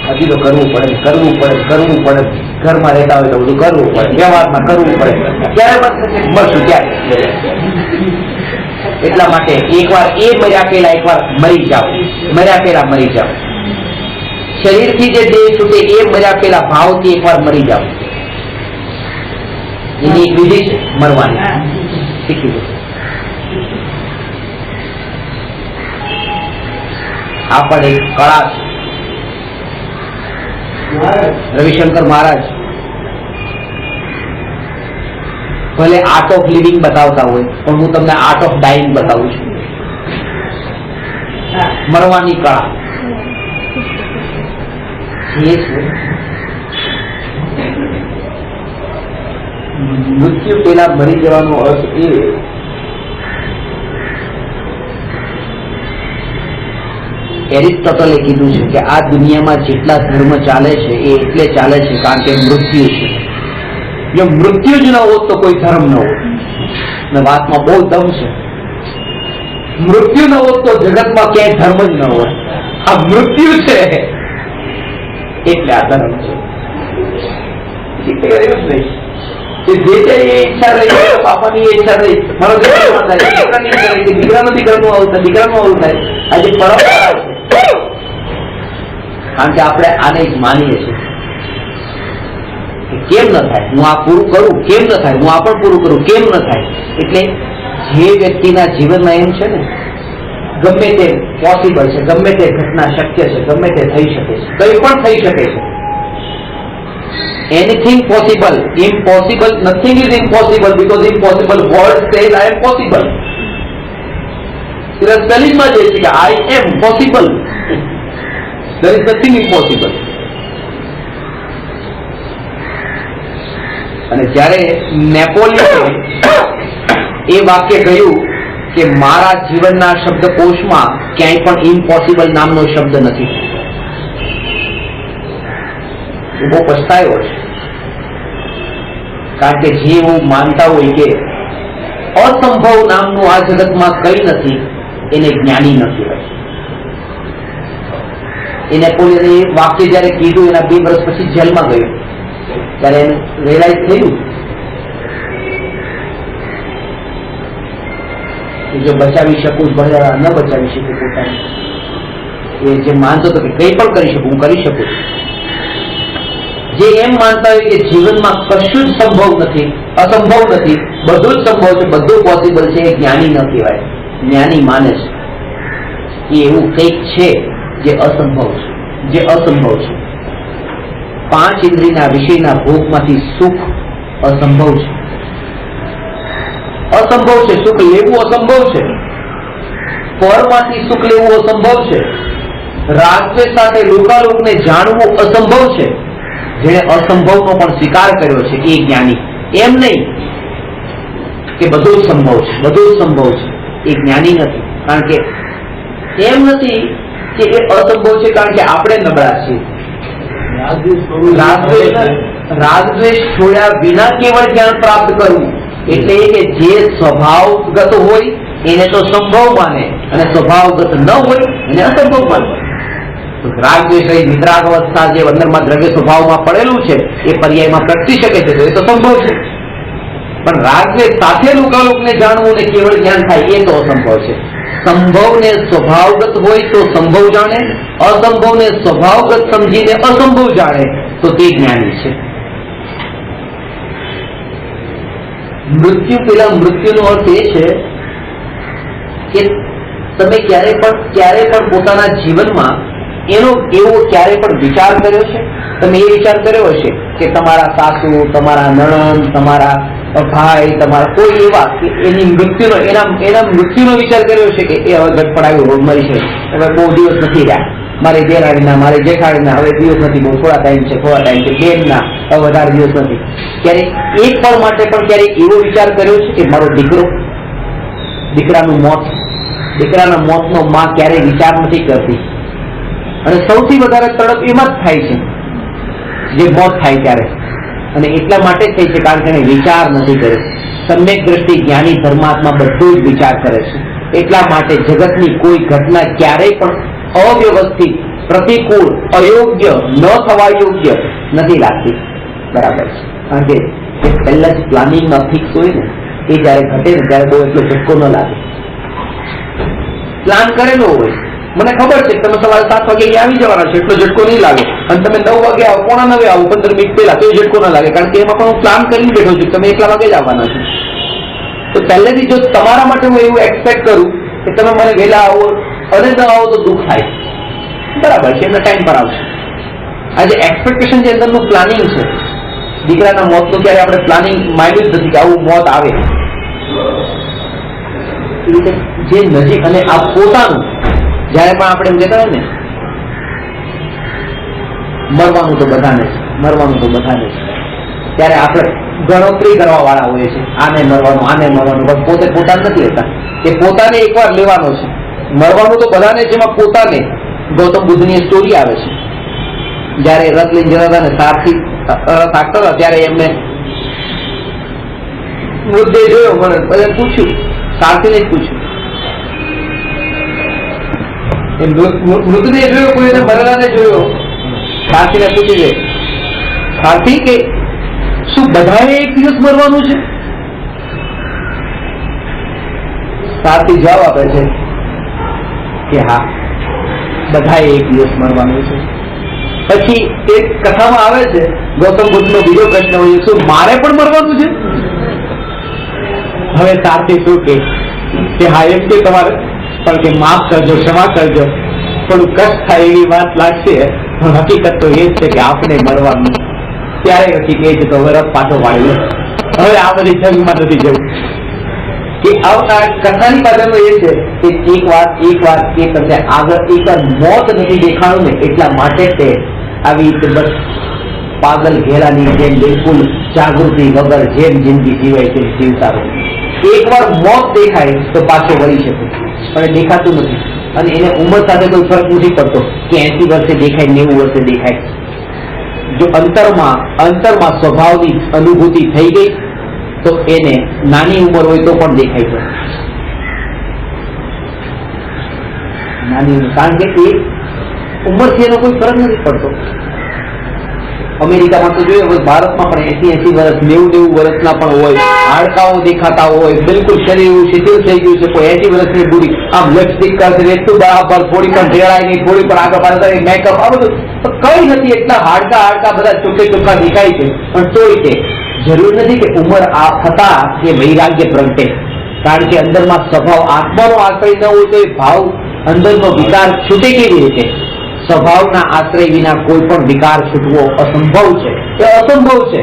હજી તો કરવું પડે. ઘરમાં રહેતા હોય તો બધું કરવું પડે, વ્યવહારમાં કરવું પડે. ક્યારે મળશું ક્યારે? એટલા માટે એકવાર એ મર્યા પેલા એકવાર મરી જાઓ. શરીરથી જે દેહ છૂટે એ મર્યા પેલા ભાવથી એકવાર મરી જાઓ. એની એક વિધિ છે મરવાની, શીખી લો. આ પણ એક કળા છે. રવિશંકર મહારાજ ભલે આર્ટ ઓફ લિવિંગ બતાવતા હોય, પણ હું તમને આર્ટ ઓફ ડાઇંગ બતાવું છું. મરવાની કળા એ છે. મૃત્યુ પેલા મરી જવાનો અર્થ એ એરિસ્ટોટલે કીધું છે કે આ દુનિયામાં જેટલા ધર્મ ચાલે છે એ એટલે ચાલે છે કારણ કે મૃત્યુ છે. જો મૃત્યુ જ ન હોત તો કોઈ ધર્મ ન હોત. ને વાતમાં બહુ દમ છે. મૃત્યુ ન હોત તો જગતમાં ક્યાંય ધર્મ જ ન હોત. આ મૃત્યુ છે એટલે આ ધર્મ છે. એવું જ નહીં જે એ ઈચ્છા રહી, બાપાની એ ઈચ્છા રહી, મારો દીકરો થાય, દીકરાની ઈચ્છા રહી, દીકરાનું આવું થાય, દીકરાનું આવું થાય. આજે પરંપરા છે, કારણ કે આપણે આને જ માનીએ છીએ કે કેમ ન થાય, હું આ પૂરું કરું, કેમ ન થાય, હું આ પણ પૂરું કરું, કેમ ન થાય. એટલે જે વ્યક્તિના જીવનમાં એમ છે ને ગમે તે પોસિબલ છે, ગમે તે ઘટના શક્ય છે, ગમે તે થઈ શકે છે, કંઈ પણ થઈ શકે છે. Anything possible, impossible, nothing is impossible because impossible word says I am possible. તેના સ્પેલિંગમાં જે છે કે I am possible. There is nothing impossible. અને જ્યારે નેપોલિયને એ વાક્ય કહ્યું કે મારા જીવનના શબ્દકોશમાં ક્યાંય પણ ઇમ્પોસિબલ નામનો શબ્દ નથી, એ બહુ પછતાયો છે. કારણ કે જે એવું માનતા હોય કે અસંભવ નામનું આ જગતમાં કઈ નથી, એને જ્ઞાની ન કહેવાય. એ નેપોલિયને એ વાક્ય જયારે કીધું એના 2 વર્ષ પછી જેલમાં ગયો, ત્યારે એને રિયલાઇઝ થયું કે જો બચાવી શકું ભલે ન બચાવી શકું પોતાને, એ જે માનતો હતો કે કંઈ પણ કરી શકું, હું કરી શકું છું. જે એમ માનતા હોય કે જીવનમાં કશું જ સંભવ નથી, અસંભવ નથી, બધું જ સંભવ છે, બધું પોસિબલ છે, એ જ્ઞાની ન કહેવાય. જ્ઞાની માને છે કે એવું કંઈક છે જે અસંભવ છે, જે અસંભવ છે. 5 ઇન્દ્રિયના વિષયના ભોગમાંથી સુખ અસંભવ છે, અસંભવ છે. સુખ લેવું અસંભવ છે, પરમાંથી સુખ લેવું અસંભવ છે, રાગદ્વેષ સાથે લોકાલોકને જાણવું અસંભવ છે. જેણે અસંભવનો પણ સ્વીકાર કર્યો છે એ જ્ઞાની. એમ નહીં કે બધું જ સંભવ છે, બધું જ સંભવ છે, એ જ્ઞાની નથી. કારણ કે એમ નથી કે એ અસંભવ છે કારણ કે આપણે નબળા છીએ. રાગદ્વેષ છોડ્યા વિના કેવળ જ્ઞાન પ્રાપ્ત કરવું એટલે એ કે જે સ્વભાવગત હોય એને તો સંભવ માને, અને સ્વભાવગત ન હોય એને અસંભવ માને. રાગદ્વેષ મિત્રાગવસ્થા જે અંદરમાં દ્રવ્ય સ્વભાવમાં પડેલું છે એ પર્યાયમાં પ્રગટી શકે છે, તો એ તો સંભવ છે. પણ રાગદ્વેષ સાથે લોકાલોકને જાણવું ને કેવળ જ્ઞાન થાય એ તો અસંભવ છે. સંભવને સ્વભાવગત હોય તો સંભવ જાણે, અસંભવને સ્વભાવગત સમજીને અસંભવ જાણે તો તે જ્ઞાની છે. મૃત્યુ પેલા મૃત્યુનો અર્થ એ છે કે તમે ક્યારે પણ પોતાના જીવનમાં એનો એવો ક્યારે પણ વિચાર કર્યો છે? તમે એ વિચાર કર્યો હશે કે તમારા સાસુ, તમારા નણંદ, તમારા ભાઈ, તમારા કોઈ એવા એની મૃત્યુનો એના મૃત્યુનો વિચાર કર્યો છે કે એ હવે ગટપડાયું મરી છે, હવે બહુ દિવસ નથી રહ્યા, મારી દેરાણીના, મારી જેઠાણીના હવે દિવસ નથી, બહુ થોડા ટાઈમ છે, બેનના હવે વધારે દિવસ નથી. ક્યારે એક પળ માટે પણ ક્યારે એવો વિચાર કર્યો છે કે મારો દીકરાનું મોત, દીકરાના મોતનો માં ક્યારેય વિચાર નથી કરતી. અને સૌથી વધારે તડપ એમાં જ થાય છે જે મોત થાય ત્યારે, અને એટલા માટે જ થાય છે કારણ કે એને વિચાર નથી કર્યો. સમ્યક દ્રષ્ટિ જ્ઞાની ધર્માત્મા બધું જ વિચાર કરે છે. એટલા માટે જગતની કોઈ ઘટના ક્યારેય પણ અવ્યવસ્થિત, પ્રતિકૂળ, અયોગ્ય, ન થવા યોગ્ય નથી લાગતી. બરાબર છે, કારણ કે પહેલા જ પ્લાનિંગમાં ફિક્સ હોય ને એ જયારે ઘટે ને ત્યારે બહુ એટલો ઝટકો ન લાગે. પ્લાન કરેલો હોય, મને ખબર છે તમે સવારે 7 વાગે આવી જવાના છે, એટલો ઝટકો નહીં લાગે. અને તમે 9 વાગે આવો, 9:45 આવો, 15 મિનિટ પહેલા, તો એ ઝટકો ના લાગે. કારણ કે એમાં પણ હું પ્લાન કરીને બેઠો છું, તમે એટલા વાગે જ આવવાના છો. તો પહેલેથી જો તમારા માટે હું એવું એક્સપેક્ટ કરું કે તમે મને વહેલા આવો અને ન આવો તો દુઃખ થાય. બરાબર છે, એમના ટાઈમ પર આવશે. આ જે એક્સપેક્ટેશન જે અંદરનું પ્લાનિંગ છે, દીકરાના મોતનું ક્યારે આપણે પ્લાનિંગ માંડ્યું જ નથી કે આવું મોત આવે. જે નજીક, અને આ પોતાનું જયારે પણ આપણે એમ કહેતા હોય ને મરવાનું તો બધાને છે, મરવાનું તો બધાને છે, ત્યારે આપણે ગણતરી કરવા વાળા હોઈએ છીએ, આને મરવાનું, પણ પોતે પોતાને નથી લેતા કે પોતાને એકવાર લેવાનો છે. મરવાનું તો બધાને, જેમાં પોતાને ગૌતમ બુદ્ધની સ્ટોરી આવે છે. જયારે રથ લઈને જતા હતા ને સારથી રથ આગતા હતા ત્યારે એમને મૃતદેહ જોયો, મને બધા પૂછ્યું, સારથીને જ પૂછ્યું, મૃતદેહ જોયો, કોઈને મરેલાને જોયો, સારથીને પૂછી દે, સારથી કે શું બધાએ એક દિવસ મરવાનું છે? સારથી જવાબ આપે છે કે હા, બધાએ એક દિવસ મરવાનું છે. પછી એક કથામાં આવે છે ગૌતમ બુદ્ધનો બીજો પ્રશ્ન હોય, શું મારે પણ મરવાનું છે? હવે સારથી શું કે હા એમ કે તમારે પણ કે માફ કરજો, ક્ષમા કરજો, થોડું કષ્ટ થાય એવી વાત લાગશે, પણ હકીકત તો એ જ છે કે આપણે મળવાનું. ત્યારે પછી કહે છે તો હવે રથ પાછો વાળી લો, હવે આ બધી જંગમાં નથી જવું. કે આ કથાની પાછળનો એ છે કે એક વાત એ તમને આગળ એક મોત નથી દેખાણું ને એટલા માટે તે આવી રીતે બસ પાગલ ઘેરાની જેમ બિલકુલ જાગૃતિ વગર જેમ જિંદગી જીવાય તેમ જીવતા રહો. એકવાર મોત દેખાય તો પાછો વળી શકે, પણ દેખાતું નથી. અને એને ઉંમર સાથે કોઈ ફરક નથી પડતો કે 80 વર્ષે દેખાય 90 વર્ષે દેખાય. જો અંતરમાં સ્વભાવની અનુભૂતિ થઈ ગઈ તો એને નાની ઉંમર હોય તો પણ દેખાય છે. નાની ઉંમર, કારણ કે એ ઉંમરથી એનો કોઈ ફરક નથી પડતો. અમેરિકામાં તો જોઈએ, હવે ભારતમાં પણ 80 વર્ષ 90 વર્ષના પણ હોય, હાડકાઓ દેખાતા હોય, બિલકુલ શરીર એવું શિથિલ થઈ ગયું છે. કોઈ 80 વર્ષની બુડી આમ લિપસ્ટિક કરશે, એટલું બરાબર, થોડી પણ ઢેળાય નહીં, થોડી પણ આગળ પાછળ મેકઅપ, આ બધું કઈ નથી. એટલા હાડકા બધા ચોખ્ખા દેખાય છે, પણ તોય તે જરૂર નથી કે ઉંમર થતા એ વૈરાગ્ય પ્રગટે. કારણ કે અંદરમાં સ્વભાવ આત્માનો આશ્રય ન હોય તો એ ભાવ અંદરનો વિકાર છૂટે કેવી રીતે? સ્વભાવના આશ્રય વિના કોઈ પણ વિકાર છૂટવો અસંભવ છે. એ અસંભવ છે.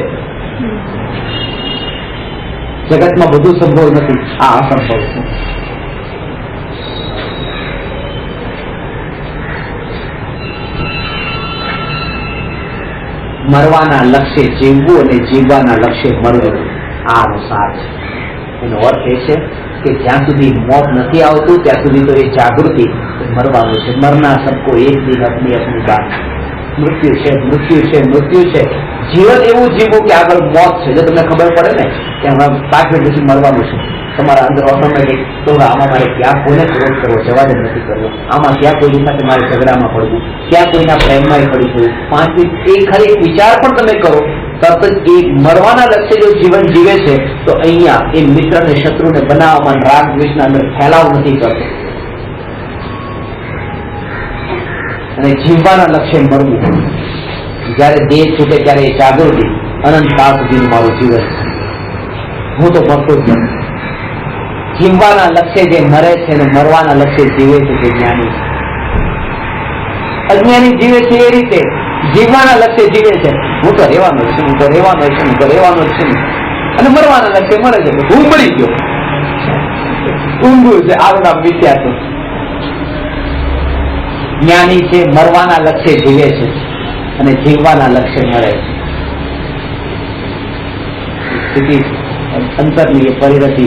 જગતમાં બધું સંભવ નથી, આ અસંભવ છે. મરવાના લક્ષ્ય જીવવું અને જીવવાના લક્ષ્ય મરવું, આનો સાર છે. એનો અર્થ એ છે કે જ્યાં સુધી મોત નથી આવતું ત્યાં સુધી તો એ જાગૃતિ મરવાનું છે. મરના સબકો એક દિન અપની અપની બાત. મૃત્યુ છે, મૃત્યુ છે, મૃત્યુ છે. જીવન એવું જીવવું કે આગળ મોત છે. જો તમને ખબર પડે ને કે હમણાં 5 મિનિટ પછી મરવાનું છે, તમારા અંદર ઓટોમેટિક તો આમાં મારે ક્યાં કોઈને ક્રોધ કરવો, જવા જ નથી કરવો, આમાં ક્યાં કોઈની સાથે મારે ઝઘડામાં પડવું, ક્યાં કોઈના પ્રેમમાં પડી જવું. 5 મિનિટ એ ખરી વિચાર પણ તમે કરો, તરત જ એ મરવાના લક્ષ્ય જો જીવન જીવે છે તો અહીંયા એ મિત્રને શત્રુને બનાવવામાં રાગ દ્વેષના અંદર ફેલાવ નથી કરતો. અને જીવવાના લક્ષ્ય મરવું. જયારે દેહ છૂટે ત્યારે એ જાગૃતિ અનંત કાળ સુધીનું મારું જીવન છે, હું તો મરતો જ નથી. જીવવાના લક્ષ્ય જે મરે છે અને મરવાના લક્ષ્ય જીવે છે તે જ્ઞાની છે. અજ્ઞાની જીવે છે એ રીતે, જીવવાના લક્ષ્ય જીવે છે, હું તો રહેવાનો જ છું, હું તો રહેવાનો જ છું, હું તો રહેવાનો જ છું, અને મરવાના લક્ષ્ય મરે છે, હું મરી ગયો. ઊંધું છે, આનું નામ મિથ્યા છે. જ્ઞાની છે મરવાના લક્ષ્ય જીવે છે અને જીવવાના લક્ષ્ય મરે છે. સ્થિતિ અંતરની પરિણતિ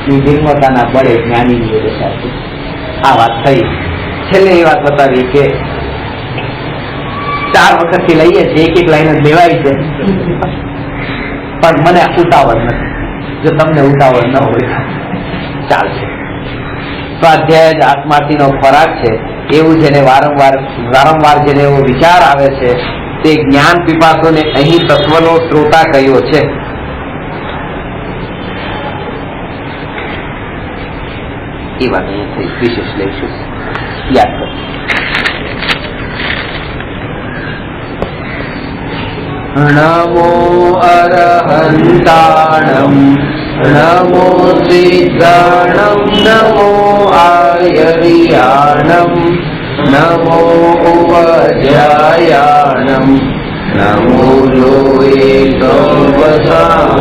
નિર્મળતાના બળે જ્ઞાનીની દશા છે. આ વાત થઈ. છેલ્લે એ વાત બતાવી કે 4 વખતથી લઈએ છીએ, એક લાઈન જ લેવાય છે, પણ મને ઉતાવળ નથી. જો તમને ઉતાવળ ન હોય ચાલશે. સ્વાધ્યાય જ આત્માર્થીનો ખોરાક છે. એવું જેને વારંવાર જેને એવો વિચાર આવે છે તે જ્ઞાન પીપાસોને અહીં તત્વનો શ્રોતા કહ્યો છે. એ વાત અહીંયા વિશેષ લઈશું, યાદ કરો. નમો અરહંતાણમ નમો સિદ્ધાણમ નમો આયરિયાણમ નમો ઉપાધ્યાયાણમ નમો લોએ ગૌવસામ